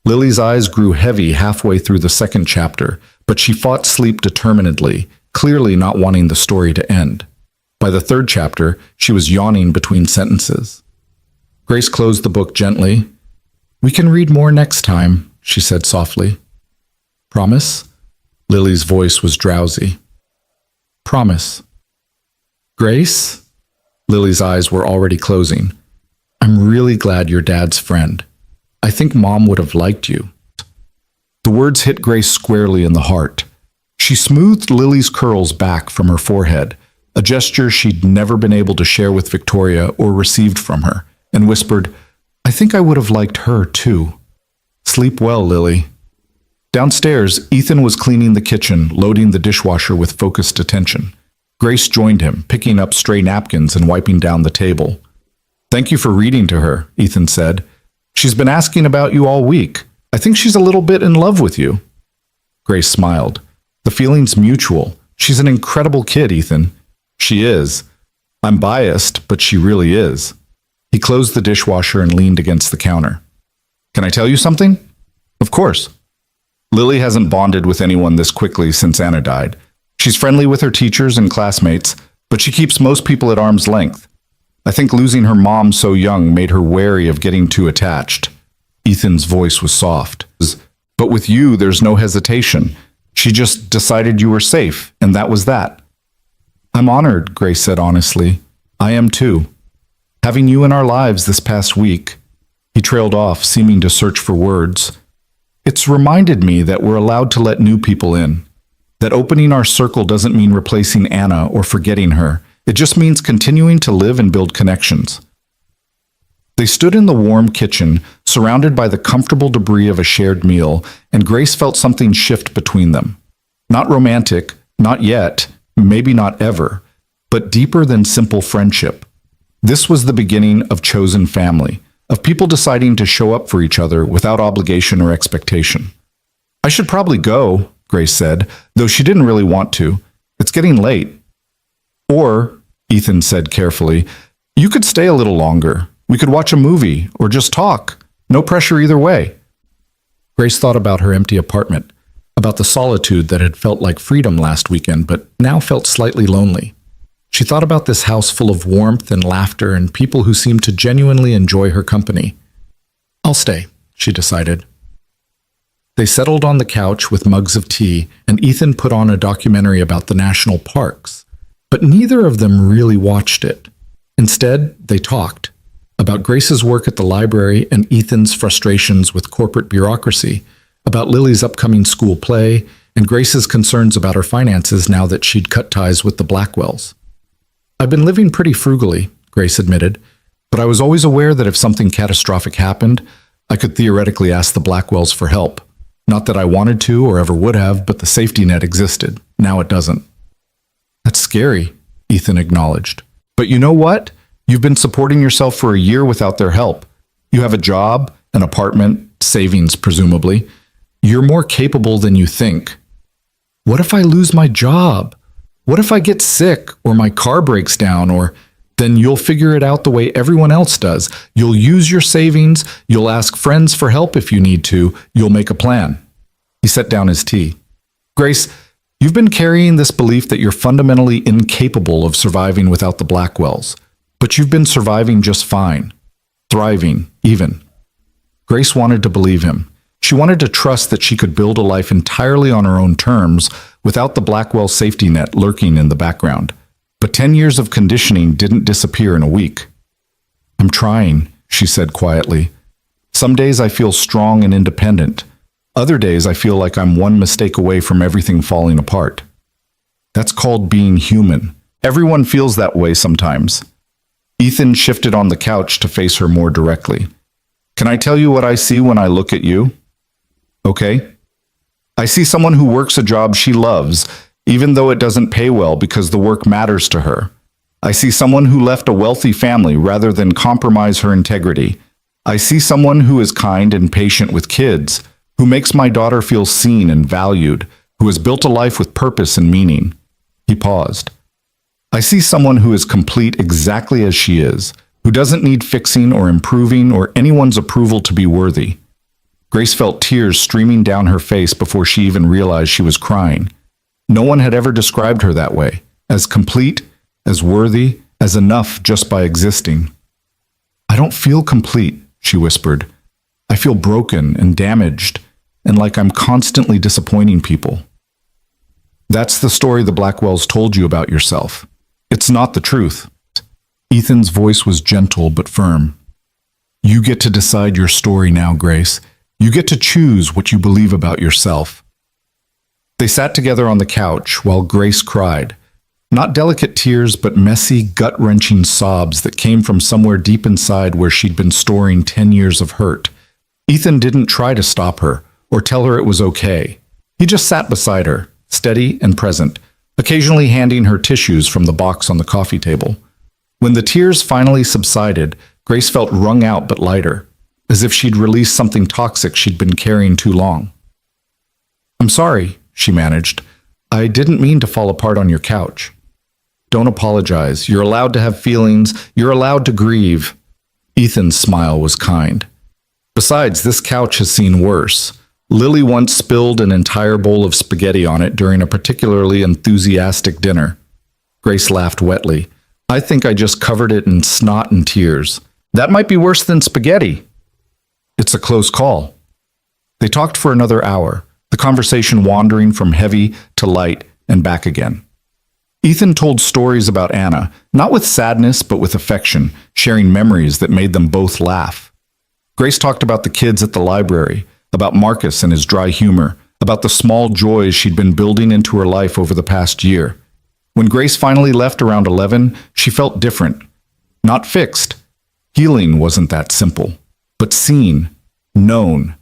Lily's eyes grew heavy halfway through the 2nd chapter, but she fought sleep determinedly, clearly not wanting the story to end. By the 3rd chapter, she was yawning between sentences. Grace closed the book gently. "We can read more next time," she said softly. "Promise?" Lily's voice was drowsy. "Promise." "Grace?" Lily's eyes were already closing. "I'm really glad you're Dad's friend. I think Mom would have liked you." The words hit Grace squarely in the heart. She smoothed Lily's curls back from her forehead, a gesture she'd never been able to share with Victoria or received from her, and whispered, "I think I would have liked her, too. Sleep well, Lily." Downstairs, Ethan was cleaning the kitchen, loading the dishwasher with focused attention. Grace joined him, picking up stray napkins and wiping down the table. "Thank you for reading to her," Ethan said. "She's been asking about you all week. I think she's a little bit in love with you." Grace smiled. "The feeling's mutual. She's an incredible kid, Ethan." "She is. I'm biased, but she really is." He closed the dishwasher and leaned against the counter. "Can I tell you something?" "Of course." Lily hasn't bonded with anyone this quickly since Anna died. She's friendly with her teachers and classmates, but she keeps most people at arm's length. I think losing her mom so young made her wary of getting too attached. Ethan's voice was soft. "But with you, there's no hesitation. She just decided you were safe, and that was that." "I'm honored," Grace said honestly. "I am too. Having you in our lives this past week." He trailed off, seeming to search for words. "It's reminded me that we're allowed to let new people in. That opening our circle doesn't mean replacing Anna or forgetting her. It just means continuing to live and build connections." They stood in the warm kitchen, surrounded by the comfortable debris of a shared meal, and Grace felt something shift between them. Not romantic, not yet, maybe not ever, but deeper than simple friendship. This was the beginning of chosen family, of people deciding to show up for each other without obligation or expectation. "I should probably go," Grace said, though she didn't really want to. "It's getting late." "Or," Ethan said carefully, "you could stay a little longer. We could watch a movie or just talk. No pressure either way." Grace thought about her empty apartment, about the solitude that had felt like freedom last weekend but now felt slightly lonely. She thought about this house full of warmth and laughter and people who seemed to genuinely enjoy her company. "I'll stay," she decided. They settled on the couch with mugs of tea, and Ethan put on a documentary about the national parks. But neither of them really watched it. Instead, they talked about Grace's work at the library and Ethan's frustrations with corporate bureaucracy, about Lily's upcoming school play, and Grace's concerns about her finances now that she'd cut ties with the Blackwells. "I've been living pretty frugally," Grace admitted, "but I was always aware that if something catastrophic happened, I could theoretically ask the Blackwells for help. Not that I wanted to or ever would have, but the safety net existed. Now it doesn't." "That's scary," Ethan acknowledged. "But you know what? You've been supporting yourself for a year without their help. You have a job, an apartment, savings presumably. You're more capable than you think." "What if I lose my job? What if I get sick or my car breaks down or..." "Then you'll figure it out the way everyone else does. You'll use your savings, you'll ask friends for help if you need to, you'll make a plan." He set down his tea. "Grace, you've been carrying this belief that you're fundamentally incapable of surviving without the Blackwells, but you've been surviving just fine. Thriving, even." Grace wanted to believe him. She wanted to trust that she could build a life entirely on her own terms without the Blackwell safety net lurking in the background. But 10 years of conditioning didn't disappear in a week. "I'm trying," she said quietly. "Some days I feel strong and independent. Other days I feel like I'm one mistake away from everything falling apart. That's called being human. Everyone feels that way sometimes." Ethan shifted on the couch to face her more directly. "Can I tell you what I see when I look at you?" "Okay." "I see someone who works a job she loves, even though it doesn't pay well because the work matters to her. I see someone who left a wealthy family rather than compromise her integrity. I see someone who is kind and patient with kids, who makes my daughter feel seen and valued, who has built a life with purpose and meaning." He paused. "I see someone who is complete exactly as she is, who doesn't need fixing or improving or anyone's approval to be worthy." Grace felt tears streaming down her face before she even realized she was crying. No one had ever described her that way, as complete, as worthy, as enough just by existing. "I don't feel complete," she whispered. "I feel broken and damaged, and like I'm constantly disappointing people." "That's the story the Blackwells told you about yourself. It's not the truth." Ethan's voice was gentle but firm. "You get to decide your story now, Grace. You get to choose what you believe about yourself." They sat together on the couch while Grace cried. Not delicate tears, but messy, gut-wrenching sobs that came from somewhere deep inside where she'd been storing 10 years of hurt. Ethan didn't try to stop her or tell her it was okay. He just sat beside her, steady and present, occasionally handing her tissues from the box on the coffee table. When the tears finally subsided, Grace felt wrung out but lighter, as if she'd released something toxic she'd been carrying too long. "I'm sorry," she managed. "I didn't mean to fall apart on your couch." "Don't apologize. You're allowed to have feelings. You're allowed to grieve." Ethan's smile was kind. "Besides, this couch has seen worse. Lily once spilled an entire bowl of spaghetti on it during a particularly enthusiastic dinner." Grace laughed wetly. "I think I just covered it in snot and tears. That might be worse than spaghetti." "It's a close call." They talked for another hour, the conversation wandering from heavy to light and back again. Ethan told stories about Anna, not with sadness but with affection, sharing memories that made them both laugh. Grace talked about the kids at the library, about Marcus and his dry humor, about the small joys she'd been building into her life over the past year. When Grace finally left around 11, she felt different. Not fixed. Healing wasn't that simple, but seen, known.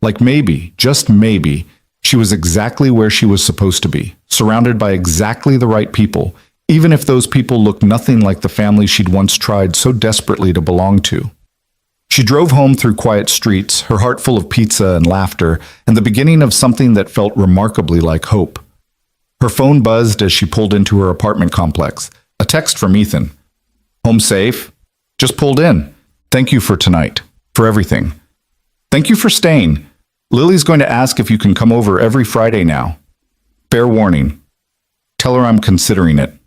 Like maybe, just maybe, she was exactly where she was supposed to be, surrounded by exactly the right people, even if those people looked nothing like the family she'd once tried so desperately to belong to. She drove home through quiet streets, her heart full of pizza and laughter, and the beginning of something that felt remarkably like hope. Her phone buzzed as she pulled into her apartment complex. A text from Ethan. "Home safe? Just pulled in. Thank you for tonight. For everything. Thank you for staying. Lily's going to ask if you can come over every Friday now. Fair warning. Tell her I'm considering it."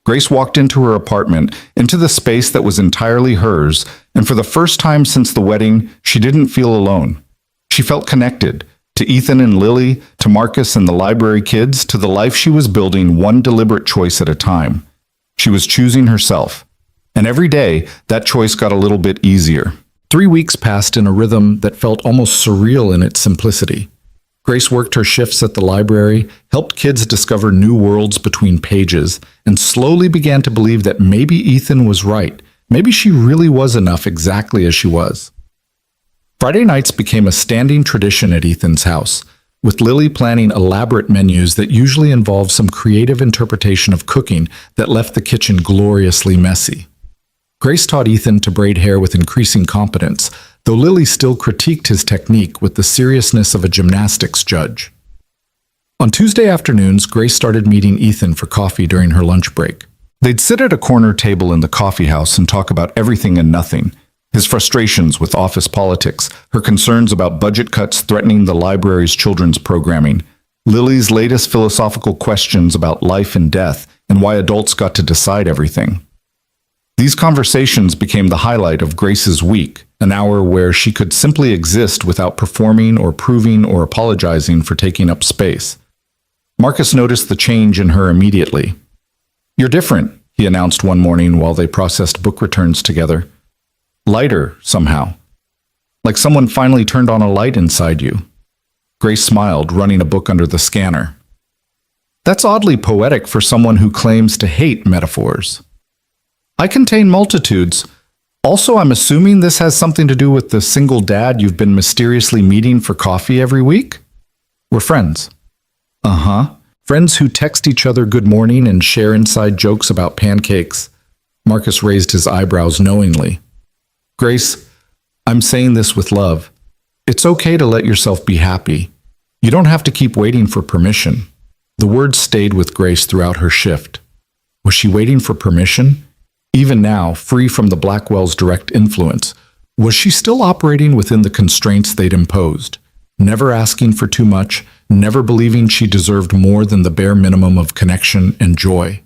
Grace walked into her apartment, into the space that was entirely hers, and for the first time since the wedding, she didn't feel alone. She felt connected, to Ethan and Lily, to Marcus and the library kids, to the life she was building one deliberate choice at a time. She was choosing herself. And every day, that choice got a little bit easier. 3 weeks passed in a rhythm that felt almost surreal in its simplicity. Grace worked her shifts at the library, helped kids discover new worlds between pages, and slowly began to believe that maybe Ethan was right. Maybe she really was enough exactly as she was. Friday nights became a standing tradition at Ethan's house, with Lily planning elaborate menus that usually involved some creative interpretation of cooking that left the kitchen gloriously messy. Grace taught Ethan to braid hair with increasing competence, though Lily still critiqued his technique with the seriousness of a gymnastics judge. On Tuesday afternoons, Grace started meeting Ethan for coffee during her lunch break. They'd sit at a corner table in the coffee house and talk about everything and nothing. His frustrations with office politics, her concerns about budget cuts threatening the library's children's programming, Lily's latest philosophical questions about life and death and why adults got to decide everything. These conversations became the highlight of Grace's week, an hour where she could simply exist without performing or proving or apologizing for taking up space. Marcus noticed the change in her immediately. "You're different," he announced one morning while they processed book returns together. "Lighter, somehow. Like someone finally turned on a light inside you." Grace smiled, running a book under the scanner. "That's oddly poetic for someone who claims to hate metaphors." "I contain multitudes. Also, I'm assuming this has something to do with the single dad you've been mysteriously meeting for coffee every week?" "We're friends." "Uh-huh. Friends who text each other good morning and share inside jokes about pancakes." Marcus raised his eyebrows knowingly. "Grace, I'm saying this with love. It's okay to let yourself be happy. You don't have to keep waiting for permission." The words stayed with Grace throughout her shift. Was she waiting for permission? Even now, free from the Blackwell's direct influence, was she still operating within the constraints they'd imposed? Never asking for too much, never believing she deserved more than the bare minimum of connection and joy.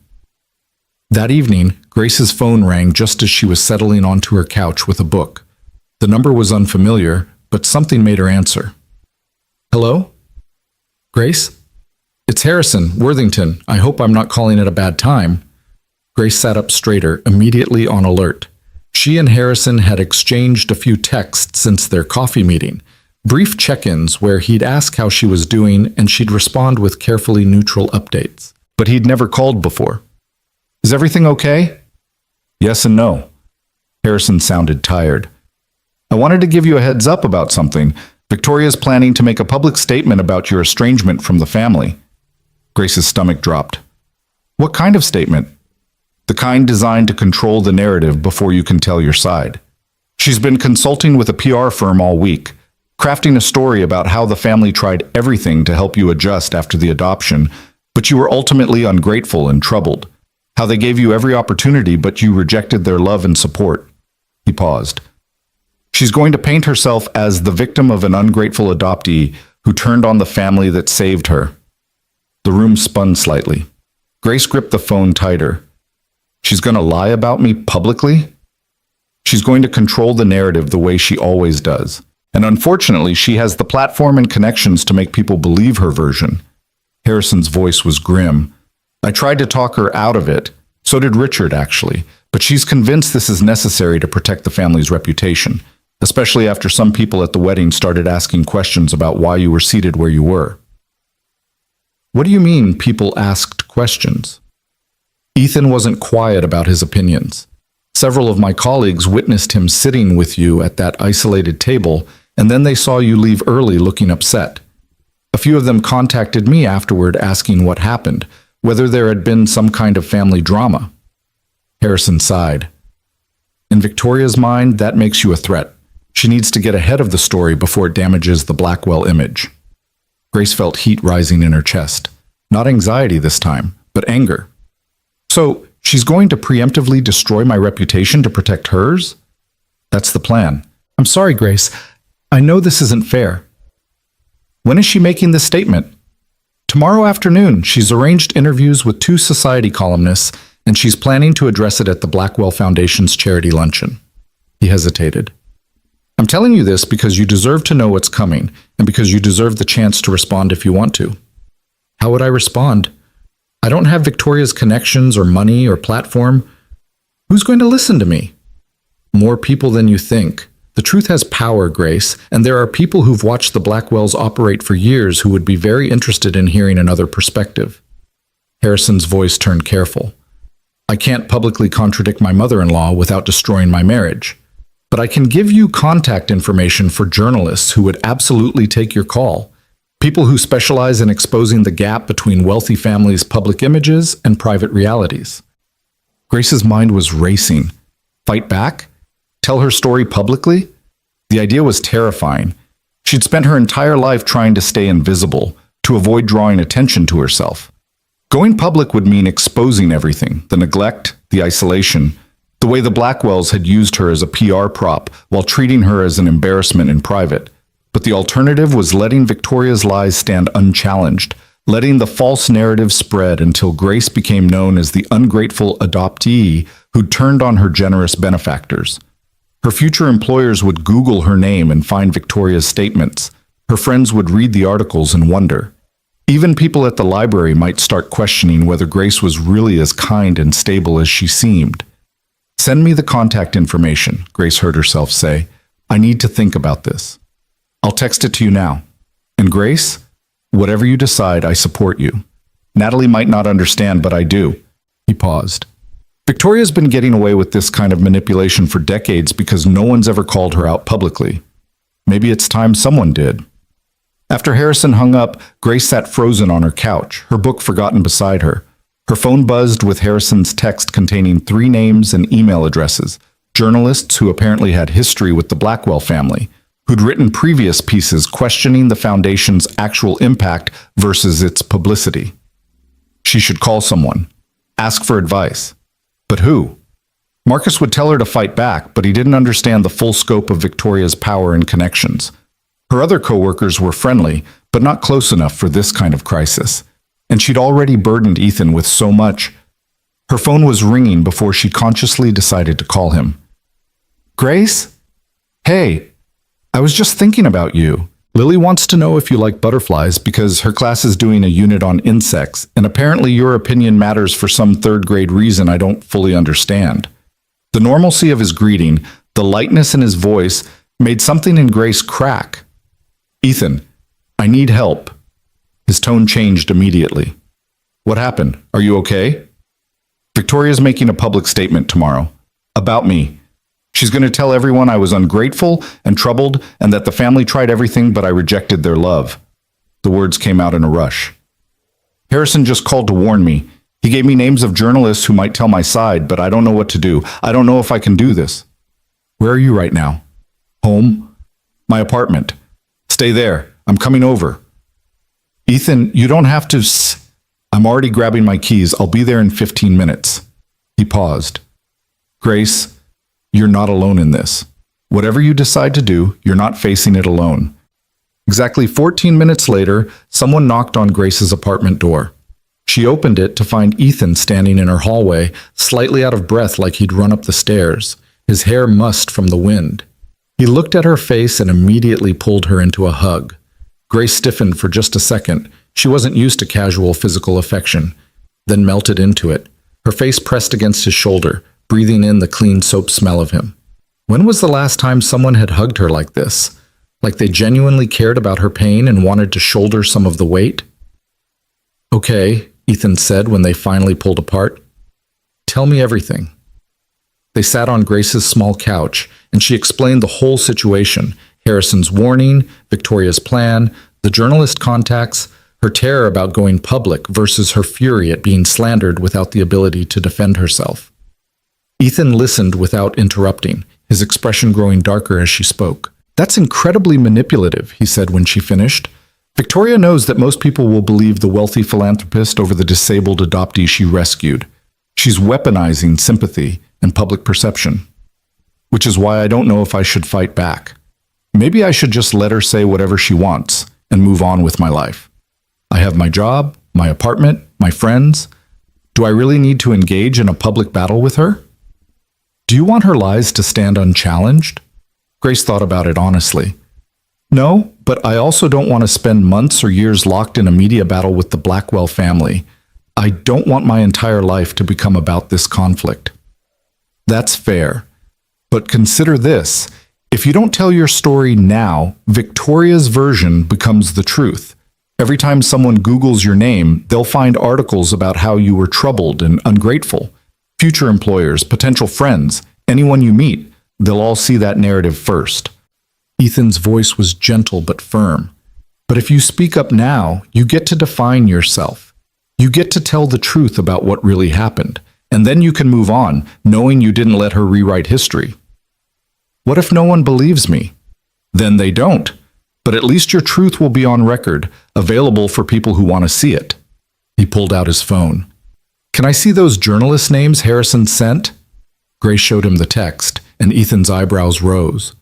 That evening, Grace's phone rang just as she was settling onto her couch with a book. The number was unfamiliar, but something made her answer. "Hello? Grace? It's Harrison, Worthington. I hope I'm not calling at a bad time." Grace sat up straighter, immediately on alert. She and Harrison had exchanged a few texts since their coffee meeting, brief check-ins where he'd ask how she was doing and she'd respond with carefully neutral updates. But he'd never called before. Is everything okay? Yes and no. Harrison sounded tired. I wanted to give you a heads up about something. Victoria's planning to make a public statement about your estrangement from the family. Grace's stomach dropped. What kind of statement? The kind designed to control the narrative before you can tell your side. She's been consulting with a PR firm all week, crafting a story about how the family tried everything to help you adjust after the adoption, but you were ultimately ungrateful and troubled. How they gave you every opportunity, but you rejected their love and support. He paused. She's going to paint herself as the victim of an ungrateful adoptee who turned on the family that saved her. The room spun slightly. Grace gripped the phone tighter. She's going to lie about me publicly? She's going to control the narrative the way she always does. And unfortunately, she has the platform and connections to make people believe her version. Harrison's voice was grim. I tried to talk her out of it. So did Richard, actually. But she's convinced this is necessary to protect the family's reputation, especially after some people at the wedding started asking questions about why you were seated where you were. What do you mean people asked questions? Ethan wasn't quiet about his opinions. Several of my colleagues witnessed him sitting with you at that isolated table, and then they saw you leave early looking upset. A few of them contacted me afterward asking what happened, whether there had been some kind of family drama. Harrison sighed. In Victoria's mind, that makes you a threat. She needs to get ahead of the story before it damages the Blackwell image. Grace felt heat rising in her chest. Not anxiety this time, but anger. So, she's going to preemptively destroy my reputation to protect hers? That's the plan. I'm sorry, Grace. I know this isn't fair. When is she making this statement? Tomorrow afternoon. She's arranged interviews with 2 society columnists, and she's planning to address it at the Blackwell Foundation's charity luncheon. He hesitated. I'm telling you this because you deserve to know what's coming, and because you deserve the chance to respond if you want to. How would I respond? I don't have Victoria's connections or money or platform. Who's going to listen to me? More people than you think. The truth has power, Grace, and there are people who've watched the Blackwells operate for years who would be very interested in hearing another perspective. Harrison's voice turned careful. I can't publicly contradict my mother-in-law without destroying my marriage. But I can give you contact information for journalists who would absolutely take your call. People who specialize in exposing the gap between wealthy families' public images and private realities. Grace's mind was racing. Fight back? Tell her story publicly? The idea was terrifying. She'd spent her entire life trying to stay invisible, to avoid drawing attention to herself. Going public would mean exposing everything, the neglect, the isolation, the way the Blackwells had used her as a PR prop while treating her as an embarrassment in private. But the alternative was letting Victoria's lies stand unchallenged, letting the false narrative spread until Grace became known as the ungrateful adoptee who'd turned on her generous benefactors. Her future employers would Google her name and find Victoria's statements. Her friends would read the articles and wonder. Even people at the library might start questioning whether Grace was really as kind and stable as she seemed. Send me the contact information, Grace heard herself say. I need to think about this. I'll text it to you now. And Grace, whatever you decide, I support you. Natalie might not understand, but I do. He paused. Victoria's been getting away with this kind of manipulation for decades because no one's ever called her out publicly. Maybe it's time someone did. After Harrison hung up, Grace sat frozen on her couch, her book forgotten beside her. Her phone buzzed with Harrison's text containing 3 names and email addresses, journalists who apparently had history with the Blackwell family, who'd written previous pieces questioning the foundation's actual impact versus its publicity. She should call someone, ask for advice. But who? Marcus would tell her to fight back, but he didn't understand the full scope of Victoria's power and connections. Her other co-workers were friendly, but not close enough for this kind of crisis. And she'd already burdened Ethan with so much. Her phone was ringing before she consciously decided to call him. Grace? Hey, I was just thinking about you. Lily wants to know if you like butterflies because her class is doing a unit on insects, and apparently your opinion matters for some 3rd grade reason I don't fully understand. The normalcy of his greeting, the lightness in his voice, made something in Grace crack. Ethan, I need help. His tone changed immediately. What happened? Are you okay? Victoria's making a public statement tomorrow. About me. She's going to tell everyone I was ungrateful and troubled and that the family tried everything but I rejected their love. The words came out in a rush. Harrison just called to warn me. He gave me names of journalists who might tell my side, but I don't know what to do. I don't know if I can do this. Where are you right now? Home? My apartment. Stay there. I'm coming over. Ethan, you don't have to I'm already grabbing my keys. I'll be there in 15 minutes. He paused. Grace, you're not alone in this. Whatever you decide to do, you're not facing it alone. Exactly 14 minutes later, someone knocked on Grace's apartment door. She opened it to find Ethan standing in her hallway, slightly out of breath like he'd run up the stairs, his hair mussed from the wind. He looked at her face and immediately pulled her into a hug. Grace stiffened for just a second. She wasn't used to casual physical affection, then melted into it, her face pressed against his shoulder, breathing in the clean soap smell of him. When was the last time someone had hugged her like this? Like they genuinely cared about her pain and wanted to shoulder some of the weight? Okay, Ethan said when they finally pulled apart. Tell me everything. They sat on Grace's small couch, and she explained the whole situation, Harrison's warning, Victoria's plan, the journalist contacts, her terror about going public versus her fury at being slandered without the ability to defend herself. Ethan listened without interrupting, his expression growing darker as she spoke. That's incredibly manipulative, he said when she finished. Victoria knows that most people will believe the wealthy philanthropist over the disabled adoptee she rescued. She's weaponizing sympathy and public perception. Which is why I don't know if I should fight back. Maybe I should just let her say whatever she wants and move on with my life. I have my job, my apartment, my friends. Do I really need to engage in a public battle with her? Do you want her lies to stand unchallenged? Grace thought about it honestly. No, but I also don't want to spend months or years locked in a media battle with the Blackwell family. I don't want my entire life to become about this conflict. That's fair. But consider this. If you don't tell your story now, Victoria's version becomes the truth. Every time someone Googles your name, they'll find articles about how you were troubled and ungrateful. Future employers, potential friends, anyone you meet, they'll all see that narrative first. Ethan's voice was gentle but firm. But if you speak up now, you get to define yourself. You get to tell the truth about what really happened, and then you can move on, knowing you didn't let her rewrite history. What if no one believes me? Then they don't. But at least your truth will be on record, available for people who want to see it. He pulled out his phone. Can I see those journalist names Harrison sent? Grace showed him the text, and Ethan's eyebrows rose.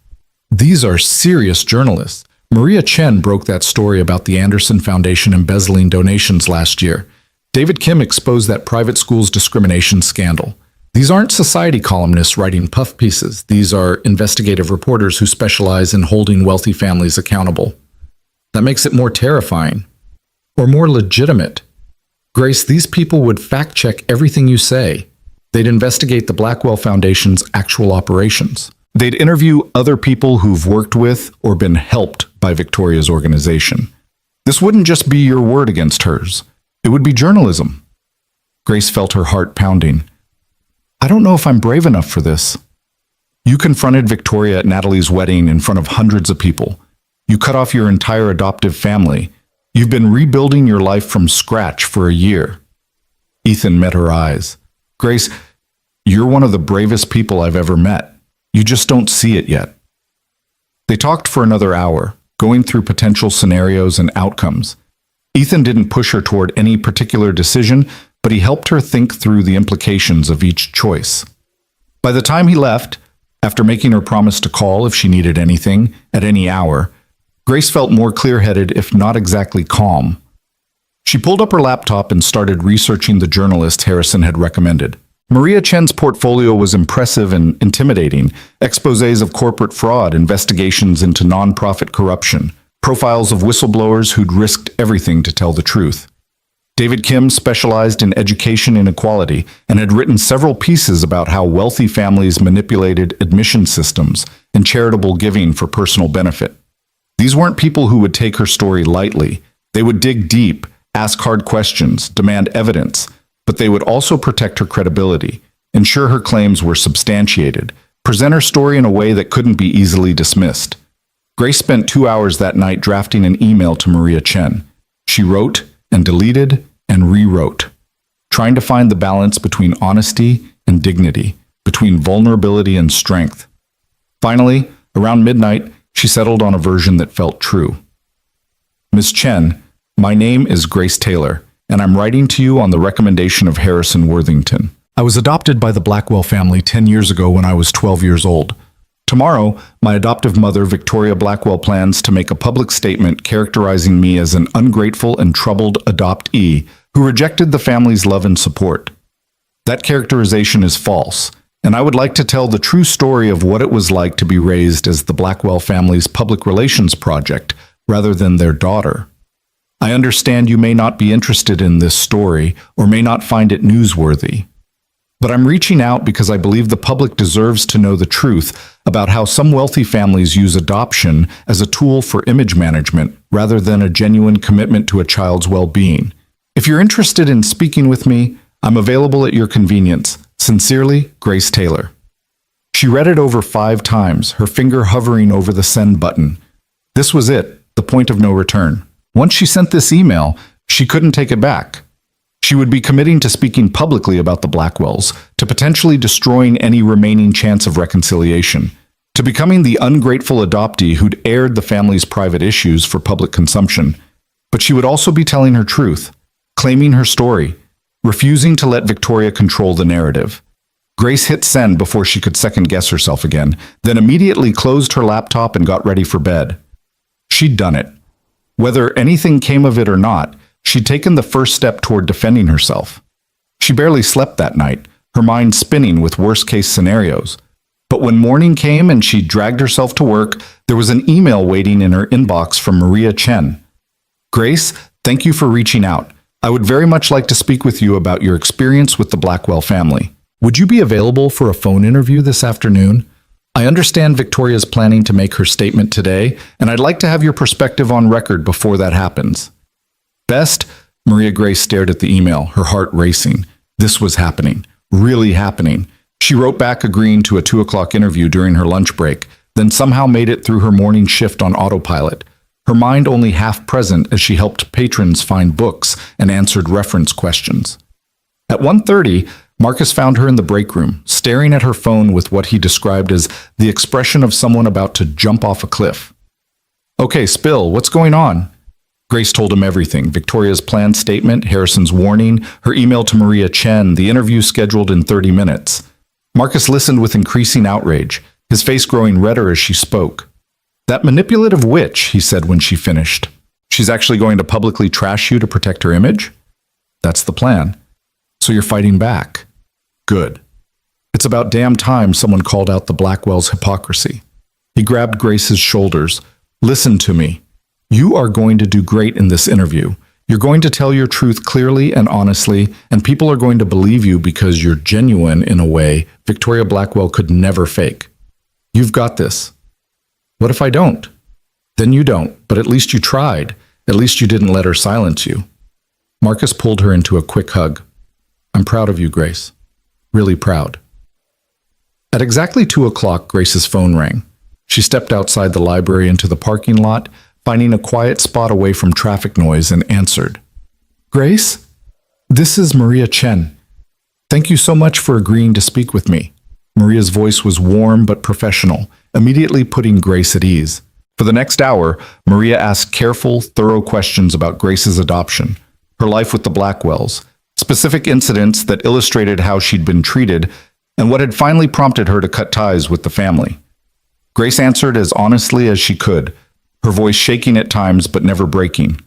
These are serious journalists. Maria Chen broke that story about the Anderson Foundation embezzling donations last year. David Kim exposed that private school's discrimination scandal. These aren't society columnists writing puff pieces. These are investigative reporters who specialize in holding wealthy families accountable. That makes it more terrifying. Or more legitimate. Grace, these people would fact-check everything you say. They'd investigate the Blackwell Foundation's actual operations. They'd interview other people who've worked with or been helped by Victoria's organization. This wouldn't just be your word against hers. It would be journalism. Grace felt her heart pounding. I don't know if I'm brave enough for this. You confronted Victoria at Natalie's wedding in front of hundreds of people. You cut off your entire adoptive family. You've been rebuilding your life from scratch for a year. Ethan met her eyes. Grace, you're one of the bravest people I've ever met. You just don't see it yet. They talked for another hour, going through potential scenarios and outcomes. Ethan didn't push her toward any particular decision, but he helped her think through the implications of each choice. By the time he left, after making her promise to call if she needed anything, at any hour, Grace felt more clear-headed, if not exactly calm. She pulled up her laptop and started researching the journalist Harrison had recommended. Maria Chen's portfolio was impressive and intimidating. Exposés of corporate fraud, investigations into nonprofit corruption, profiles of whistleblowers who'd risked everything to tell the truth. David Kim specialized in education inequality and had written several pieces about how wealthy families manipulated admission systems and charitable giving for personal benefit. These weren't people who would take her story lightly. They would dig deep, ask hard questions, demand evidence. but they would also protect her credibility, ensure her claims were substantiated, present her story in a way that couldn't be easily dismissed. Grace spent 2 hours that night drafting an email to Maria Chen. She wrote and deleted and rewrote, trying to find the balance between honesty and dignity, between vulnerability and strength. Finally, around midnight, she settled on a version that felt true. Ms. Chen, my name is Grace Taylor, and I'm writing to you on the recommendation of Harrison Worthington. I was adopted by the Blackwell family 10 years ago when I was 12 years old. Tomorrow, my adoptive mother, Victoria Blackwell, plans to make a public statement characterizing me as an ungrateful and troubled adoptee who rejected the family's love and support. That characterization is false, and I would like to tell the true story of what it was like to be raised as the Blackwell family's public relations project rather than their daughter. I understand you may not be interested in this story or may not find it newsworthy. But I'm reaching out because I believe the public deserves to know the truth about how some wealthy families use adoption as a tool for image management rather than a genuine commitment to a child's well-being. If you're interested in speaking with me, I'm available at your convenience. Sincerely, Grace Taylor. She read it over 5 times, her finger hovering over the send button. This was it, the point of no return. Once she sent this email, she couldn't take it back. She would be committing to speaking publicly about the Blackwells, to potentially destroying any remaining chance of reconciliation, to becoming the ungrateful adoptee who'd aired the family's private issues for public consumption. But she would also be telling her truth, claiming her story, refusing to let Victoria control the narrative. Grace hit send before she could second-guess herself again, then immediately closed her laptop and got ready for bed. She'd done it. Whether anything came of it or not, she'd taken the first step toward defending herself. She barely slept that night, her mind spinning with worst-case scenarios. But when morning came and she dragged herself to work, there was an email waiting in her inbox from Maria Chen. Grace, thank you for reaching out. I would very much like to speak with you about your experience with the Blackwell family. Would you be available for a phone interview this afternoon? I understand Victoria's planning to make her statement today, and I'd like to have your perspective on record before that happens. Best, Maria Grace stared at the email, her heart racing. This was happening, really happening. She wrote back agreeing to a 2 o'clock interview during her lunch break, then somehow made it through her morning shift on autopilot, her mind only half present as she helped patrons find books and answered reference questions. At 1:30, Marcus found her in the break room, staring at her phone with what he described as the expression of someone about to jump off a cliff. Okay, spill, what's going on? Grace told him everything, Victoria's planned statement, Harrison's warning, her email to Maria Chen, the interview scheduled in 30 minutes. Marcus listened with increasing outrage, his face growing redder as she spoke. That manipulative witch, he said when she finished. She's actually going to publicly trash you to protect her image? That's the plan. So you're fighting back. Good. It's about damn time someone called out the Blackwell's hypocrisy. He grabbed Grace's shoulders. Listen to me. You are going to do great in this interview. You're going to tell your truth clearly and honestly, and people are going to believe you because you're genuine in a way Victoria Blackwell could never fake. You've got this. What if I don't? Then you don't, but at least you tried. At least you didn't let her silence you. Marcus pulled her into a quick hug. I'm proud of you, Grace. Really proud. At exactly 2 o'clock, Grace's phone rang. She stepped outside the library into the parking lot, finding a quiet spot away from traffic noise, and answered. Grace? This is Maria Chen. Thank you so much for agreeing to speak with me. Maria's voice was warm but professional, immediately putting Grace at ease. For the next hour, Maria asked careful, thorough questions about Grace's adoption, her life with the Blackwells, specific incidents that illustrated how she'd been treated, and what had finally prompted her to cut ties with the family. Grace answered as honestly as she could, her voice shaking at times but never breaking.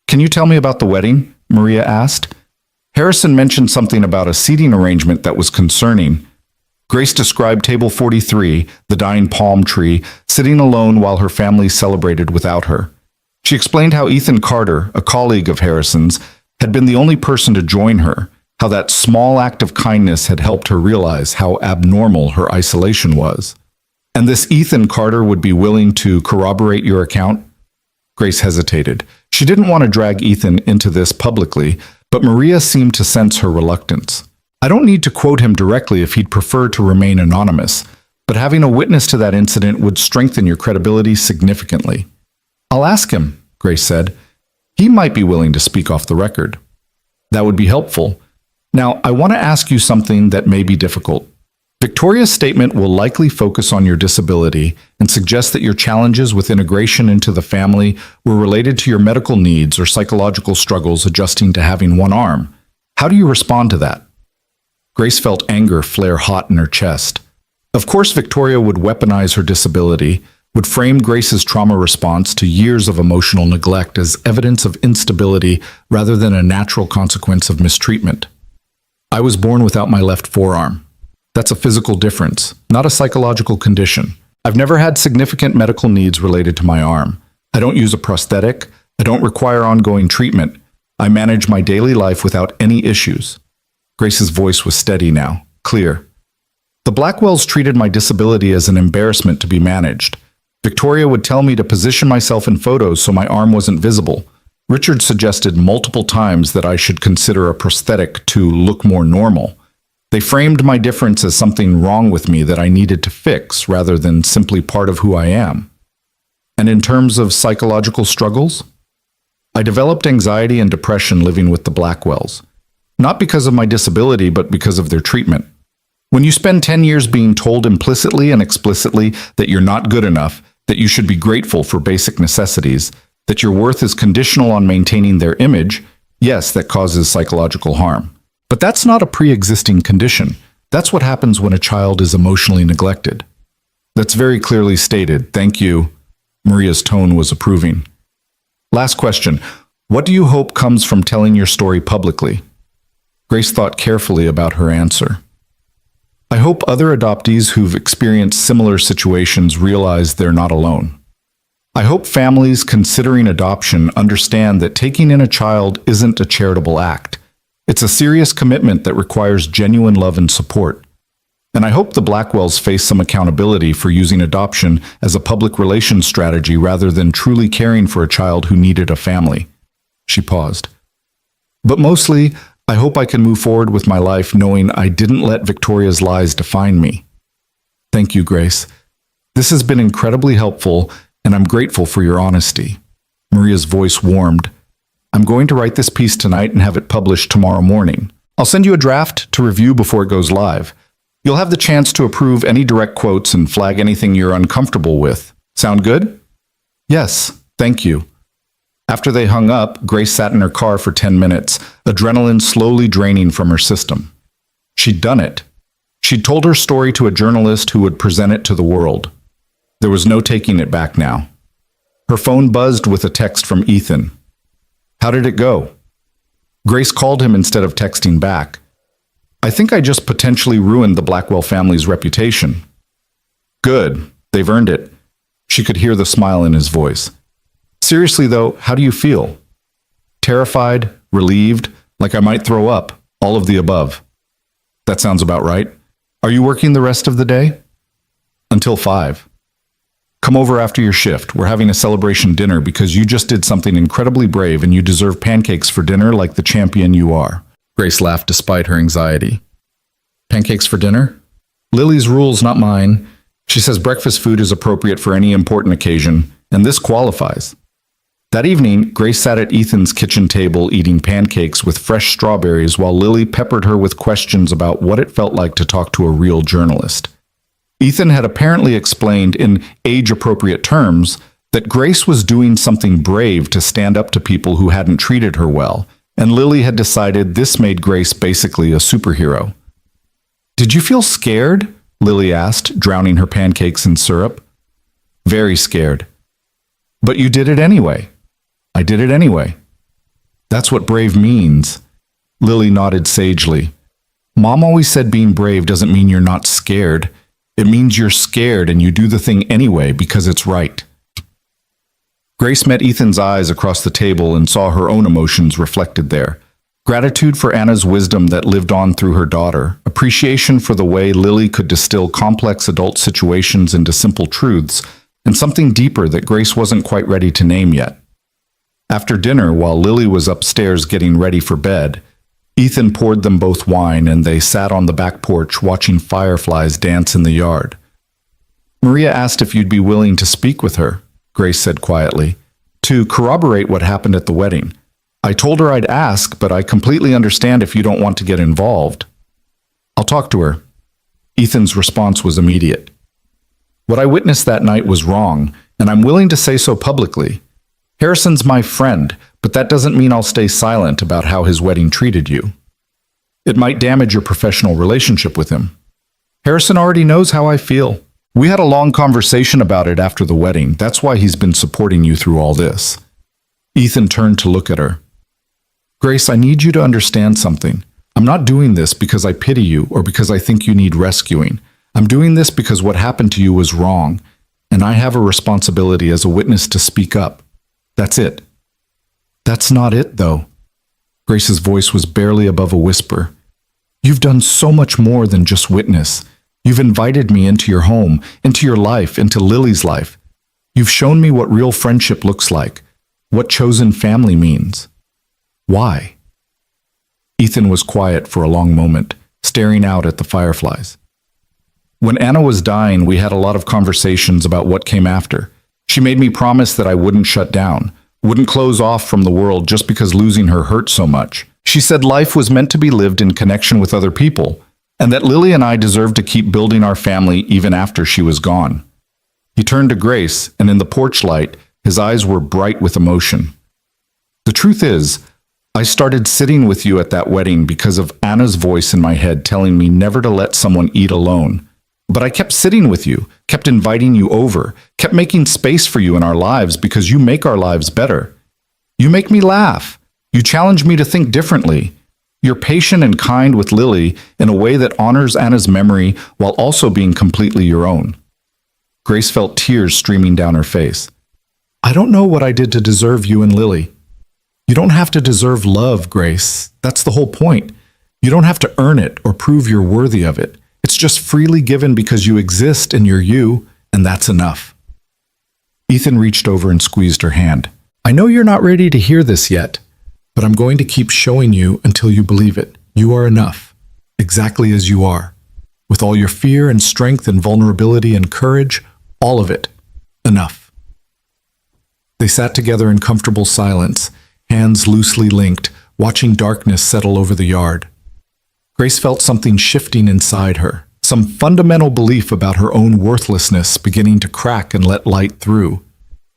Can you tell me about the wedding? Maria asked. Harrison mentioned something about a seating arrangement that was concerning. Grace described table 43, the dying palm tree, sitting alone while her family celebrated without her. She explained how Ethan Carter, a colleague of Harrison's, had been the only person to join her, how that small act of kindness had helped her realize how abnormal her isolation was. And this Ethan Carter would be willing to corroborate your account? Grace hesitated. She didn't want to drag Ethan into this publicly, but Maria seemed to sense her reluctance. I don't need to quote him directly if he'd prefer to remain anonymous, but having a witness to that incident would strengthen your credibility significantly. I'll ask him, Grace said. He might be willing to speak off the record. That would be helpful. Now, I want to ask you something that may be difficult. Victoria's statement will likely focus on your disability and suggest that your challenges with integration into the family were related to your medical needs or psychological struggles adjusting to having one arm. How do you respond to that? Grace felt anger flare hot in her chest. Of course, Victoria would weaponize her disability, would frame Grace's trauma response to years of emotional neglect as evidence of instability rather than a natural consequence of mistreatment. I was born without my left forearm. That's a physical difference, not a psychological condition. I've never had significant medical needs related to my arm. I don't use a prosthetic. I don't require ongoing treatment. I manage my daily life without any issues. Grace's voice was steady now, clear. The Blackwells treated my disability as an embarrassment to be managed. Victoria would tell me to position myself in photos so my arm wasn't visible. Richard suggested multiple times that I should consider a prosthetic to look more normal. They framed my difference as something wrong with me that I needed to fix rather than simply part of who I am. And in terms of psychological struggles, I developed anxiety and depression living with the Blackwells. Not because of my disability, but because of their treatment. When you spend 10 years being told implicitly and explicitly that you're not good enough, that you should be grateful for basic necessities, that your worth is conditional on maintaining their image, yes, that causes psychological harm. But that's not a pre-existing condition. That's what happens when a child is emotionally neglected. That's very clearly stated. Thank you. Maria's tone was approving. Last question. What do you hope comes from telling your story publicly? Grace thought carefully about her answer. I hope other adoptees who've experienced similar situations realize they're not alone. I hope families considering adoption understand that taking in a child isn't a charitable act. It's a serious commitment that requires genuine love and support. And I hope the Blackwells face some accountability for using adoption as a public relations strategy rather than truly caring for a child who needed a family. She paused. But mostly, I hope I can move forward with my life knowing I didn't let Victoria's lies define me. Thank you, Grace. This has been incredibly helpful, and I'm grateful for your honesty. Maria's voice warmed. I'm going to write this piece tonight and have it published tomorrow morning. I'll send you a draft to review before it goes live. You'll have the chance to approve any direct quotes and flag anything you're uncomfortable with. Sound good? Yes, thank you. After they hung up, Grace sat in her car for 10 minutes, adrenaline slowly draining from her system. She'd done it. She'd told her story to a journalist who would present it to the world. There was no taking it back now. Her phone buzzed with a text from Ethan. How did it go? Grace called him instead of texting back. I think I just potentially ruined the Blackwell family's reputation. Good. They've earned it. She could hear the smile in his voice. Seriously, though, how do you feel? Terrified, relieved, like I might throw up, all of the above. That sounds about right. Are you working the rest of the day? Until 5. Come over after your shift. We're having a celebration dinner because you just did something incredibly brave and you deserve pancakes for dinner like the champion you are. Grace laughed despite her anxiety. Pancakes for dinner? Lily's rules, not mine. She says breakfast food is appropriate for any important occasion, and this qualifies. That evening, Grace sat at Ethan's kitchen table eating pancakes with fresh strawberries while Lily peppered her with questions about what it felt like to talk to a real journalist. Ethan had apparently explained in age-appropriate terms that Grace was doing something brave to stand up to people who hadn't treated her well, and Lily had decided this made Grace basically a superhero. Did you feel scared? Lily asked, drowning her pancakes in syrup. Very scared. But you did it anyway. I did it anyway. That's what brave means. Lily nodded sagely. Mom always said being brave doesn't mean you're not scared. It means you're scared and you do the thing anyway because it's right. Grace met Ethan's eyes across the table and saw her own emotions reflected there. Gratitude for Anna's wisdom that lived on through her daughter, appreciation for the way Lily could distill complex adult situations into simple truths, and something deeper that Grace wasn't quite ready to name yet. After dinner, while Lily was upstairs getting ready for bed, Ethan poured them both wine and they sat on the back porch watching fireflies dance in the yard. Maria asked if you'd be willing to speak with her, Grace said quietly, to corroborate what happened at the wedding. I told her I'd ask, but I completely understand if you don't want to get involved. I'll talk to her. Ethan's response was immediate. What I witnessed that night was wrong, and I'm willing to say so publicly. Harrison's my friend, but that doesn't mean I'll stay silent about how his wedding treated you. It might damage your professional relationship with him. Harrison already knows how I feel. We had a long conversation about it after the wedding. That's why he's been supporting you through all this. Ethan turned to look at her. Grace, I need you to understand something. I'm not doing this because I pity you or because I think you need rescuing. I'm doing this because what happened to you was wrong, and I have a responsibility as a witness to speak up. That's it. That's not it, though. Grace's voice was barely above a whisper. You've done so much more than just witness. You've invited me into your home, into your life, into Lily's life. You've shown me what real friendship looks like, what chosen family means. Why? Ethan was quiet for a long moment, staring out at the fireflies. When Anna was dying, we had a lot of conversations about what came after. She made me promise that I wouldn't shut down, wouldn't close off from the world just because losing her hurt so much. She said life was meant to be lived in connection with other people, and that Lily and I deserved to keep building our family even after she was gone. He turned to Grace, and in the porch light, his eyes were bright with emotion. The truth is, I started sitting with you at that wedding because of Anna's voice in my head telling me never to let someone eat alone. But I kept sitting with you, kept inviting you over, kept making space for you in our lives because you make our lives better. You make me laugh. You challenge me to think differently. You're patient and kind with Lily in a way that honors Anna's memory while also being completely your own. Grace felt tears streaming down her face. I don't know what I did to deserve you and Lily. You don't have to deserve love, Grace. That's the whole point. You don't have to earn it or prove you're worthy of it. It's just freely given because you exist and you're you, and that's enough. Ethan reached over and squeezed her hand. I know you're not ready to hear this yet, but I'm going to keep showing you until you believe it. You are enough, exactly as you are. With all your fear and strength and vulnerability and courage, all of it. Enough. They sat together in comfortable silence, hands loosely linked, watching darkness settle over the yard. Grace felt something shifting inside her, some fundamental belief about her own worthlessness beginning to crack and let light through.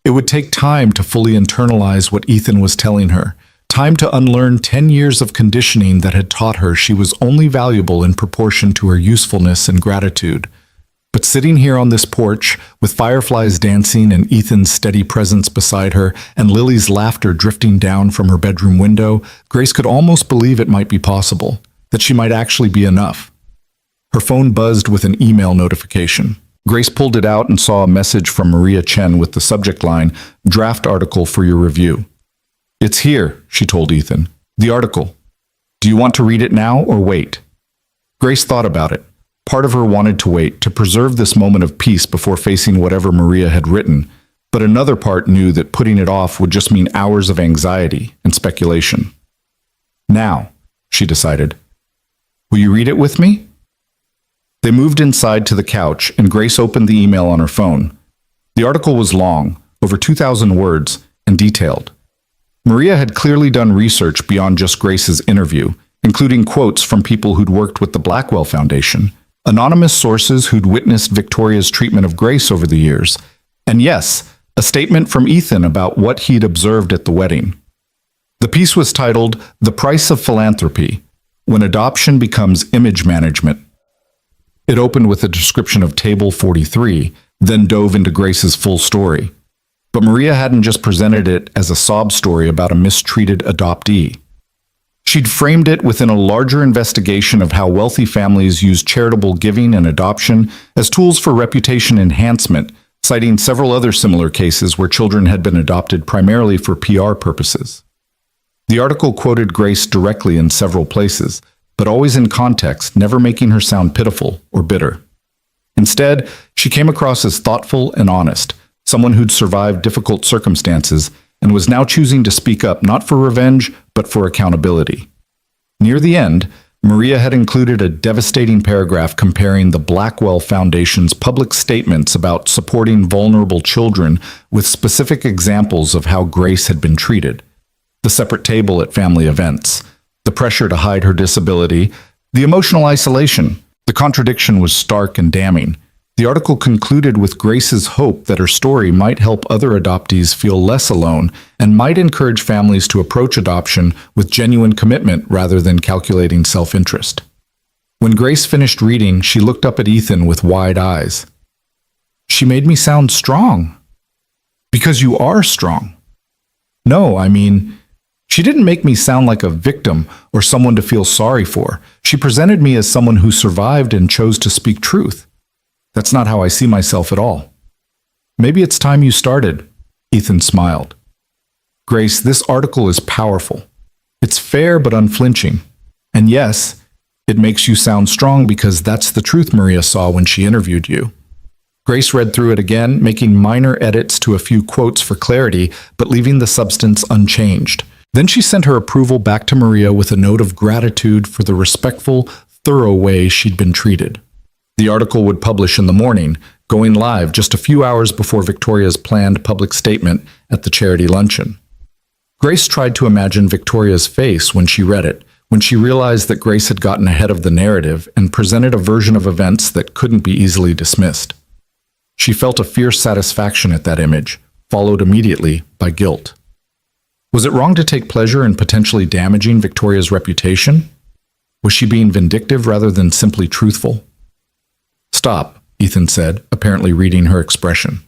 It would take time to fully internalize what Ethan was telling her, time to unlearn 10 years of conditioning that had taught her she was only valuable in proportion to her usefulness and gratitude. But sitting here on this porch, with fireflies dancing and Ethan's steady presence beside her, and Lily's laughter drifting down from her bedroom window, Grace could almost believe it might be possible, that she might actually be enough. Her phone buzzed with an email notification. Grace pulled it out and saw a message from Maria Chen with the subject line, "Draft article for your review." "It's here," she told Ethan. "The article. Do you want to read it now or wait?" Grace thought about it. Part of her wanted to wait, to preserve this moment of peace before facing whatever Maria had written, but another part knew that putting it off would just mean hours of anxiety and speculation. "Now," she decided. "Will you read it with me?" They moved inside to the couch, and Grace opened the email on her phone. The article was long, over 2,000 words, and detailed. Maria had clearly done research beyond just Grace's interview, including quotes from people who'd worked with the Blackwell Foundation, anonymous sources who'd witnessed Victoria's treatment of Grace over the years, and yes, a statement from Ethan about what he'd observed at the wedding. The piece was titled, "The Price of Philanthropy: When Adoption Becomes Image Management." It opened with a description of Table 43, then dove into Grace's full story. But Maria hadn't just presented it as a sob story about a mistreated adoptee. She'd framed it within a larger investigation of how wealthy families use charitable giving and adoption as tools for reputation enhancement, citing several other similar cases where children had been adopted primarily for PR purposes. The article quoted Grace directly in several places, but always in context, never making her sound pitiful or bitter. Instead, she came across as thoughtful and honest, someone who'd survived difficult circumstances and was now choosing to speak up not for revenge, but for accountability. Near the end, Maria had included a devastating paragraph comparing the Blackwell Foundation's public statements about supporting vulnerable children with specific examples of how Grace had been treated. The separate table at family events, the pressure to hide her disability, the emotional isolation. The contradiction was stark and damning. The article concluded with Grace's hope that her story might help other adoptees feel less alone and might encourage families to approach adoption with genuine commitment rather than calculating self-interest. When Grace finished reading, she looked up at Ethan with wide eyes. "She made me sound strong." "Because you are strong." "No, I mean, she didn't make me sound like a victim or someone to feel sorry for. She presented me as someone who survived and chose to speak truth. That's not how I see myself at all." "Maybe it's time you started," Ethan smiled. "Grace, this article is powerful. It's fair but unflinching. And yes, it makes you sound strong because that's the truth Maria saw when she interviewed you." Grace read through it again, making minor edits to a few quotes for clarity, but leaving the substance unchanged. Then she sent her approval back to Maria with a note of gratitude for the respectful, thorough way she'd been treated. The article would publish in the morning, going live just a few hours before Victoria's planned public statement at the charity luncheon. Grace tried to imagine Victoria's face when she read it, when she realized that Grace had gotten ahead of the narrative and presented a version of events that couldn't be easily dismissed. She felt a fierce satisfaction at that image, followed immediately by guilt. Was it wrong to take pleasure in potentially damaging Victoria's reputation? Was she being vindictive rather than simply truthful? "Stop," Ethan said, apparently reading her expression.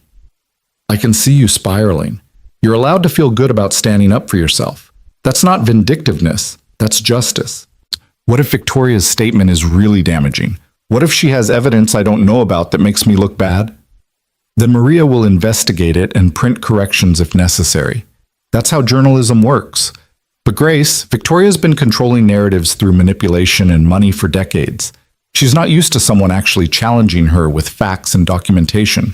"I can see you spiraling. You're allowed to feel good about standing up for yourself. That's not vindictiveness, that's justice. What if Victoria's statement is really damaging? What if she has evidence I don't know about that makes me look bad? Then Maria will investigate it and print corrections if necessary. That's how journalism works. But Grace, Victoria's been controlling narratives through manipulation and money for decades. She's not used to someone actually challenging her with facts and documentation.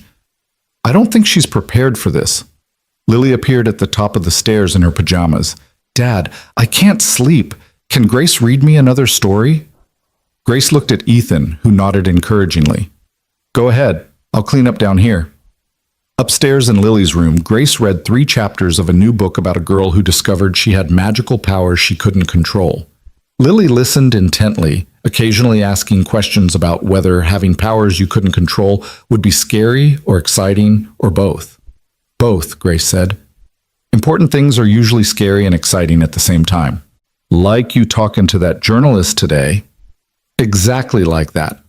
I don't think she's prepared for this." Lily appeared at the top of the stairs in her pajamas. "Dad, I can't sleep. Can Grace read me another story?" Grace looked at Ethan, who nodded encouragingly. "Go ahead. I'll clean up down here." Upstairs in Lily's room, Grace read 3 chapters of a new book about a girl who discovered she had magical powers she couldn't control. Lily listened intently, occasionally asking questions about whether having powers you couldn't control would be scary or exciting or both. "Both," Grace said. "Important things are usually scary and exciting at the same time. Like you talking to that journalist today." "Exactly like that."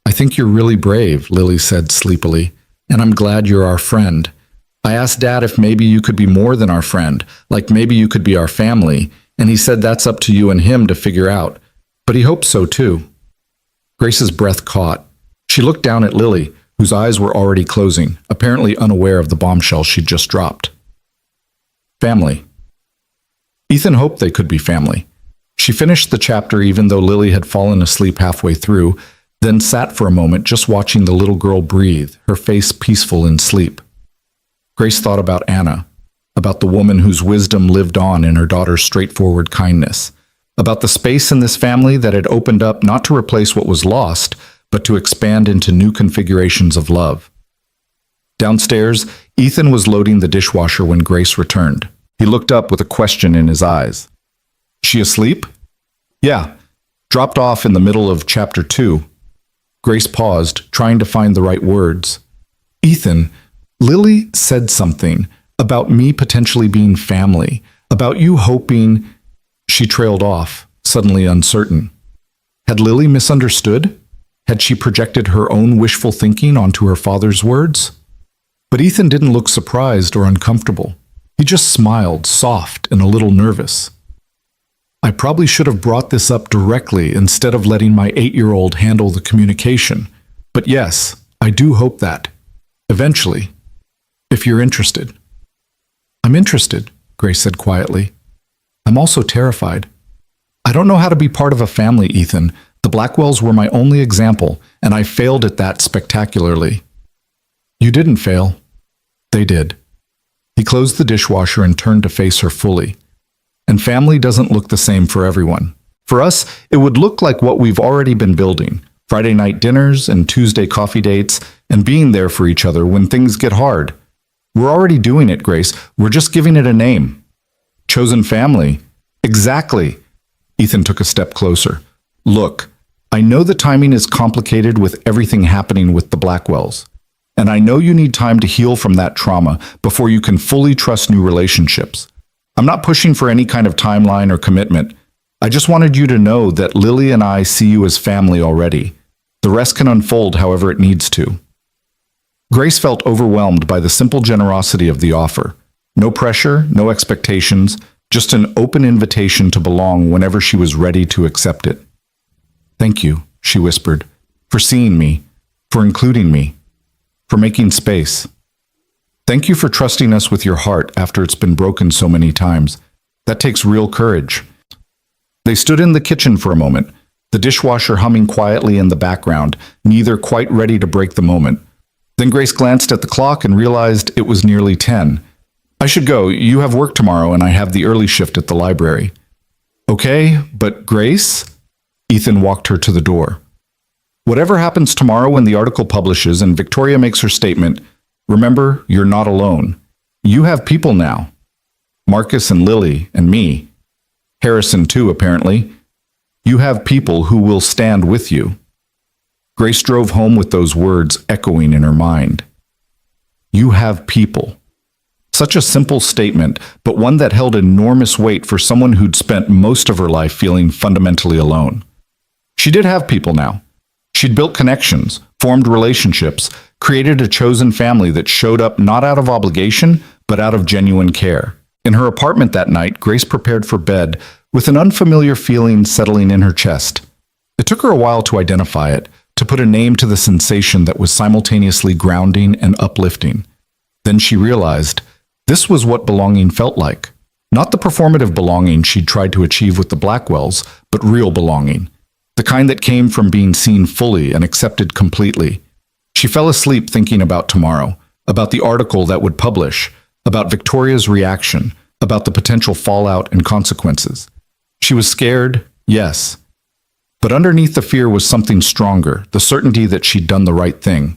"I think you're really brave," Lily said sleepily, "and I'm glad you're our friend. I asked Dad if maybe you could be more than our friend, like maybe you could be our family, and he said that's up to you and him to figure out. But he hopes so too." Grace's breath caught. She looked down at Lily, whose eyes were already closing, apparently unaware of the bombshell she'd just dropped. Family. Ethan hoped they could be family. She finished the chapter even though Lily had fallen asleep halfway through, then sat for a moment just watching the little girl breathe, her face peaceful in sleep. Grace thought about Anna, about the woman whose wisdom lived on in her daughter's straightforward kindness, about the space in this family that had opened up not to replace what was lost, but to expand into new configurations of love. Downstairs, Ethan was loading the dishwasher when Grace returned. He looked up with a question in his eyes. "She asleep?" "Yeah, dropped off in the middle of chapter 2. Grace paused, trying to find the right words. "Ethan, Lily said something about me potentially being family, about you hoping—" She trailed off, suddenly uncertain. Had Lily misunderstood? Had she projected her own wishful thinking onto her father's words? But Ethan didn't look surprised or uncomfortable. He just smiled, soft and a little nervous. "I probably should have brought this up directly instead of letting my 8-year-old handle the communication. But yes, I do hope that. Eventually. If you're interested." "I'm interested," Grace said quietly. "I'm also terrified. I don't know how to be part of a family, Ethan. The Blackwells were my only example, and I failed at that spectacularly." "You didn't fail. They did." He closed the dishwasher and turned to face her fully. And family doesn't look the same for everyone. For us, it would look like what we've already been building: Friday night dinners and Tuesday coffee dates, and being there for each other when things get hard. We're already doing it, Grace. We're just giving it a name. Chosen family. Exactly. Ethan took a step closer. Look, I know the timing is complicated with everything happening with the Blackwells. And I know you need time to heal from that trauma before you can fully trust new relationships. I'm not pushing for any kind of timeline or commitment. I just wanted you to know that Lily and I see you as family already. The rest can unfold however it needs to. Grace felt overwhelmed by the simple generosity of the offer. No pressure, no expectations, just an open invitation to belong whenever she was ready to accept it. Thank you, she whispered, for seeing me, for including me, for making space. Thank you for trusting us with your heart after it's been broken so many times. That takes real courage. They stood in the kitchen for a moment, the dishwasher humming quietly in the background, neither quite ready to break the moment. Then Grace glanced at the clock and realized it was nearly 10. I should go. You have work tomorrow and I have the early shift at the library. Okay, but Grace? Ethan walked her to the door. Whatever happens tomorrow when the article publishes and Victoria makes her statement, remember, you're not alone. You have people now. Marcus and Lily and me. Harrison too, apparently. You have people who will stand with you. Grace drove home with those words echoing in her mind. You have people. Such a simple statement, but one that held enormous weight for someone who'd spent most of her life feeling fundamentally alone. She did have people now. She'd built connections, formed relationships, created a chosen family that showed up not out of obligation, but out of genuine care. In her apartment that night, Grace prepared for bed with an unfamiliar feeling settling in her chest. It took her a while to identify it, to put a name to the sensation that was simultaneously grounding and uplifting. Then she realized this was what belonging felt like. Not the performative belonging she'd tried to achieve with the Blackwells, but real belonging. The kind that came from being seen fully and accepted completely. She fell asleep thinking about tomorrow, about the article that would publish, about Victoria's reaction, about the potential fallout and consequences. She was scared, yes. But underneath the fear was something stronger, the certainty that she'd done the right thing.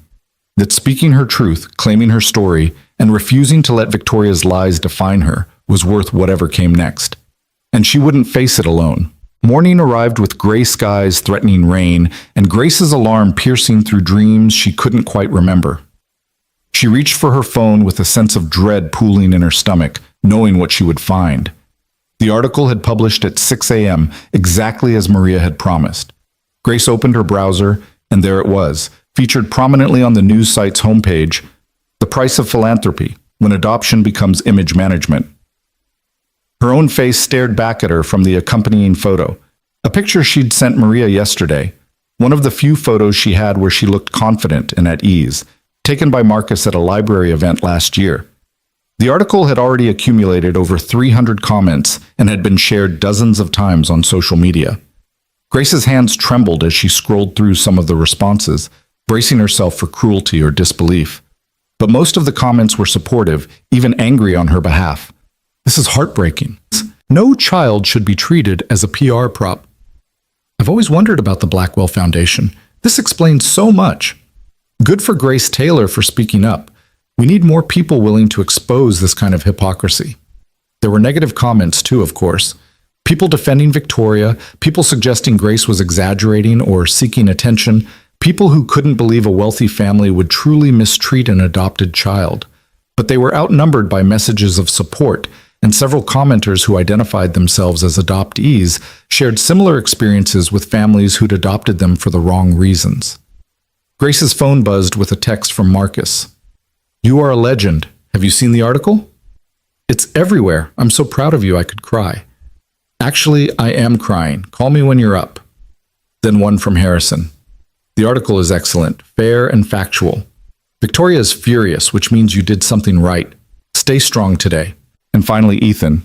That speaking her truth, claiming her story, and refusing to let Victoria's lies define her was worth whatever came next. And she wouldn't face it alone. Morning arrived with gray skies threatening rain, and Grace's alarm piercing through dreams she couldn't quite remember. She reached for her phone with a sense of dread pooling in her stomach, knowing what she would find. The article had published at 6 a.m., exactly as Maria had promised. Grace opened her browser, and there it was, featured prominently on the news site's homepage, The Price of Philanthropy, When Adoption Becomes Image Management. Her own face stared back at her from the accompanying photo, a picture she'd sent Maria yesterday, one of the few photos she had where she looked confident and at ease, taken by Marcus at a library event last year. The article had already accumulated over 300 comments and had been shared dozens of times on social media. Grace's hands trembled as she scrolled through some of the responses, bracing herself for cruelty or disbelief. But most of the comments were supportive, even angry on her behalf. This is heartbreaking. No child should be treated as a PR prop. I've always wondered about the Blackwell Foundation. This explains so much. Good for Grace Taylor for speaking up. We need more people willing to expose this kind of hypocrisy. There were negative comments too, of course. People defending Victoria, people suggesting Grace was exaggerating or seeking attention, people who couldn't believe a wealthy family would truly mistreat an adopted child. But they were outnumbered by messages of support, and several commenters who identified themselves as adoptees shared similar experiences with families who'd adopted them for the wrong reasons. Grace's phone buzzed with a text from Marcus. You are a legend. Have you seen the article? It's everywhere. I'm so proud of you I could cry. Actually, I am crying. Call me when you're up. Then one from Harrison. The article is excellent, fair and factual. Victoria is furious, which means you did something right. Stay strong today. And finally, Ethan.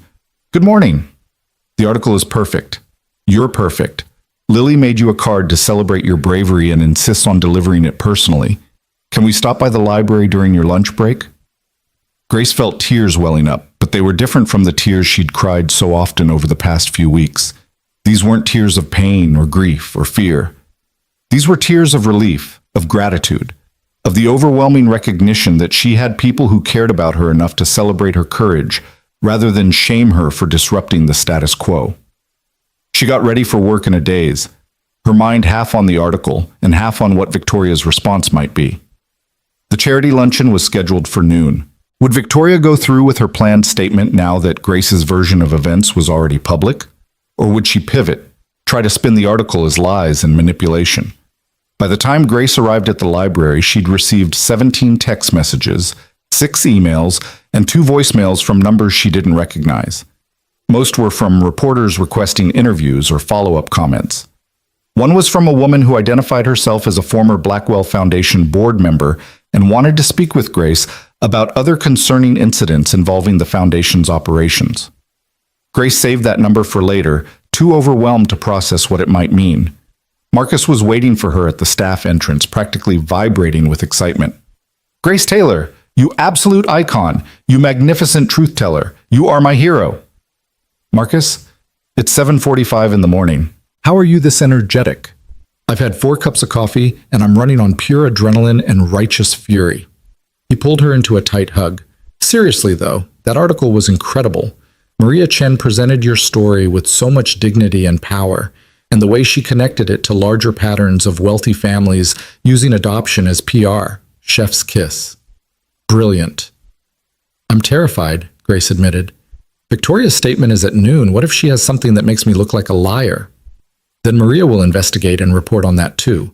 Good morning. The article is perfect. You're perfect. Lily made you a card to celebrate your bravery and insists on delivering it personally. Can we stop by the library during your lunch break? Grace felt tears welling up, but they were different from the tears she'd cried so often over the past few weeks. These weren't tears of pain or grief or fear. These were tears of relief, of gratitude, of the overwhelming recognition that she had people who cared about her enough to celebrate her courage rather than shame her for disrupting the status quo. She got ready for work in a daze, her mind half on the article and half on what Victoria's response might be. The charity luncheon was scheduled for noon. Would Victoria go through with her planned statement now that Grace's version of events was already public? Or would she pivot, try to spin the article as lies and manipulation? By the time Grace arrived at the library, she'd received 17 text messages, 6 emails, and 2 voicemails from numbers she didn't recognize. Most were from reporters requesting interviews or follow-up comments. One was from a woman who identified herself as a former Blackwell Foundation board member and wanted to speak with Grace about other concerning incidents involving the foundation's operations. Grace saved that number for later, too overwhelmed to process what it might mean. Marcus was waiting for her at the staff entrance, practically vibrating with excitement. "Grace Taylor, you absolute icon, you magnificent truth teller, you are my hero." "Marcus, it's 7:45 in the morning. How are you this energetic?" "I've had 4 cups of coffee, and I'm running on pure adrenaline and righteous fury." He pulled her into a tight hug. "Seriously, though, that article was incredible. Maria Chen presented your story with so much dignity and power, and the way she connected it to larger patterns of wealthy families using adoption as PR, chef's kiss. Brilliant." "I'm terrified," Grace admitted. "Victoria's statement is at noon. What if she has something that makes me look like a liar?" "Then Maria will investigate and report on that too.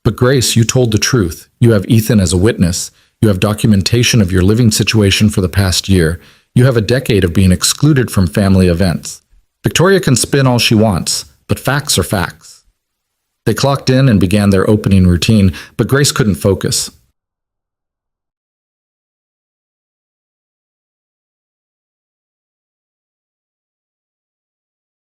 But Grace, you told the truth. You have Ethan as a witness. You have documentation of your living situation for the past year. You have a decade of being excluded from family events. Victoria can spin all she wants, but facts are facts." They clocked in and began their opening routine, but Grace couldn't focus.